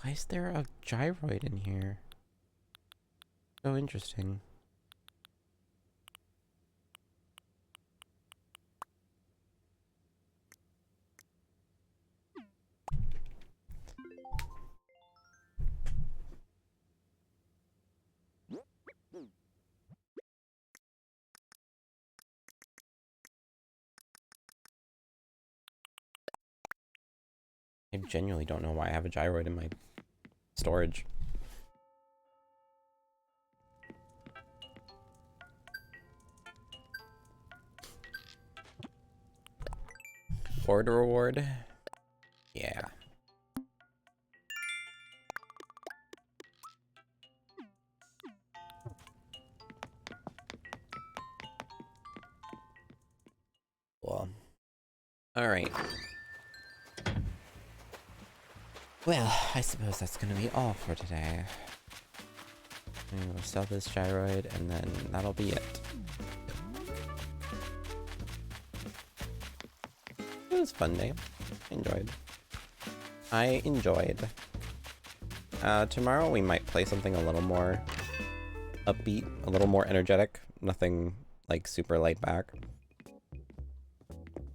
Why is there a gyroid in here? So interesting. I genuinely don't know why I have a gyroid in my storage. Order reward? Yeah. Cool. Alright. Well, I suppose that's gonna be all for today. We'll sell this gyroid and then that'll be it. It was a fun day. I enjoyed. Tomorrow we might play something a little more upbeat, a little more energetic. Nothing like super laid back.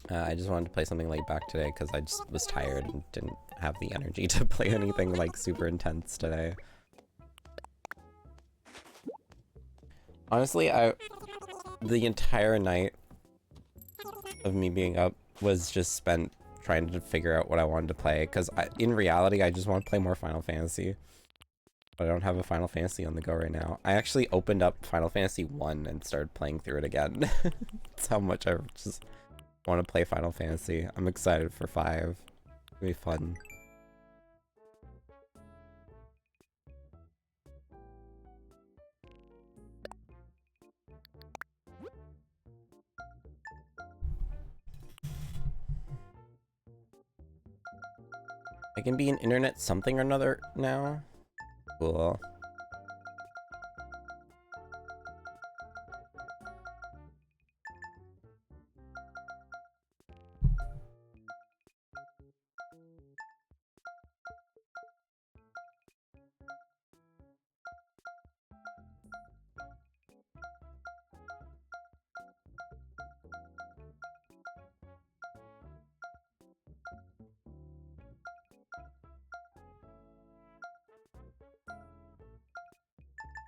I just wanted to play something laid back today because I just was tired and didn't have the energy to play anything like super intense today. Honestly, the entire night of me being up was just spent trying to figure out what I wanted to play, because in reality I just want to play more Final Fantasy. But I don't have a Final Fantasy on the go right now. I actually opened up Final Fantasy 1 and started playing through it again. That's how much I just want to play Final Fantasy. I'm excited for 5. It'll be fun. can be an internet something or another now. Cool.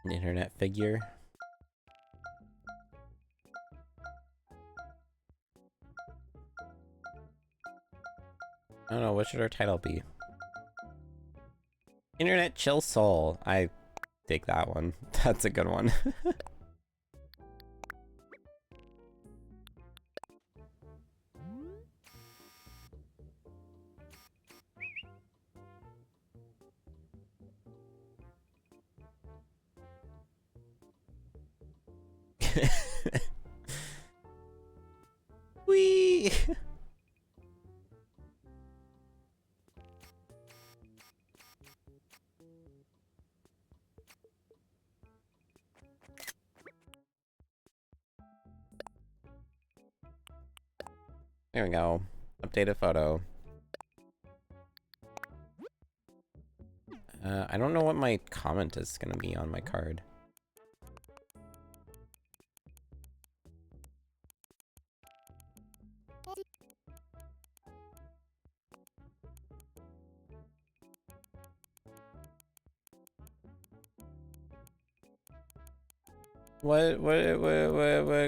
An internet figure. I don't know, what should our title be? Internet Chill Soul. I dig that one. That's a good one. Whee! There we go. Updated photo. I don't know what my comment is gonna be on my card. What,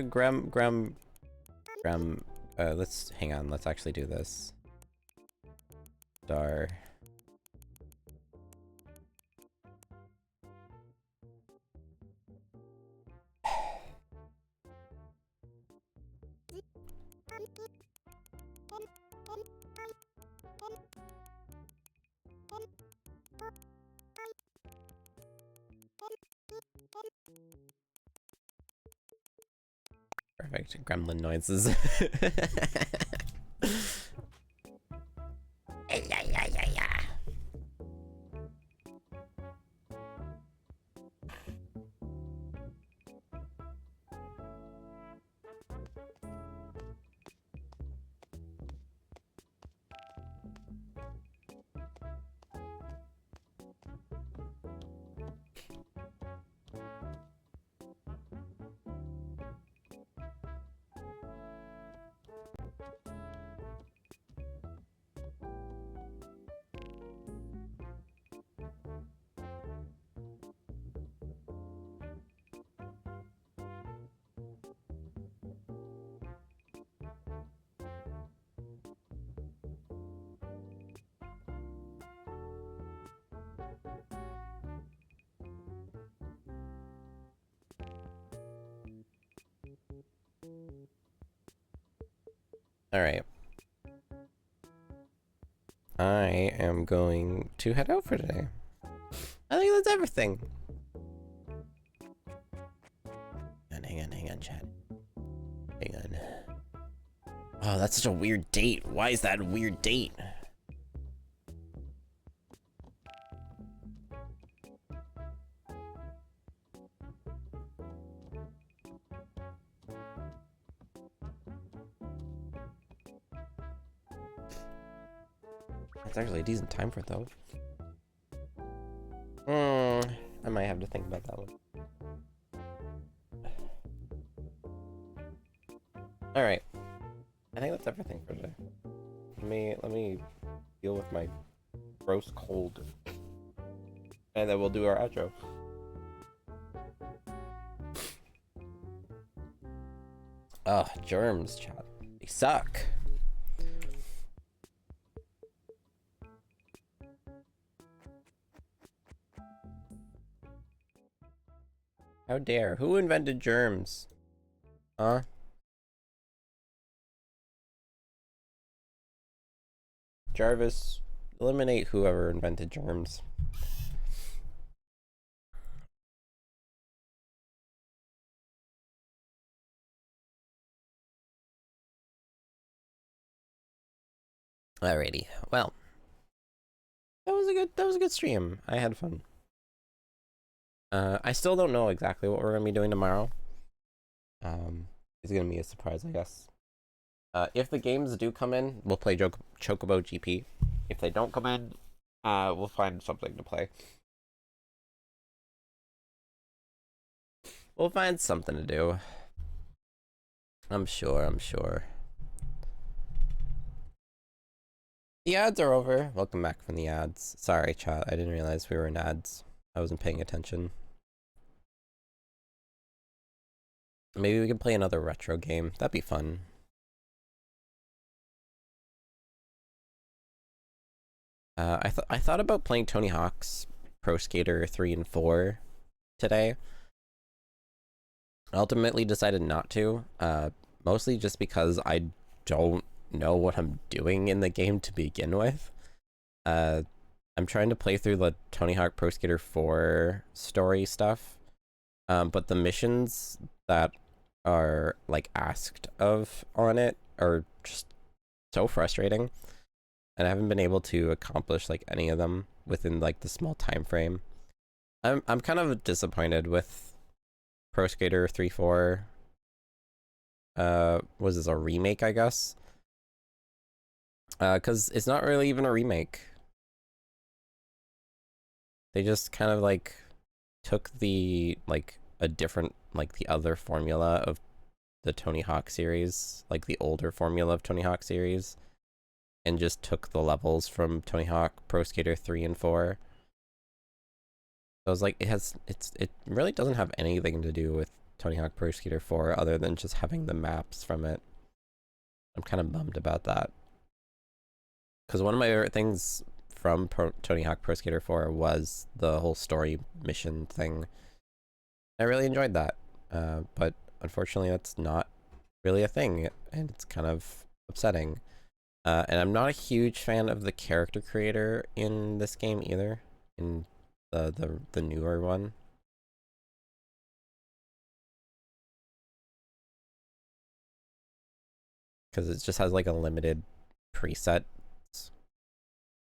Graham, let's, hang on, let's actually do this. Star. Perfect. Gremlin noises. Alright. I am going to head out for today. I think that's everything. Hang on, chat. Hang on. Oh, that's such a weird date. Why is that a weird date? That's actually a decent time for it, though. I might have to think about that one. Alright. I think that's everything for today. Let me deal with my gross cold. And then we'll do our outro. Ugh, germs, chat. They suck. How dare? Who invented germs? Huh? Jarvis, eliminate whoever invented germs. Alrighty, well. that was a good stream. I had fun. I still don't know exactly what we're gonna be doing tomorrow. It's gonna be a surprise, I guess. If the games do come in, we'll play Chocobo GP. If they don't come in, we'll find something to play. We'll find something to do. I'm sure. The ads are over. Welcome back from the ads. Sorry, chat. I didn't realize we were in ads. I wasn't paying attention. Maybe we can play another retro game. That'd be fun. I thought about playing Tony Hawk's Pro Skater 3 and 4 today. I ultimately decided not to, mostly just because I don't know what I'm doing in the game to begin with. I'm trying to play through the Tony Hawk Pro Skater 4 story stuff, but the missions that are like asked of on it are just so frustrating, and I haven't been able to accomplish like any of them within like the small time frame. I'm kind of disappointed with Pro Skater 3-4. Was this a remake, I guess? Because it's not really even a remake. They just kind of like took the like a different like the other formula of the Tony Hawk series, like the older formula of Tony Hawk series, and just took the levels from Tony Hawk Pro Skater 3 and 4. So I was like, it really doesn't have anything to do with Tony Hawk Pro Skater 4 other than just having the maps from it. I'm kind of bummed about that. Because one of my favorite things from Tony Hawk Pro Skater 4 was the whole story mission thing. I really enjoyed that. But unfortunately, that's not really a thing, and it's kind of upsetting. And I'm not a huge fan of the character creator in this game either, in the newer one. Because it just has like a limited preset,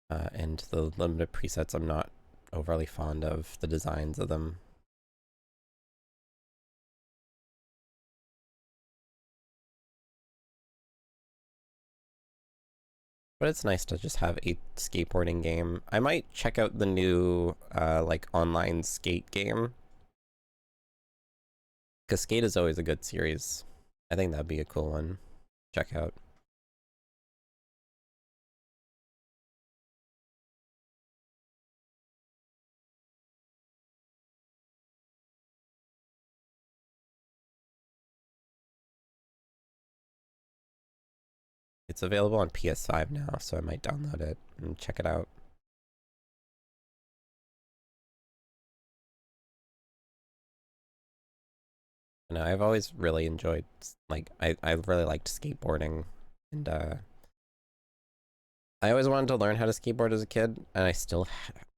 and the limited presets I'm not overly fond of the designs of them. But it's nice to just have a skateboarding game. I might check out the new like online skate game, because Skate is always a good series. I think that'd be a cool one. Check out. It's available on PS5 now, so I might download it and check it out. And I've always really enjoyed, like, I really liked skateboarding, and I always wanted to learn how to skateboard as a kid, and I still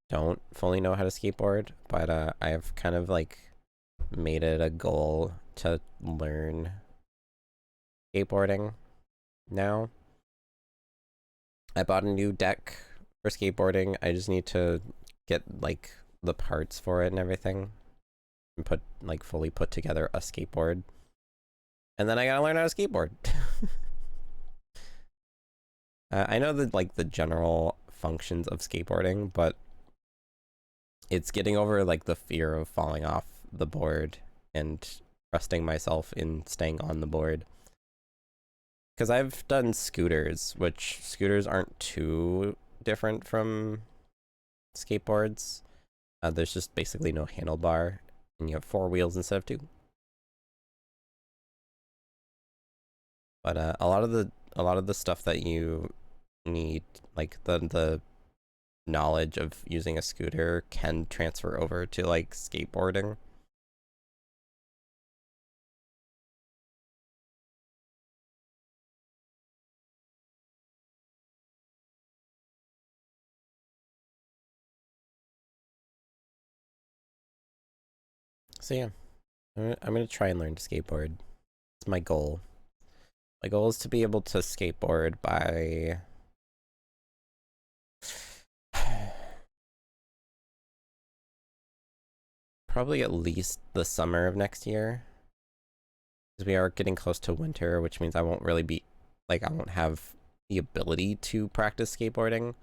don't fully know how to skateboard, but I've kind of like made it a goal to learn skateboarding now. I bought a new deck for skateboarding. I just need to get like the parts for it and everything, and fully put together a skateboard. And then I gotta learn how to skateboard. I know the general functions of skateboarding, but it's getting over like the fear of falling off the board and trusting myself in staying on the board. Because I've done scooters, which scooters aren't too different from skateboards. There's just basically no handlebar, and you have 4 wheels instead of 2. But a lot of the stuff that you need, like the knowledge of using a scooter, can transfer over to like skateboarding. So yeah, I'm gonna try and learn to skateboard. It's my goal. My goal is to be able to skateboard by probably at least the summer of next year. Because we are getting close to winter, which means I won't really be, like, I won't have the ability to practice skateboarding.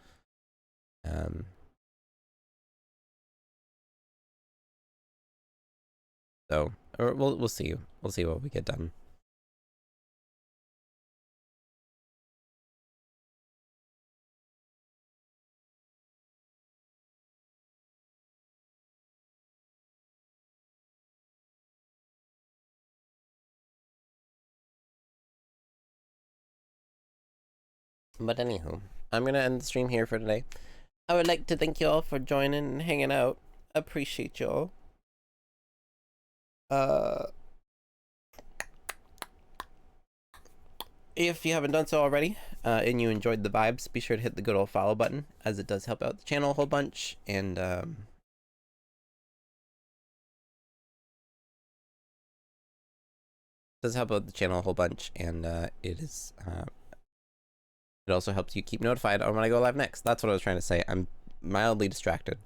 So, or we'll see. We'll see what we get done. But anywho, I'm gonna end the stream here for today. I would like to thank you all for joining and hanging out. Appreciate y'all. If you haven't done so already, and you enjoyed the vibes, be sure to hit the good old follow button, as it does help out the channel a whole bunch, and does help out the channel a whole bunch, and it also helps you keep notified on when I go live next. That's what I was trying to say. I'm mildly distracted.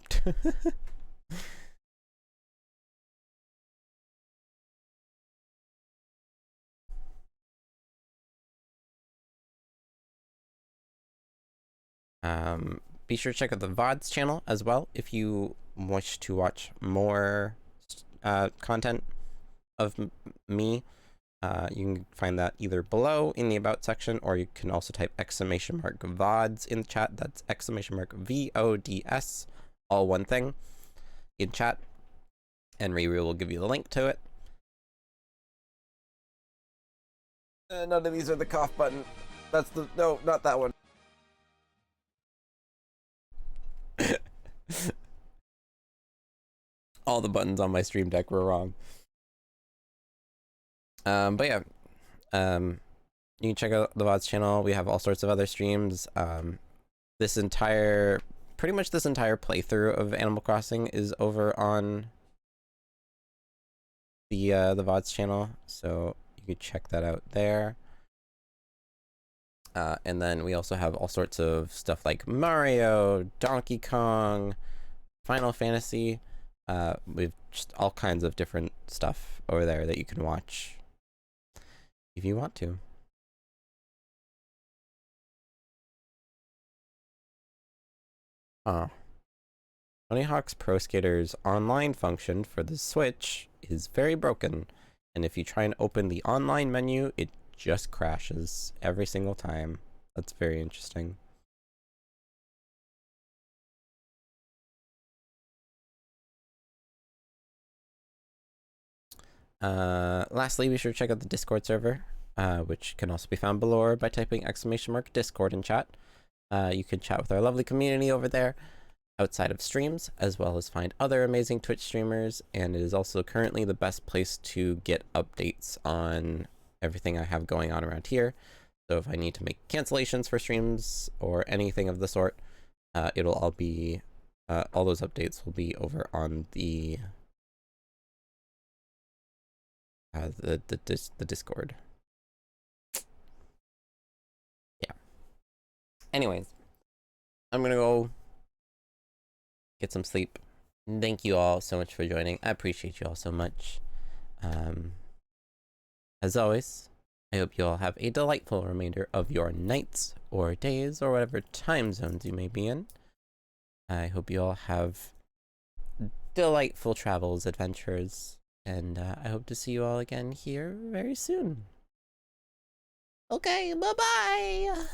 Be sure to check out the VODs channel as well if you wish to watch more content of me. You can find that either below in the About section, or you can also type !VODs in the chat. That's !VODS, all one thing, in chat, and Riri will give you the link to it. None of these are the cough button. That's the, no, not that one. All the buttons on my stream deck were wrong. But yeah, you can check out the VODs channel. We have all sorts of other streams. Pretty much this entire playthrough of Animal Crossing is over on the VODs channel, so you can check that out there. And then we also have all sorts of stuff like Mario, Donkey Kong, Final Fantasy. We've just all kinds of different stuff over there that you can watch if you want to. Tony Hawk's Pro Skater's online function for the Switch is very broken, and if you try and open the online menu, it just crashes every single time. That's very interesting. Lastly, be sure to check out the Discord server, which can also be found below or by typing !Discord in chat. You can chat with our lovely community over there outside of streams, as well as find other amazing Twitch streamers, and it is also currently the best place to get updates on everything I have going on around here. So if I need to make cancellations for streams or anything of the sort, it'll all be, all those updates will be over on the Discord. Yeah. Anyways, I'm gonna go get some sleep. Thank you all so much for joining. I appreciate you all so much. As always, I hope you all have a delightful remainder of your nights or days or whatever time zones you may be in. I hope you all have delightful travels, adventures, and I hope to see you all again here very soon. Okay, bye-bye!